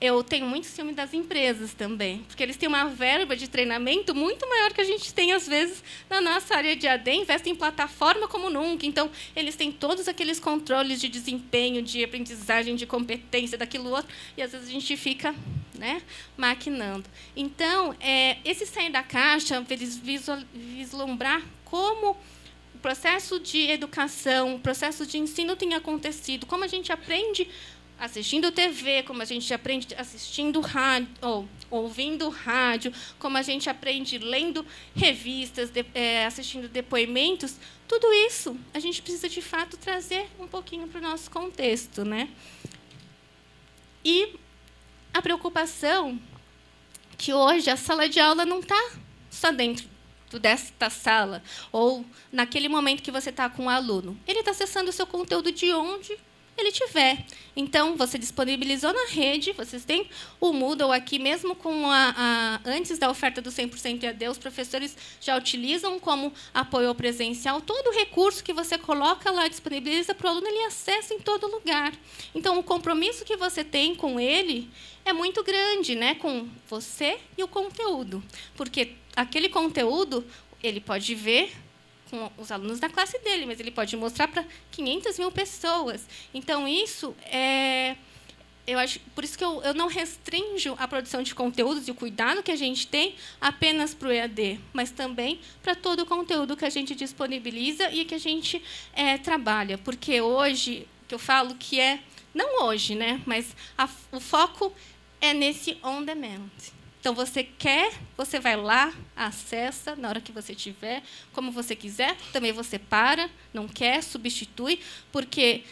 eu tenho muito ciúme das empresas também, porque eles têm uma verba de treinamento muito maior que a gente tem, às vezes, na nossa área de AD, investem em plataforma como nunca. Então, eles têm todos aqueles controles de desempenho, de aprendizagem, de competência, daquilo outro, e, às vezes, a gente fica, né, maquinando. Então, esse sair da caixa, eles vislumbrar como o processo de educação, o processo de ensino tem acontecido, como a gente aprende assistindo TV, como a gente aprende assistindo rádio, ou ouvindo rádio, como a gente aprende lendo revistas, assistindo depoimentos, tudo isso a gente precisa, de fato, trazer um pouquinho para o nosso contexto, né? E a preocupação que hoje a sala de aula não está só dentro desta sala, ou naquele momento que você está com o aluno. Ele está acessando o seu conteúdo de onde ele tiver. Então, você disponibilizou na rede, vocês têm o Moodle aqui, mesmo com antes da oferta do 100% EAD, os professores já utilizam como apoio ao presencial. Todo recurso que você coloca lá, disponibiliza para o aluno, ele acessa em todo lugar. Então, o compromisso que você tem com ele é muito grande, né, com você e o conteúdo. Porque aquele conteúdo, ele pode ver com os alunos da classe dele, mas ele pode mostrar para 500 mil pessoas. Então, isso eu acho, por isso que eu não restringo a produção de conteúdos e o cuidado que a gente tem apenas para o EAD, mas também para todo o conteúdo que a gente disponibiliza e que a gente trabalha. Porque hoje, que eu falo que não hoje, né, mas o foco é nesse on-demand. Então, você quer, você vai lá, acessa na hora que você tiver, como você quiser. Também você para, não quer, substitui, porque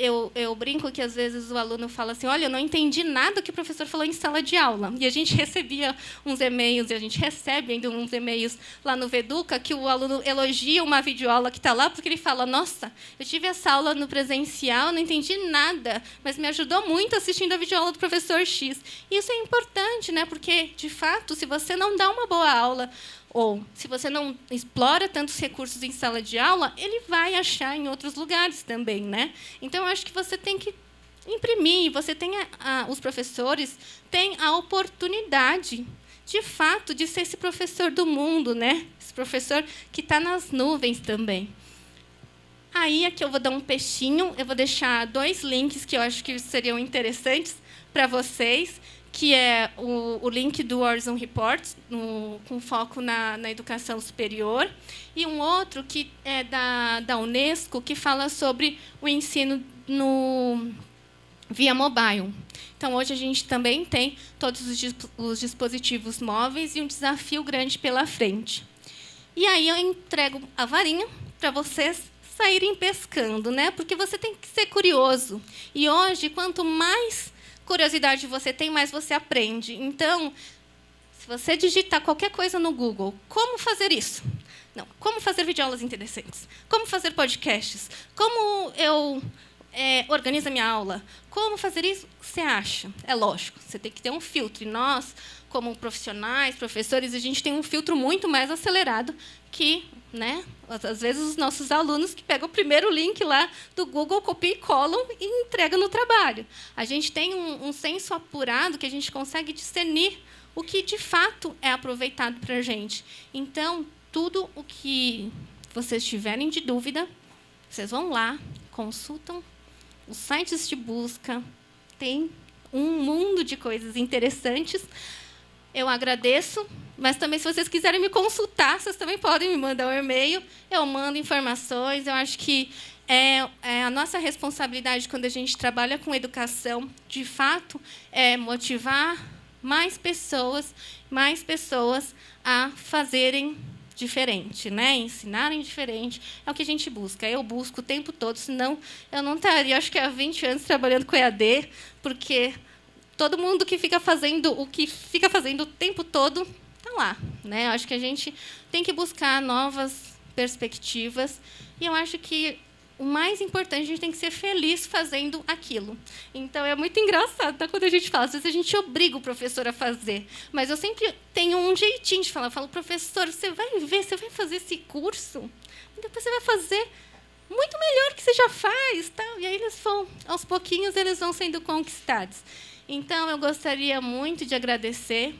eu brinco que, às vezes, o aluno fala assim, olha, eu não entendi nada que o professor falou em sala de aula. E a gente recebia uns e-mails, e a gente recebe ainda uns e-mails lá no Veduca, que o aluno elogia uma videoaula que está lá, porque ele fala, nossa, eu tive essa aula no presencial, não entendi nada, mas me ajudou muito assistindo a videoaula do professor X. E isso é importante, né? Porque, de fato, se você não dá uma boa aula, ou se você não explora tantos recursos em sala de aula, ele vai achar em outros lugares também, né? Então, eu acho que você tem que imprimir, você tem os professores têm a oportunidade, de fato, de ser esse professor do mundo, né? Esse professor que está nas nuvens também. Aí, aqui eu vou dar um peixinho, eu vou deixar 2 links que eu acho que seriam interessantes para vocês, que é o link do Horizon Report, com foco na educação superior, e um outro que é da Unesco, que fala sobre o ensino via mobile. Então, hoje, a gente também tem todos os dispositivos móveis e um desafio grande pela frente. E aí eu entrego a varinha para vocês saírem pescando, né? Porque você tem que ser curioso. E hoje, quanto mais curiosidade você tem, mais você aprende. Então, se você digitar qualquer coisa no Google, como fazer isso? Não, como fazer videoaulas interessantes? Como fazer podcasts? Como eu organizo a minha aula? Como fazer isso? Você acha? É lógico, você tem que ter um filtro. E nós, como profissionais, professores, a gente tem um filtro muito mais acelerado que, né, às vezes, os nossos alunos que pegam o primeiro link lá do Google, copiam e colam e entregam no trabalho. A gente tem um senso apurado que a gente consegue discernir o que, de fato, é aproveitado para a gente. Então, tudo o que vocês tiverem de dúvida, vocês vão lá, consultam os sites de busca, tem um mundo de coisas interessantes. Eu agradeço, mas também, se vocês quiserem me consultar, vocês também podem me mandar um e-mail, eu mando informações. Eu acho que é a nossa responsabilidade, quando a gente trabalha com educação, de fato, é motivar mais pessoas a fazerem diferente, né? Ensinarem diferente, é o que a gente busca. Eu busco o tempo todo, senão eu não estaria, acho que há 20 anos trabalhando com EAD, porque todo mundo que fica fazendo o que fica fazendo o tempo todo está lá, né? Eu acho que a gente tem que buscar novas perspectivas, e eu acho que o mais importante, a gente tem que ser feliz fazendo aquilo. Então, é muito engraçado, tá? Quando a gente fala, às vezes a gente obriga o professor a fazer, mas eu sempre tenho um jeitinho de falar. Eu falo, professor, você vai ver, você vai fazer esse curso, e depois você vai fazer muito melhor que você já faz. Tá? E aí, eles vão, aos pouquinhos, eles vão sendo conquistados. Então, eu gostaria muito de agradecer.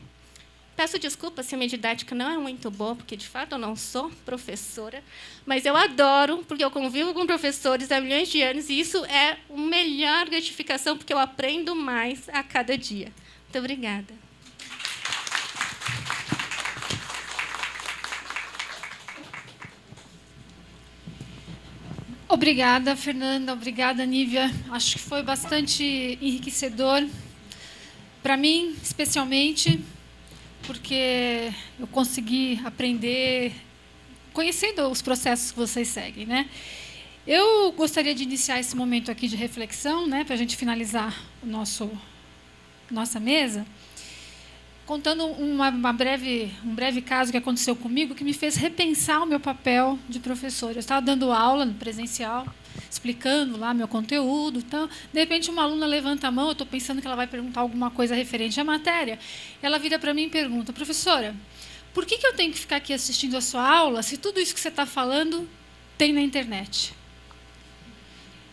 Peço desculpas se a minha didática não é muito boa, porque, de fato, eu não sou professora, mas eu adoro, porque eu convivo com professores há milhões de anos, e isso é a melhor gratificação, porque eu aprendo mais a cada dia. Muito obrigada. Obrigada, Fernanda. Obrigada, Nívia. Acho que foi bastante enriquecedor. Para mim, especialmente, porque eu consegui aprender conhecendo os processos que vocês seguem, né? Eu gostaria de iniciar esse momento aqui de reflexão, né, para a gente finalizar nossa mesa, contando um breve caso que aconteceu comigo, que me fez repensar o meu papel de professora. Eu estava dando aula no presencial, explicando lá meu conteúdo. Então, de repente, uma aluna levanta a mão, eu estou pensando que ela vai perguntar alguma coisa referente à matéria. Ela vira para mim e pergunta: professora, por que eu tenho que ficar aqui assistindo a sua aula se tudo isso que você está falando tem na internet?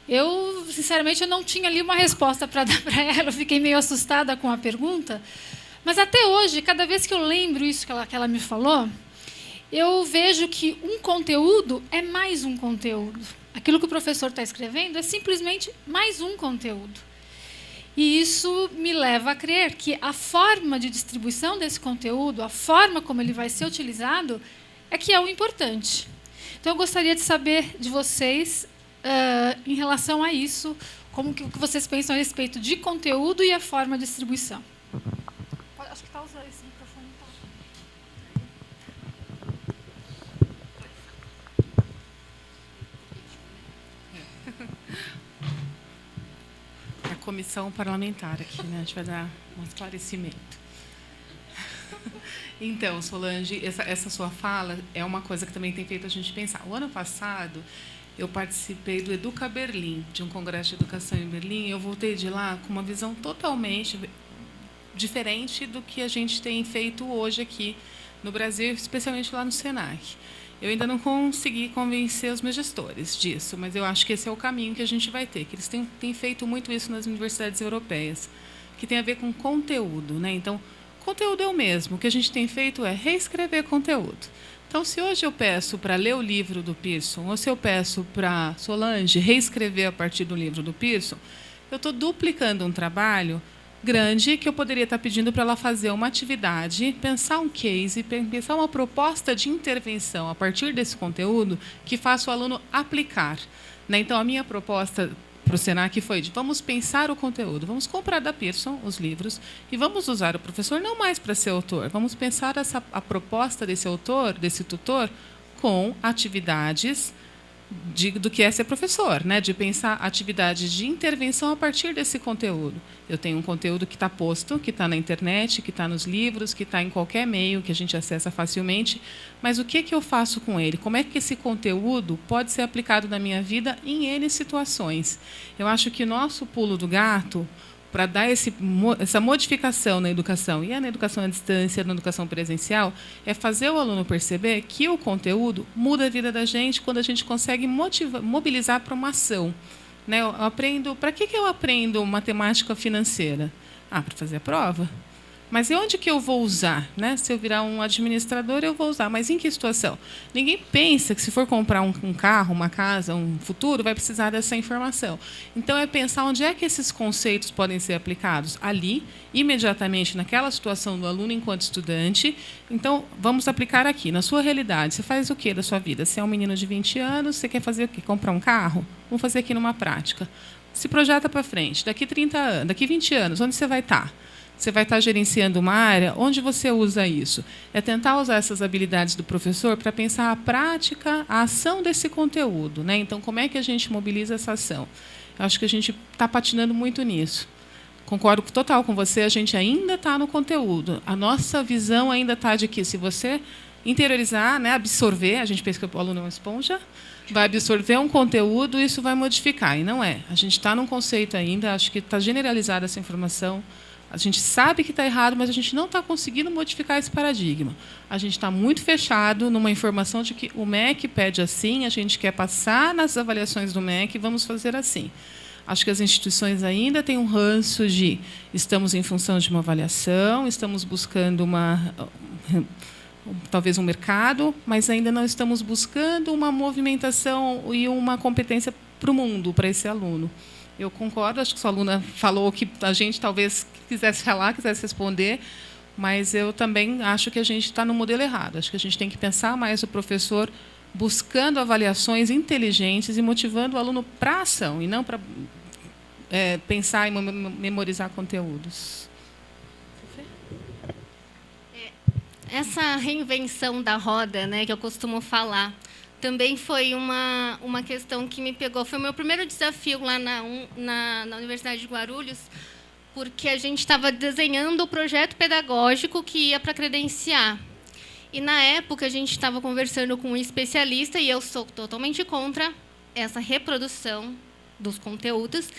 Eu, sinceramente, eu não tinha ali uma resposta para dar para ela. Eu fiquei meio assustada com a pergunta. Mas, até hoje, cada vez que eu lembro isso que ela me falou, eu vejo que um conteúdo é mais um conteúdo. Aquilo que o professor está escrevendo é simplesmente mais um conteúdo. E isso me leva a crer que a forma de distribuição desse conteúdo, a forma como ele vai ser utilizado, é que é o importante. Então, eu gostaria de saber de vocês, em relação a isso, como que vocês pensam a respeito de conteúdo e a forma de distribuição. Acho que está usando esse microfone. A comissão parlamentar aqui, né? A gente vai dar um esclarecimento. Então, Solange, essa sua fala é uma coisa que também tem feito a gente pensar. O ano passado, eu participei do Educa Berlim, de um congresso de educação em Berlim, e eu voltei de lá com uma visão totalmente diferente do que a gente tem feito hoje aqui no Brasil, especialmente lá no SENAC. Eu ainda não consegui convencer os meus gestores disso, mas eu acho que esse é o caminho que a gente vai ter, que eles têm feito muito isso nas universidades europeias, que tem a ver com conteúdo, né? Então, conteúdo é o mesmo. O que a gente tem feito é reescrever conteúdo. Então, se hoje eu peço para ler o livro do Pearson, ou se eu peço para Solange reescrever a partir do livro do Pearson, eu estou duplicando um trabalho grande que eu poderia estar pedindo para ela fazer uma atividade, pensar um case, pensar uma proposta de intervenção a partir desse conteúdo que faça o aluno aplicar, né? Então, a minha proposta para o SENAC foi de vamos pensar o conteúdo, vamos comprar da Pearson os livros e vamos usar o professor não mais para ser autor, vamos pensar a proposta desse autor, desse tutor, com atividades do que é ser professor, né? De pensar atividades de intervenção a partir desse conteúdo. Eu tenho um conteúdo que está posto, que está na internet, que está nos livros, que está em qualquer meio, que a gente acessa facilmente, mas o que eu faço com ele? Como é que esse conteúdo pode ser aplicado na minha vida em N situações? Eu acho que o nosso pulo do gato, para dar essa modificação na educação, e na educação à distância, na educação presencial, é fazer o aluno perceber que o conteúdo muda a vida da gente quando a gente consegue mobilizar para uma ação, né? Para que eu aprendo matemática financeira? Para fazer a prova. Mas e onde que eu vou usar, né? Se eu virar um administrador, eu vou usar. Mas em que situação? Ninguém pensa que se for comprar um carro, uma casa, um futuro, vai precisar dessa informação. Então, é pensar onde é que esses conceitos podem ser aplicados. Ali, imediatamente, naquela situação do aluno enquanto estudante. Então, vamos aplicar aqui. Na sua realidade, você faz o quê da sua vida? Você é um menino de 20 anos, você quer fazer o quê? Comprar um carro? Vamos fazer aqui numa prática. Se projeta para frente. Daqui 30 anos, daqui 20 anos, onde você vai estar? Você vai estar gerenciando uma área, onde você usa isso? É tentar usar essas habilidades do professor para pensar a prática, a ação desse conteúdo, né? Então, como é que a gente mobiliza essa ação? Eu acho que a gente está patinando muito nisso. Concordo total com você, a gente ainda está no conteúdo. A nossa visão ainda está de que, se você interiorizar, né, absorver, a gente pensa que o aluno é uma esponja, vai absorver um conteúdo e isso vai modificar. E não é. A gente está num conceito ainda, acho que está generalizada essa informação. A gente sabe que está errado, mas a gente não está conseguindo modificar esse paradigma. A gente está muito fechado numa informação de que o MEC pede assim, a gente quer passar nas avaliações do MEC e vamos fazer assim. Acho que as instituições ainda têm um ranço de estamos em função de uma avaliação, estamos buscando talvez um mercado, mas ainda não estamos buscando uma movimentação e uma competência para o mundo, para esse aluno. Eu concordo, acho que sua aluna falou que a gente talvez quisesse falar, quisesse responder, mas eu também acho que a gente está no modelo errado. Acho que a gente tem que pensar mais o professor buscando avaliações inteligentes e motivando o aluno para a ação, e não para pensar em memorizar conteúdos. Essa reinvenção da roda, né, que eu costumo falar, também foi uma questão que me pegou. Foi o meu primeiro desafio lá na Universidade de Guarulhos, porque a gente estava desenhando o projeto pedagógico que ia para credenciar. E, na época, a gente estava conversando com um especialista, e eu sou totalmente contra essa reprodução dos conteúdos.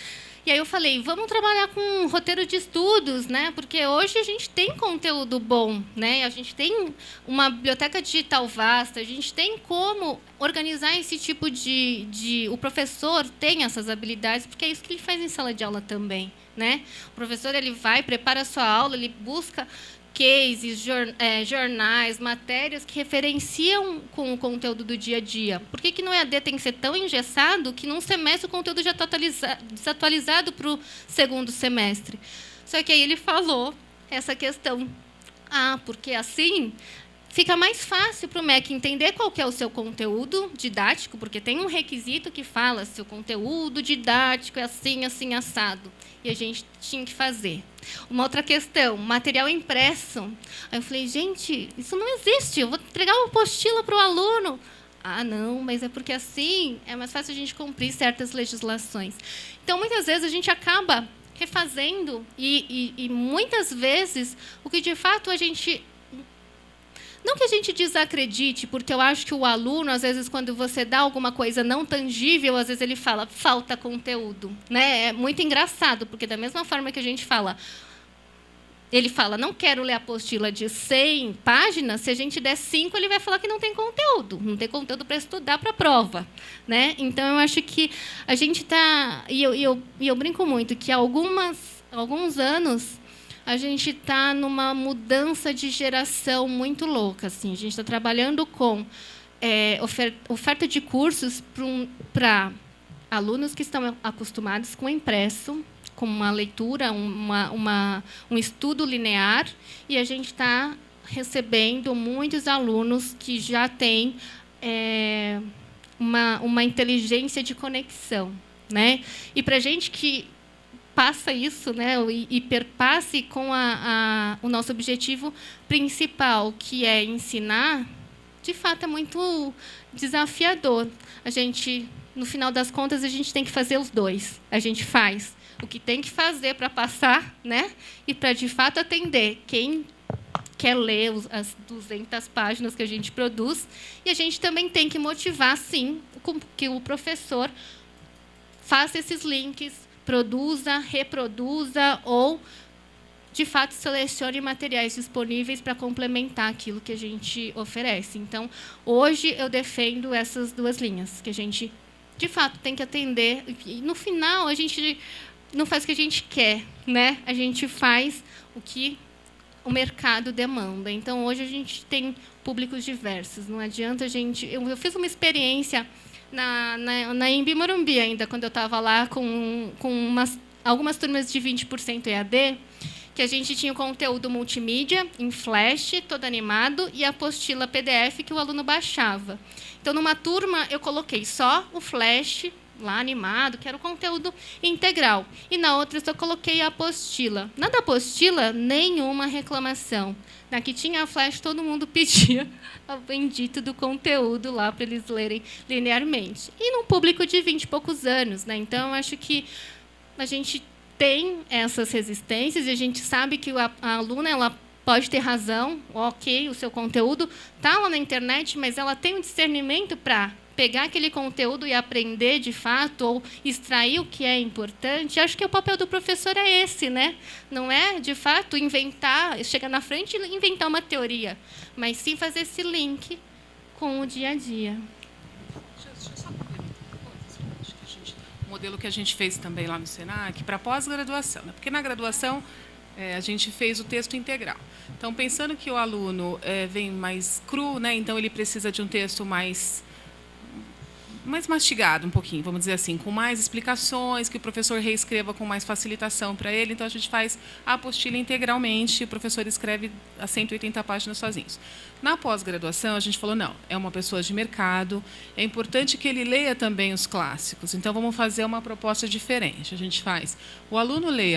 E aí eu falei, vamos trabalhar com um roteiro de estudos, né? Porque hoje a gente tem conteúdo bom, né? A gente tem uma biblioteca digital vasta, a gente tem como organizar esse tipo de... O professor tem essas habilidades, porque é isso que ele faz em sala de aula também, né? O professor ele vai, prepara a sua aula, ele busca cases, jornais, matérias que referenciam com o conteúdo do dia a dia. Por que no EAD tem que ser tão engessado que, num semestre, o conteúdo já está desatualizado para o segundo semestre? Só que aí ele falou essa questão. Porque assim fica mais fácil para o MEC entender qual que é o seu conteúdo didático, porque tem um requisito que fala se o conteúdo didático é assim, assim, assado. E a gente tinha que fazer. Uma outra questão, material impresso. Aí eu falei, gente, isso não existe, eu vou entregar uma apostila para o aluno. Não, mas é porque assim é mais fácil a gente cumprir certas legislações. Então, muitas vezes, a gente acaba refazendo e muitas vezes, o que, de fato, a gente... Não que a gente desacredite, porque eu acho que o aluno, às vezes, quando você dá alguma coisa não tangível, às vezes ele fala, falta conteúdo, né? É muito engraçado, porque da mesma forma que a gente fala, ele fala, não quero ler a apostila de 100 páginas, se a gente der 5, ele vai falar que não tem conteúdo para estudar para a prova, né? Então, eu acho que a gente está... E eu brinco muito que há alguns anos... a gente está numa mudança de geração muito louca. Assim. A gente está trabalhando com oferta de cursos para alunos que estão acostumados com impresso, com uma leitura, um estudo linear, e a gente está recebendo muitos alunos que já têm uma inteligência de conexão, né? E para a gente que passa isso, né, e perpasse com o nosso objetivo principal, que é ensinar, de fato, é muito desafiador. A gente, no final das contas, a gente tem que fazer os dois. A gente faz o que tem que fazer para passar, né, e para, de fato, atender quem quer ler as 200 páginas que a gente produz, e a gente também tem que motivar, sim, que o professor faça esses links, produza, reproduza ou, de fato, selecione materiais disponíveis para complementar aquilo que a gente oferece. Então, hoje, eu defendo essas duas linhas, que a gente, de fato, tem que atender. E, no final, a gente não faz o que a gente quer, né? A gente faz o que o mercado demanda. Então, hoje, a gente tem públicos diversos. Não adianta a gente... Eu fiz uma experiência... Na Embi Morumbi, ainda, quando eu estava lá com algumas turmas de 20% EAD, que a gente tinha o conteúdo multimídia, em flash, todo animado, e a apostila PDF que o aluno baixava. Então, numa turma, eu coloquei só o flash, lá animado, que era o conteúdo integral. E, na outra, eu só coloquei a apostila. Na da apostila, nenhuma reclamação. Na que tinha a flash, todo mundo pedia o bendito do conteúdo lá para eles lerem linearmente. E num público de 20 e poucos anos, né? Então, eu acho que a gente tem essas resistências e a gente sabe que a aluna ela pode ter razão, ok, o seu conteúdo está lá na internet, mas ela tem um discernimento para pegar aquele conteúdo e aprender de fato, ou extrair o que é importante. Acho que o papel do professor é esse, né? Não é, de fato, inventar, chegar na frente e inventar uma teoria, mas sim fazer esse link com o dia a dia. Deixa eu só complementar uma coisa. Acho que a gente modelo que a gente fez também lá no Senac, para pós-graduação, né? Porque na graduação a gente fez o texto integral. Então, pensando que o aluno vem mais cru, né? Então ele precisa de um texto mais mastigado um pouquinho, vamos dizer assim, com mais explicações, que o professor reescreva com mais facilitação para ele. Então, a gente faz a apostila integralmente, o professor escreve as 180 páginas sozinhos. Na pós-graduação, a gente falou, não, é uma pessoa de mercado, é importante que ele leia também os clássicos. Então, vamos fazer uma proposta diferente. A gente faz, o aluno lê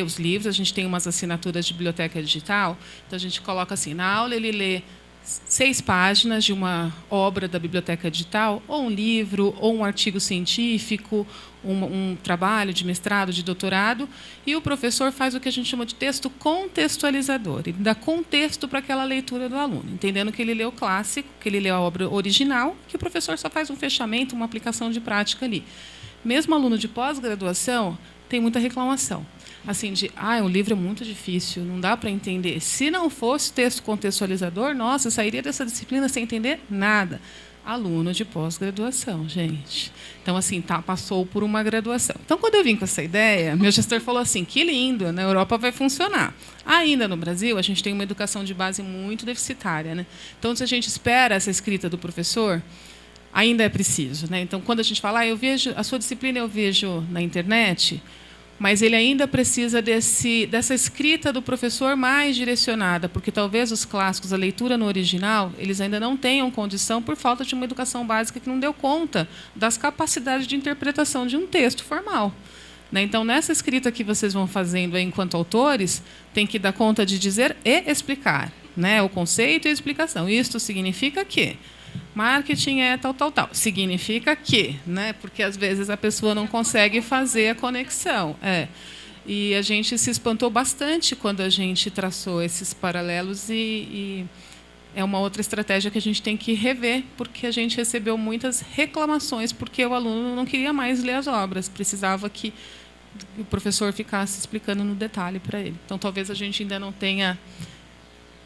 os livros, a gente tem umas assinaturas de biblioteca digital, então a gente coloca assim, na aula ele lê 6 páginas de uma obra da biblioteca digital, ou um livro, ou um artigo científico, um trabalho de mestrado, de doutorado, e o professor faz o que a gente chama de texto contextualizador. Ele dá contexto para aquela leitura do aluno, entendendo que ele lê o clássico, que ele lê a obra original, que o professor só faz um fechamento, uma aplicação de prática ali. Mesmo aluno de pós-graduação tem muita reclamação. Assim, o livro é muito difícil, não dá para entender. Se não fosse texto contextualizador, nossa, eu sairia dessa disciplina sem entender nada. Aluno de pós-graduação, gente. Então, assim, passou por uma graduação. Então, quando eu vim com essa ideia, meu gestor falou assim, que lindo, na Europa vai funcionar. Ainda no Brasil, a gente tem uma educação de base muito deficitária, né? Então, se a gente espera essa escrita do professor, ainda é preciso, né? Então, quando a gente fala, eu vejo a sua disciplina, eu vejo na internet, mas ele ainda precisa dessa escrita do professor mais direcionada, porque talvez os clássicos, a leitura no original, eles ainda não tenham condição por falta de uma educação básica que não deu conta das capacidades de interpretação de um texto formal. Então, nessa escrita que vocês vão fazendo enquanto autores, tem que dar conta de dizer e explicar, né? O conceito e a explicação. Isto significa que marketing é tal, tal, tal. Significa que, né? Porque às vezes a pessoa não consegue fazer a conexão. E a gente se espantou bastante quando a gente traçou esses paralelos e é uma outra estratégia que a gente tem que rever, porque a gente recebeu muitas reclamações porque o aluno não queria mais ler as obras, precisava que o professor ficasse explicando no detalhe para ele. Então, talvez a gente ainda não tenha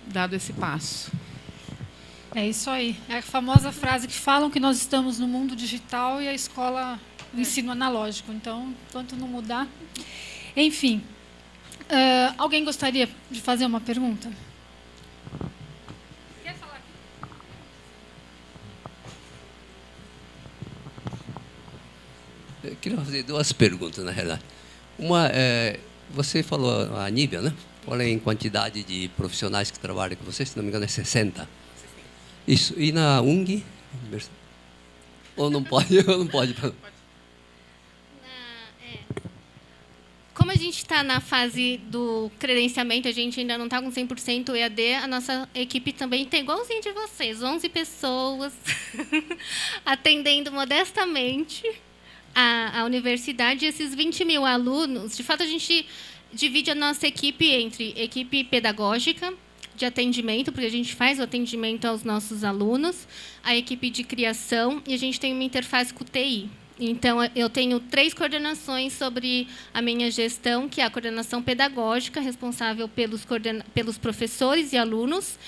dado esse passo. É isso aí. É a famosa frase que falam que nós estamos no mundo digital e a escola, o ensino analógico. Então, enquanto não mudar... Enfim, alguém gostaria de fazer uma pergunta? Quer falar? Eu queria fazer 2 perguntas, na realidade. Uma, você falou, a Nívia, né? Fala em quantidade de profissionais que trabalham com vocês, se não me engano, é 60. Isso. E na UNG? Ou não pode? Ou não pode? Como a gente está na fase do credenciamento, a gente ainda não está com 100% EAD, a nossa equipe também tem igualzinho de vocês, 11 pessoas atendendo modestamente a universidade. E esses 20 mil alunos, de fato, a gente divide a nossa equipe entre equipe pedagógica, de atendimento, porque a gente faz o atendimento aos nossos alunos, a equipe de criação, e a gente tem uma interface com o TI. Então, eu tenho 3 coordenações sobre a minha gestão, que é a coordenação pedagógica, responsável pelos professores e alunos,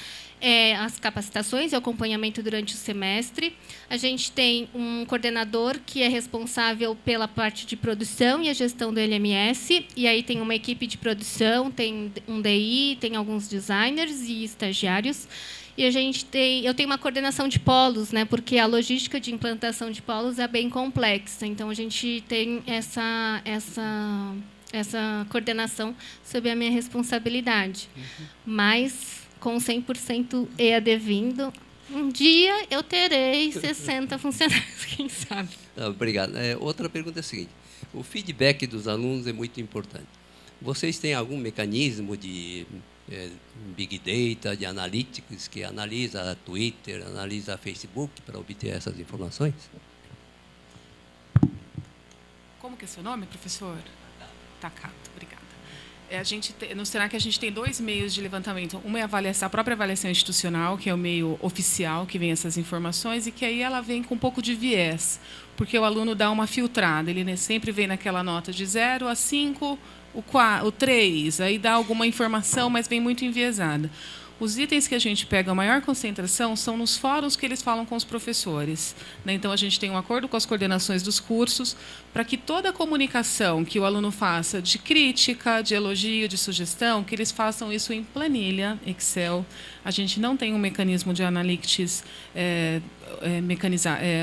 as capacitações e o acompanhamento durante o semestre. A gente tem um coordenador que é responsável pela parte de produção e a gestão do LMS, e aí tem uma equipe de produção, tem um DI, tem alguns designers e estagiários. E eu tenho uma coordenação de polos, né, porque a logística de implantação de polos é bem complexa. Então, a gente tem essa coordenação sob a minha responsabilidade. Mas, com 100% EAD vindo, um dia eu terei 60 funcionários, quem sabe. Obrigado. Outra pergunta é a seguinte. O feedback dos alunos é muito importante. Vocês têm algum mecanismo de Big Data, de Analytics, que analisa Twitter, analisa Facebook para obter essas informações? Como que é seu nome, professor? Takato, obrigada. No Senac, a gente tem 2 meios de levantamento. Uma é a própria avaliação institucional, que é o meio oficial que vem essas informações, e que aí ela vem com um pouco de viés, porque o aluno dá uma filtrada. Ele sempre vem naquela nota de 0 a 5, o 3, aí dá alguma informação, mas vem muito enviesada. os itens que a gente pega a maior concentração são nos fóruns que eles falam com os professores, né? Então, a gente tem um acordo com as coordenações dos cursos para que toda a comunicação que o aluno faça de crítica, de elogio, de sugestão, que eles façam isso em planilha, Excel. A gente não tem um mecanismo de analytics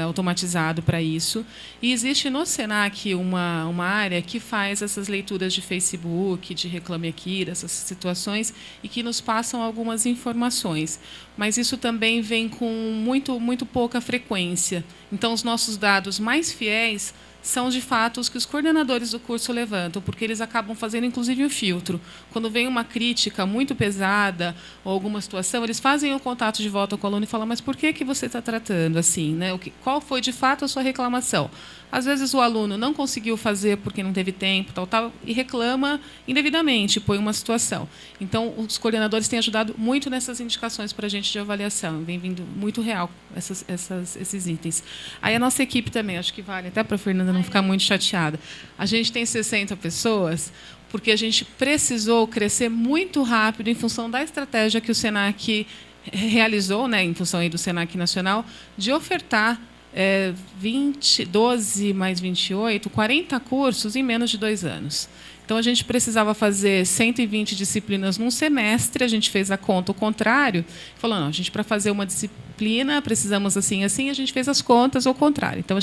automatizado para isso. E existe no Senac uma área que faz essas leituras de Facebook, de Reclame Aqui, dessas situações, e que nos passam algumas informações. Mas isso também vem com muito pouca frequência. Então, os nossos dados mais fiéis são, de fato, os que os coordenadores do curso levantam, porque eles acabam fazendo, inclusive, um filtro. Quando vem uma crítica muito pesada ou alguma situação, eles fazem o contato de volta com o aluno e falam, mas por que você está tratando assim, né? Qual foi, de fato, a sua reclamação? Às vezes, o aluno não conseguiu fazer porque não teve tempo, tal, e reclama indevidamente, põe uma situação. Então, os coordenadores têm ajudado muito nessas indicações para a gente de avaliação. Vem vindo muito real esses itens. Aí, a nossa equipe também, acho que vale, até para a Fernanda não ficar muito chateada. A gente tem 60 pessoas, porque a gente precisou crescer muito rápido em função da estratégia que o Senac realizou, né, em função aí do Senac Nacional, de ofertar 12 mais 28, 40 cursos em menos de 2 anos. Então, a gente precisava fazer 120 disciplinas num semestre, a gente fez a conta ao contrário, falou, não, a gente, para fazer uma disciplina, precisamos assim, a gente fez as contas ao contrário. Então,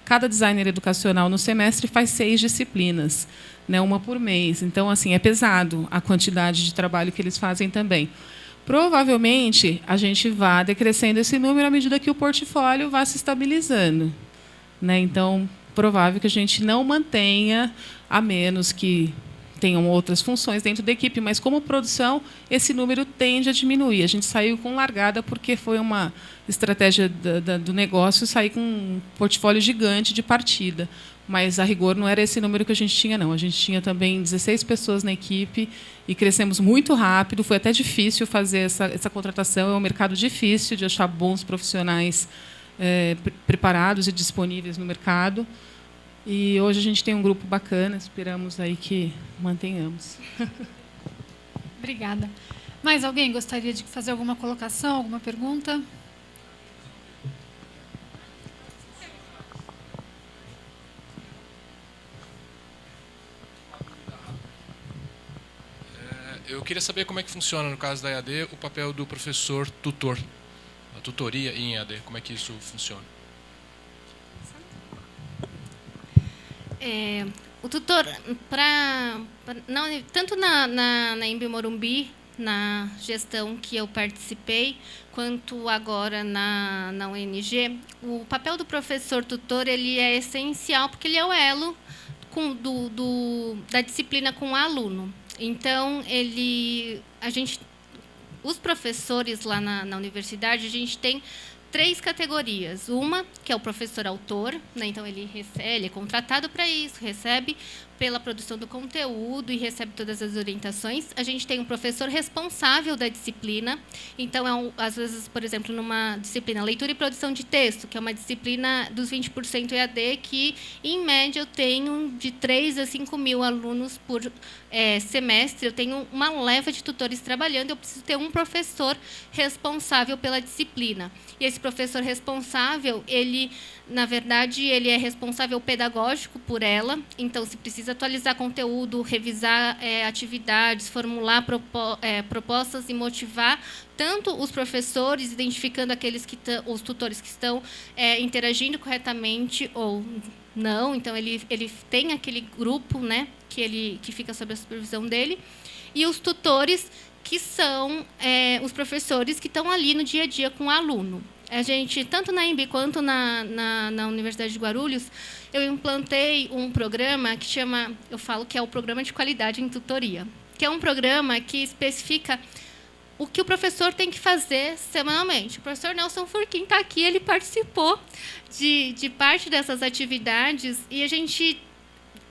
cada designer educacional no semestre faz 6 disciplinas, né, uma por mês. Então, assim, é pesado a quantidade de trabalho que eles fazem também. Provavelmente, a gente vai decrescendo esse número à medida que o portfólio vai se estabilizando, né? Então, provável que a gente não mantenha, a menos que tenham outras funções dentro da equipe, mas, como produção, esse número tende a diminuir. A gente saiu com largada porque foi uma estratégia do negócio sair com um portfólio gigante de partida. Mas, a rigor, não era esse número que a gente tinha, não. A gente tinha também 16 pessoas na equipe e crescemos muito rápido. Foi até difícil fazer essa contratação. É um mercado difícil de achar bons profissionais preparados e disponíveis no mercado. E hoje a gente tem um grupo bacana. Esperamos aí que mantenhamos. Obrigada. Mais alguém gostaria de fazer alguma colocação, alguma pergunta? Eu queria saber como é que funciona, no caso da EAD, o papel do professor tutor, a tutoria em EAD, como é que isso funciona? O tutor, tanto na Embi Morumbi, na gestão que eu participei, quanto agora na UNG, o papel do professor tutor ele é essencial, porque ele é o elo da disciplina com o aluno. Então, os professores lá na universidade, a gente tem 3 categorias. Uma, que é o professor autor, né? Então, ele é contratado para isso, recebe pela produção do conteúdo e recebe todas as orientações. A gente tem um professor responsável da disciplina. Então, às vezes, por exemplo, numa disciplina leitura e produção de texto, que é uma disciplina dos 20% EAD, que, em média, eu tenho de 3 a 5 mil alunos por semestre. Eu tenho uma leva de tutores trabalhando, eu preciso ter um professor responsável pela disciplina. E esse professor responsável, na verdade, ele é responsável pedagógico por ela. Então, se precisa atualizar conteúdo, revisar atividades, formular propostas e motivar tanto os professores, identificando os tutores que estão interagindo corretamente ou não. Então, ele tem aquele grupo, né, que fica sob a supervisão dele. E os tutores, que são os professores que estão ali no dia a dia com o aluno. A gente, tanto na Embi quanto na Universidade de Guarulhos, eu implantei um programa que eu falo que é o Programa de Qualidade em Tutoria, que é um programa que especifica o que o professor tem que fazer semanalmente. O professor Nelson Furquim está aqui, ele participou de parte dessas atividades, e a gente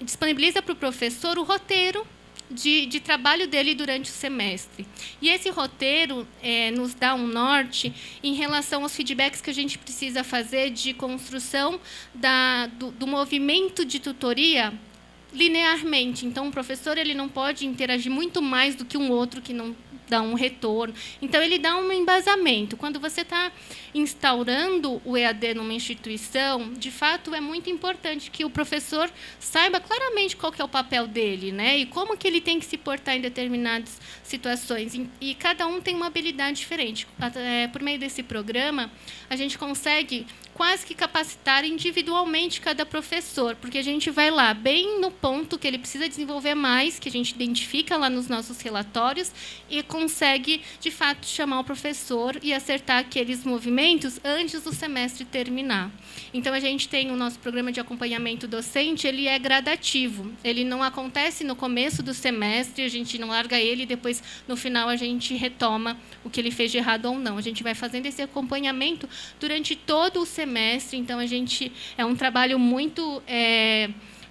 disponibiliza para o professor o roteiro de trabalho dele durante o semestre. E esse roteiro nos dá um norte em relação aos feedbacks que a gente precisa fazer de construção do movimento de tutoria linearmente. Então, o professor ele não pode interagir muito mais do que um outro que não dar um retorno. Então, ele dá um embasamento. Quando você está instaurando o EAD numa instituição, de fato, é muito importante que o professor saiba claramente qual que é o papel dele, né? E como que ele tem que se portar em determinadas situações. E cada um tem uma habilidade diferente. Por meio desse programa, a gente consegue quase que capacitar individualmente cada professor, porque a gente vai lá bem no ponto que ele precisa desenvolver mais, que a gente identifica lá nos nossos relatórios, e consegue, de fato, chamar o professor e acertar aqueles movimentos antes do semestre terminar. Então, a gente tem o nosso programa de acompanhamento docente, ele é gradativo. Ele não acontece no começo do semestre, a gente não larga ele e depois, no final, a gente retoma o que ele fez de errado ou não. A gente vai fazendo esse acompanhamento durante todo o semestre. Então, é um trabalho muito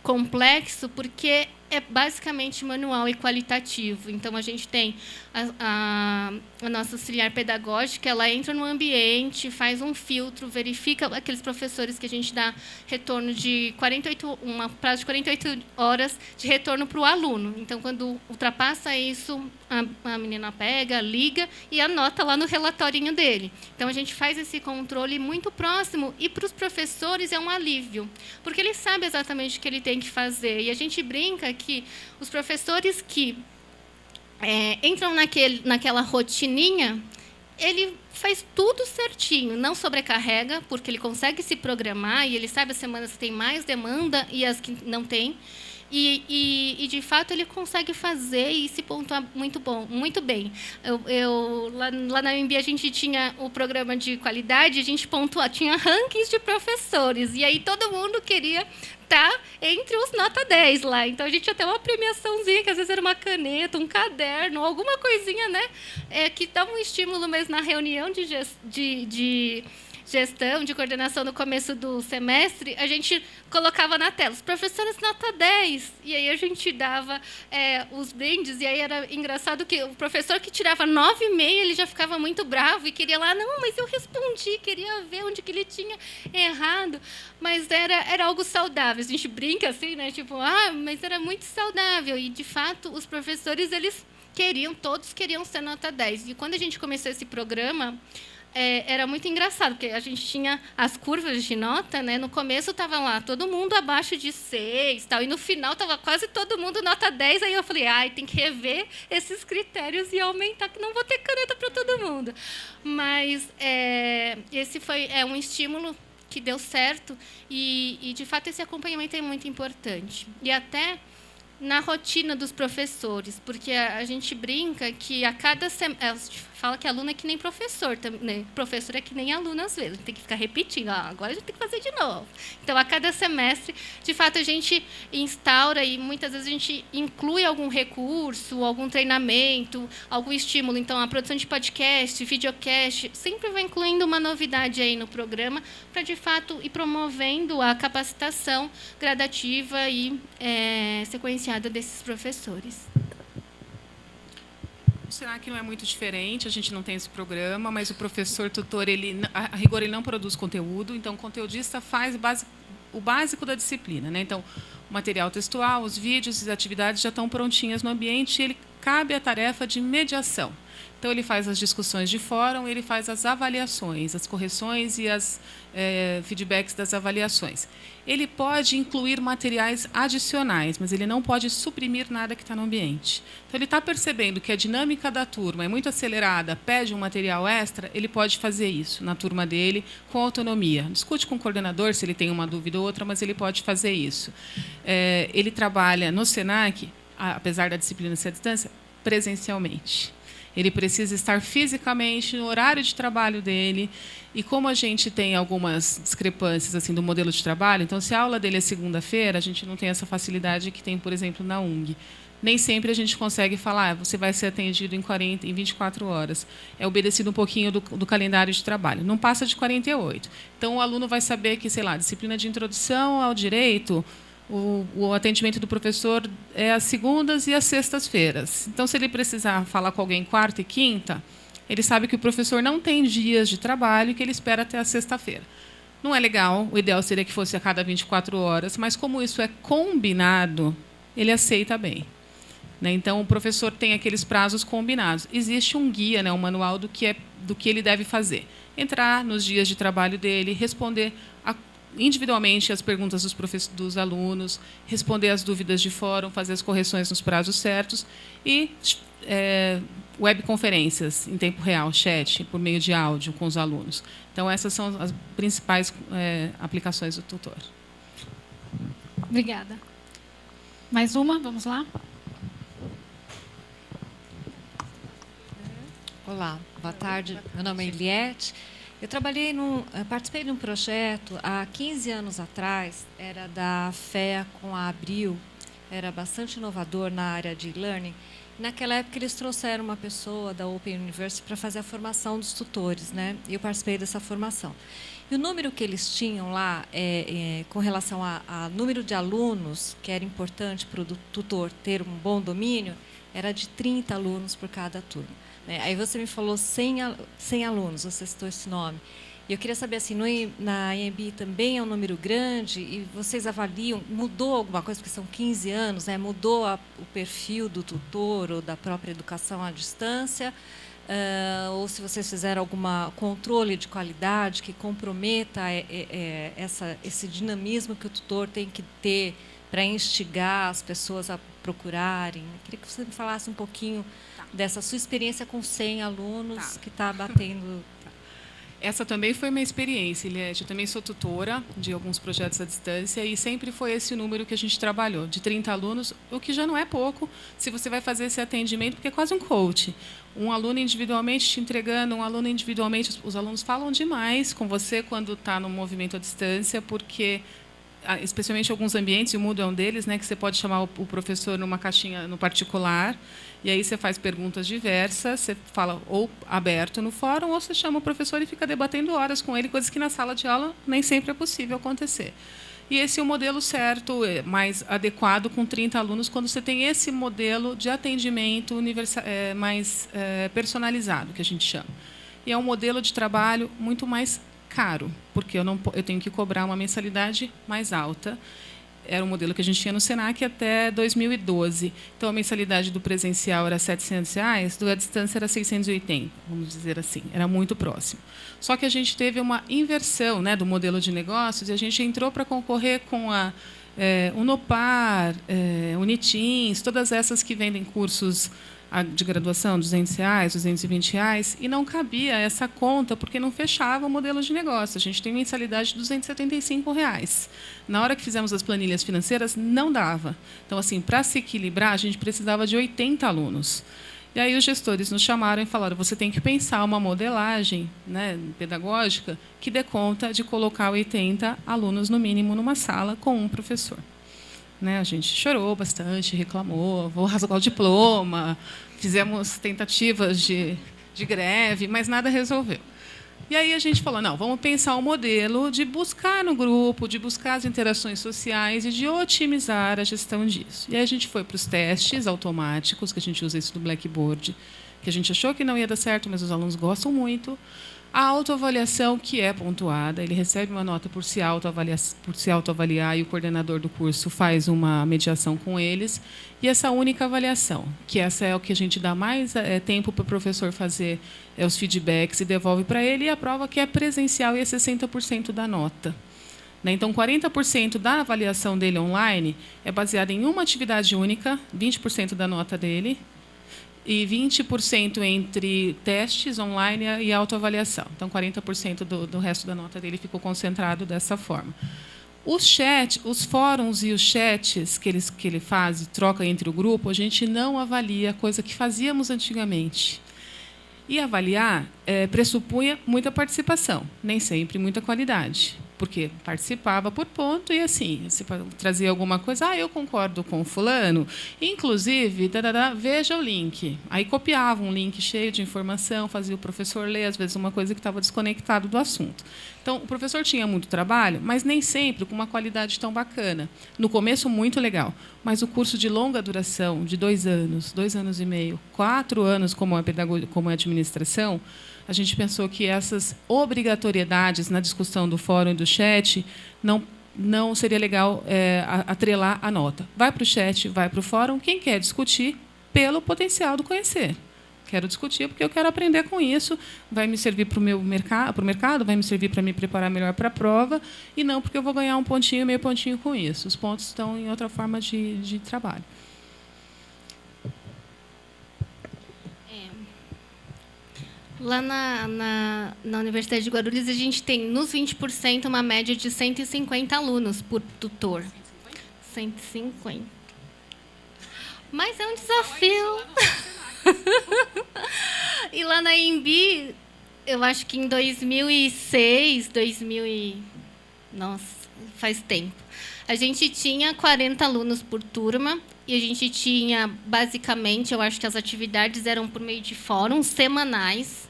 complexo, porque é basicamente manual e qualitativo. Então, a gente tem a nossa auxiliar pedagógica, ela entra no ambiente, faz um filtro, verifica aqueles professores que a gente dá retorno de um prazo de 48 horas de retorno para o aluno. Então, quando ultrapassa isso, a menina pega, liga e anota lá no relatorinho dele. Então, a gente faz esse controle muito próximo, e para os professores é um alívio, porque ele sabe exatamente o que ele tem que fazer. E a gente brinca que os professores que entram naquela rotininha, ele faz tudo certinho, não sobrecarrega, porque ele consegue se programar e ele sabe as semanas que tem mais demanda e as que não tem. E de fato, ele consegue fazer e se pontuar muito bem. Lá na UNB, a gente tinha o programa de qualidade, a gente tinha rankings de professores, e aí todo mundo queria estar entre os nota 10 lá. Então, a gente tinha até uma premiaçãozinha, que às vezes era uma caneta, um caderno, alguma coisinha, né, que dava um estímulo mesmo na reunião de gestão, de coordenação no começo do semestre. A gente colocava na tela, os professores nota 10, e aí a gente dava os brindes, e aí era engraçado que o professor que tirava 9,5, ele já ficava muito bravo e queria lá, não, mas eu respondi, queria ver onde que ele tinha errado, mas era algo saudável. A gente brinca assim, né, tipo, mas era muito saudável, e de fato os professores, todos queriam ser nota 10, e quando a gente começou esse programa, era muito engraçado, porque a gente tinha as curvas de nota, né? No começo estava lá todo mundo abaixo de 6, tal, e no final estava quase todo mundo nota 10. Aí eu falei, tem que rever esses critérios e aumentar, que não vou ter caneta para todo mundo. Mas esse foi um estímulo que deu certo, e, de fato, esse acompanhamento é muito importante. E até na rotina dos professores, porque a gente brinca que a cada semestre, fala que aluno é que nem professor, né? Professor é que nem aluno às vezes, tem que ficar repetindo, agora a gente tem que fazer de novo. Então, a cada semestre, de fato, a gente instaura, e muitas vezes a gente inclui algum recurso, algum treinamento, algum estímulo. Então, a produção de podcast, videocast, sempre vai incluindo uma novidade aí no programa, para, de fato, ir promovendo a capacitação gradativa e sequenciada desses professores. O SENAC não é muito diferente, a gente não tem esse programa, mas o professor tutor, a rigor, ele não produz conteúdo, então o conteudista faz o básico da disciplina, né? Então, o material textual, os vídeos e as atividades já estão prontinhas no ambiente, e ele cabe a tarefa de mediação. Então, ele faz as discussões de fórum, ele faz as avaliações, as correções e as feedbacks das avaliações. Ele pode incluir materiais adicionais, mas ele não pode suprimir nada que está no ambiente. Então, ele está percebendo que a dinâmica da turma é muito acelerada, pede um material extra, ele pode fazer isso na turma dele, com autonomia. Discute com o coordenador se ele tem uma dúvida ou outra, mas ele pode fazer isso. Ele trabalha no SENAC, apesar da disciplina ser à distância, presencialmente. Ele precisa estar fisicamente no horário de trabalho dele. E como a gente tem algumas discrepâncias assim do modelo de trabalho, então, se a aula dele é segunda-feira, a gente não tem essa facilidade que tem, por exemplo, na UNG. Nem sempre a gente consegue falar, você vai ser atendido em 24 horas. É obedecido um pouquinho do calendário de trabalho. Não passa de 48. Então, o aluno vai saber que, sei lá, disciplina de introdução ao direito, o atendimento do professor é às segundas e às sextas-feiras. Então, se ele precisar falar com alguém quarta e quinta, ele sabe que o professor não tem dias de trabalho e que ele espera até a sexta-feira. Não é legal, o ideal seria que fosse a cada 24 horas, mas como isso é combinado, ele aceita bem. né? Então, o professor tem aqueles prazos combinados. Existe um guia, né, um manual do que ele deve fazer. Entrar nos dias de trabalho dele, responder individualmente as perguntas dos alunos, responder as dúvidas de fórum, fazer as correções nos prazos certos e webconferências em tempo real, chat, por meio de áudio com os alunos. Então, essas são as principais aplicações do tutor. Obrigada. Mais uma? Vamos lá. Olá, boa tarde. Meu nome é Eliette. Eu participei de um projeto há 15 anos atrás, era da FEA com a Abril, era bastante inovador na área de e-learning. Naquela época, eles trouxeram uma pessoa da Open University para fazer a formação dos tutores, né? E eu participei dessa formação. E o número que eles tinham lá, com relação a número de alunos, que era importante para o tutor ter um bom domínio, era de 30 alunos por cada turma. Aí você me falou 100 alunos, você citou esse nome. E eu queria saber, assim, na ANB também é um número grande e vocês avaliam, mudou alguma coisa, porque são 15 anos, né? Mudou o perfil do tutor ou da própria educação à distância? Ou se vocês fizeram algum controle de qualidade que comprometa esse dinamismo que o tutor tem que ter para instigar as pessoas a procurarem? Eu queria que você me falasse um pouquinho dessa sua experiência com 100 alunos que está batendo. Essa também foi uma experiência, Eliette. Eu também sou tutora de alguns projetos à distância e sempre foi esse o número que a gente trabalhou, de 30 alunos, o que já não é pouco se você vai fazer esse atendimento, porque é quase um coach. Um aluno individualmente te entregando, um aluno individualmente. Os alunos falam demais com você quando está no movimento à distância, porque especialmente alguns ambientes, e o Moodle é um deles, né, que você pode chamar o professor numa caixinha no particular, e aí você faz perguntas diversas, você fala ou aberto no fórum, ou você chama o professor e fica debatendo horas com ele, coisas que na sala de aula nem sempre é possível acontecer. E esse é o modelo certo, mais adequado com 30 alunos, quando você tem esse modelo de atendimento mais personalizado, que a gente chama. E é um modelo de trabalho muito mais caro, porque eu tenho que cobrar uma mensalidade mais alta. Era um modelo que a gente tinha no Senac até 2012. Então, a mensalidade do presencial era R$ 700, do à distância era 680, vamos dizer assim. Era muito próximo. Só que a gente teve uma inversão, né, do modelo de negócios e a gente entrou para concorrer com a Unopar, Unitins, todas essas que vendem cursos de graduação, R$ 200, R$ 220, e não cabia essa conta, porque não fechava o modelo de negócio. A gente tem mensalidade de R$ 275. Na hora que fizemos as planilhas financeiras, não dava. Então, assim, para se equilibrar, a gente precisava de 80 alunos. E aí os gestores nos chamaram e falaram: você tem que pensar uma modelagem, né, pedagógica que dê conta de colocar 80 alunos, no mínimo, numa sala com um professor. Né, a gente chorou bastante, reclamou, vou rasgar o diploma, fizemos tentativas de greve, mas nada resolveu. E aí a gente falou: não, vamos pensar um modelo de buscar no grupo, de buscar as interações sociais e de otimizar a gestão disso. E aí a gente foi para os testes automáticos, que a gente usa isso do Blackboard, que a gente achou que não ia dar certo, mas os alunos gostam muito. A autoavaliação, que é pontuada, ele recebe uma nota por se autoavaliar e o coordenador do curso faz uma mediação com eles. E essa única avaliação, que essa é o que a gente dá mais tempo para o professor fazer os feedbacks e devolve para ele, e a prova que é presencial e é 60% da nota. Então, 40% da avaliação dele online é baseada em uma atividade única, 20% da nota dele, e 20% entre testes online e autoavaliação. Então, 40% do resto da nota dele ficou concentrado dessa forma. Os fóruns e os chats que ele faz e troca entre o grupo, a gente não avalia, coisa que fazíamos antigamente. E avaliar pressupunha muita participação, nem sempre muita qualidade, porque participava por ponto e, assim, se trazia alguma coisa, eu concordo com o fulano, inclusive, veja o link. Aí copiava um link cheio de informação, fazia o professor ler, às vezes, uma coisa que estava desconectado do assunto. Então, o professor tinha muito trabalho, mas nem sempre com uma qualidade tão bacana. No começo, muito legal, mas o curso de longa duração, de 2 anos, 2 anos e meio, 4 anos como a pedagogia, como a administração, a gente pensou que essas obrigatoriedades na discussão do fórum e do chat não seria legal atrelar a nota. Vai para o chat, vai para o fórum. Quem quer discutir, pelo potencial do conhecer. Quero discutir porque eu quero aprender com isso, vai me servir para o mercado, vai me servir para me preparar melhor para a prova, e não porque eu vou ganhar um pontinho, meio pontinho com isso. Os pontos estão em outra forma de trabalho. Lá na Universidade de Guarulhos, a gente tem, nos 20%, uma média de 150 alunos por tutor. 150. Mas é um desafio. E lá na Embi, eu acho que em 2006, nossa, faz tempo, a gente tinha 40 alunos por turma e a gente tinha, basicamente, eu acho que as atividades eram por meio de fóruns semanais.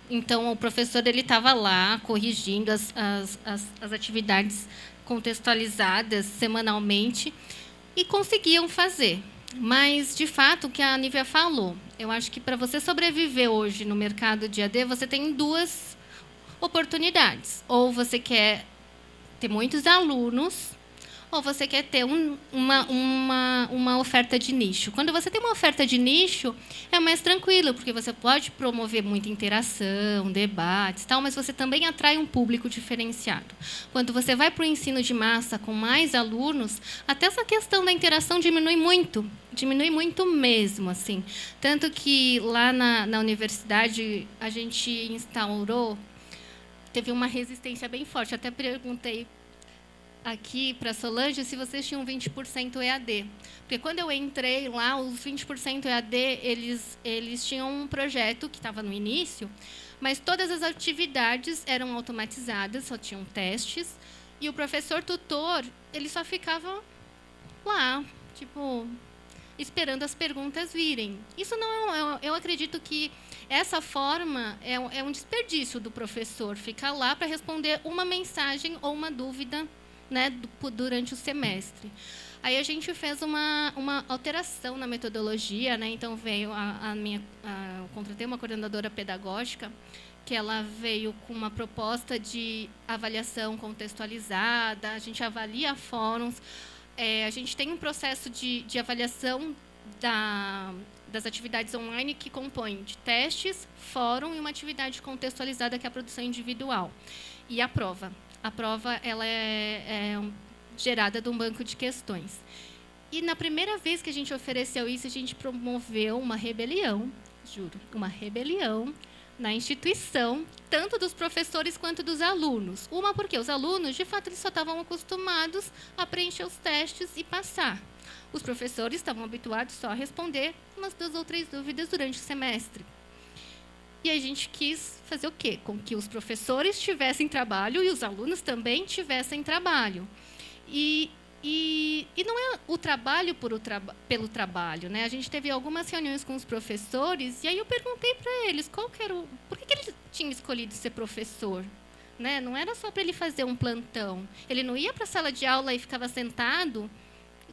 Então, o professor estava lá corrigindo as atividades contextualizadas semanalmente e conseguiam fazer. Mas, de fato, o que a Nívia falou, eu acho que para você sobreviver hoje no mercado de AD, você tem duas oportunidades. Ou você quer ter muitos alunos, ou você quer ter uma oferta de nicho. Quando você tem uma oferta de nicho, é mais tranquilo, porque você pode promover muita interação, debates, tal, mas você também atrai um público diferenciado. Quando você vai para o ensino de massa com mais alunos, até essa questão da interação diminui muito mesmo, assim. Tanto que lá na universidade a gente instaurou, teve uma resistência bem forte. Até perguntei aqui para a Solange se vocês tinham 20% EAD. Porque quando eu entrei lá, os 20% EAD, eles tinham um projeto que estava no início, mas todas as atividades eram automatizadas, só tinham testes, e o professor tutor, ele só ficava lá, tipo, esperando as perguntas virem. Isso não, eu acredito que essa forma é um desperdício do professor ficar lá para responder uma mensagem ou uma dúvida, né, durante o semestre. Aí a gente fez uma alteração na metodologia, né? Então veio eu contratei uma coordenadora pedagógica que ela veio com uma proposta de avaliação contextualizada. A gente avalia fóruns, a gente tem um processo de avaliação das atividades online que compõe de testes, fórum e uma atividade contextualizada que é a produção individual. E a prova. A prova ela é gerada de um banco de questões. E, na primeira vez que a gente ofereceu isso, a gente promoveu uma rebelião, juro, uma rebelião na instituição, tanto dos professores quanto dos alunos. Uma porque os alunos, de fato, eles só estavam acostumados a preencher os testes e passar. Os professores estavam habituados só a responder umas 2 ou 3 dúvidas durante o semestre. E a gente quis fazer o quê? Com que os professores tivessem trabalho e os alunos também tivessem trabalho. E não é o trabalho pelo trabalho, né? A gente teve algumas reuniões com os professores e aí eu perguntei para eles por que ele tinha escolhido ser professor, né? Não era só para ele fazer um plantão. Ele não ia para a sala de aula e ficava sentado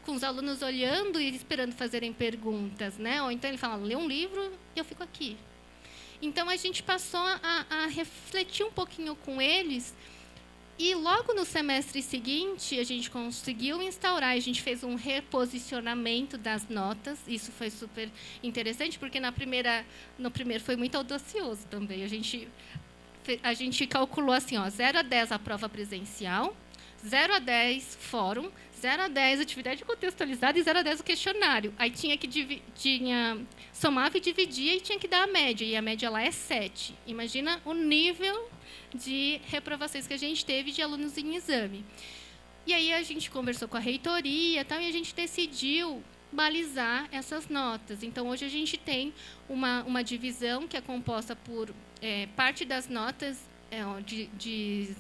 com os alunos olhando e esperando fazerem perguntas, né? Ou então ele falava, lê um livro e eu fico aqui. Então, a gente passou a refletir um pouquinho com eles e, logo no semestre seguinte, a gente conseguiu instaurar, a gente fez um reposicionamento das notas. Isso foi super interessante, porque no primeiro foi muito audacioso também. A gente calculou assim, 0 a 10 a prova presencial, 0 a 10 fórum, 0 a 10 atividade contextualizada e 0 a 10 o questionário. Aí somava e dividia e tinha que dar a média. E a média lá é 7. Imagina o nível de reprovações que a gente teve de alunos em exame. E aí a gente conversou com a reitoria e a gente decidiu balizar essas notas. Então, hoje a gente tem uma divisão que é composta por parte das notas de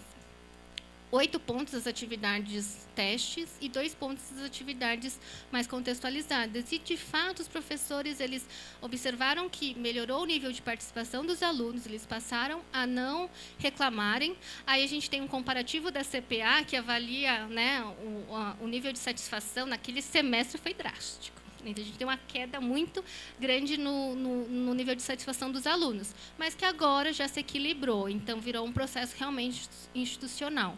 8 pontos das atividades testes e 2 pontos das atividades mais contextualizadas. E, de fato, os professores eles observaram que melhorou o nível de participação dos alunos, eles passaram a não reclamarem. Aí a gente tem um comparativo da CPA, que avalia, né, o nível de satisfação naquele semestre foi drástico. A gente tem uma queda muito grande no nível de satisfação dos alunos, mas que agora já se equilibrou, então virou um processo realmente institucional.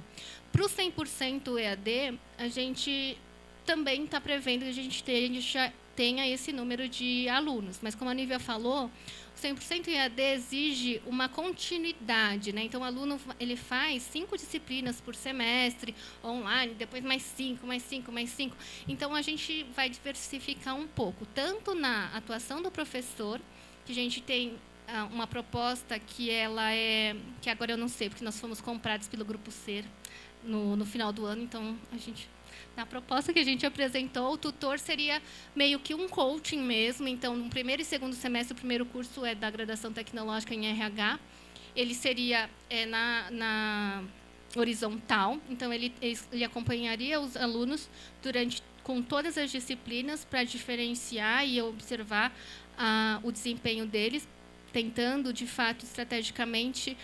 Para o 100% EAD, a gente também está prevendo que a gente esteja tenha esse número de alunos. Mas, como a Nívia falou, o 100% EAD exige uma continuidade, né? Então, o aluno ele faz 5 disciplinas por semestre, online, depois mais 5, mais 5, mais 5. Então, a gente vai diversificar um pouco, tanto na atuação do professor, que a gente tem uma proposta que que agora eu não sei, porque nós fomos comprados pelo Grupo Ser no final do ano, então, na proposta que a gente apresentou, o tutor seria meio que um coaching mesmo. Então, no primeiro e segundo semestre, o primeiro curso é da graduação tecnológica em RH. Ele seria na horizontal. Então, ele acompanharia os alunos com todas as disciplinas para diferenciar e observar o desempenho deles, tentando, de fato, estrategicamente,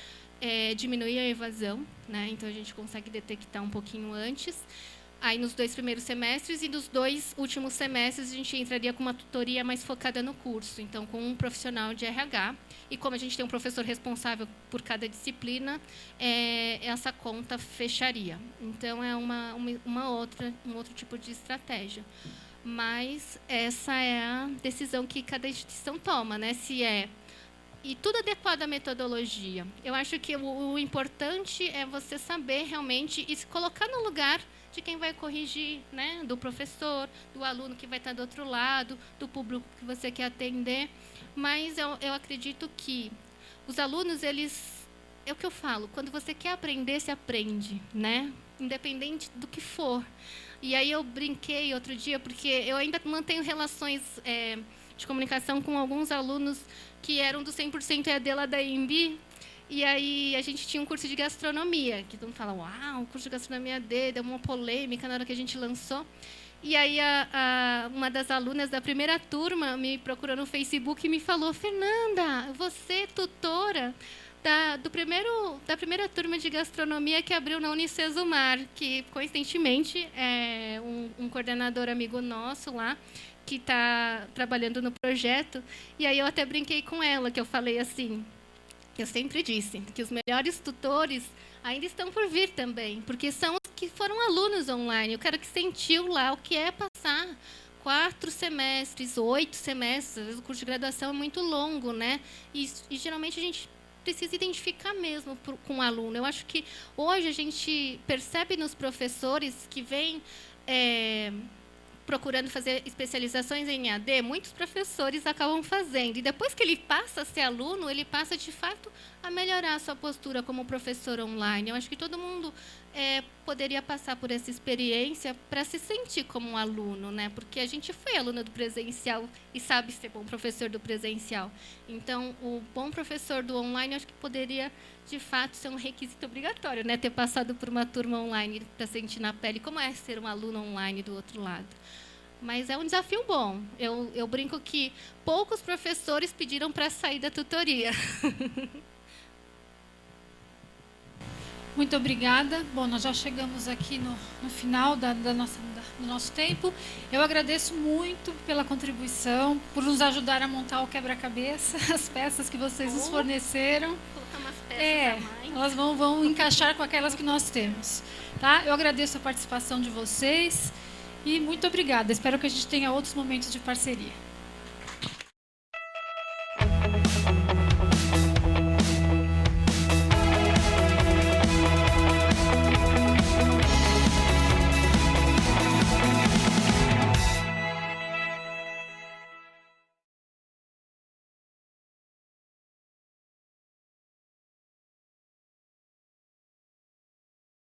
diminuir a evasão, né? Então, a gente consegue detectar um pouquinho antes. Aí, nos 2 primeiros semestres e nos 2 últimos semestres, a gente entraria com uma tutoria mais focada no curso. Então, com um profissional de RH. E como a gente tem um professor responsável por cada disciplina, essa conta fecharia. Então, é um outro tipo de estratégia. Mas essa é a decisão que cada instituição toma, né? E tudo adequado à metodologia. Eu acho que o importante é você saber realmente e se colocar no lugar de quem vai corrigir, né? Do professor, do aluno que vai estar do outro lado, do público que você quer atender. Mas eu acredito que os alunos, é o que eu falo, quando você quer aprender, se aprende, né? Independente do que for. E aí eu brinquei outro dia, porque eu ainda mantenho relações de comunicação com alguns alunos que eram do 100% EAD lá da EMB, e aí a gente tinha um curso de gastronomia, que todo mundo fala, uau, um curso de gastronomia EAD, deu uma polêmica na hora que a gente lançou. E aí uma das alunas da primeira turma me procurou no Facebook e me falou, Fernanda, você tutora da primeira turma de gastronomia que abriu na Unicesumar, que, coincidentemente, é um coordenador amigo nosso lá, que está trabalhando no projeto. E aí eu até brinquei com ela, que eu falei assim, que eu sempre disse, que os melhores tutores ainda estão por vir também, porque são os que foram alunos online, o cara que sentiu lá o que é passar 4 semestres, 8 semestres, às vezes o curso de graduação é muito longo, né? E geralmente a gente precisa identificar mesmo com o aluno. Eu acho que hoje a gente percebe nos professores que vêm procurando fazer especializações em EAD, muitos professores acabam fazendo. E depois que ele passa a ser aluno, ele passa, de fato, a melhorar a sua postura como professor online. Eu acho que todo mundo poderia passar por essa experiência para se sentir como um aluno, né? Porque a gente foi aluno do presencial e sabe ser bom professor do presencial. Então, o bom professor do online, eu acho que poderia, de fato, ser um requisito obrigatório, né? Ter passado por uma turma online para sentir na pele como é ser um aluno online do outro lado. Mas é um desafio bom. Eu brinco que poucos professores pediram para sair da tutoria. Muito obrigada. Bom, nós já chegamos aqui no final do nosso tempo. Eu agradeço muito pela contribuição, por nos ajudar a montar o quebra-cabeça, as peças que vocês nos forneceram. Colocar umas peças a mais. Elas vão encaixar com aquelas que nós temos. Tá? Eu agradeço a participação de vocês e muito obrigada. Espero que a gente tenha outros momentos de parceria.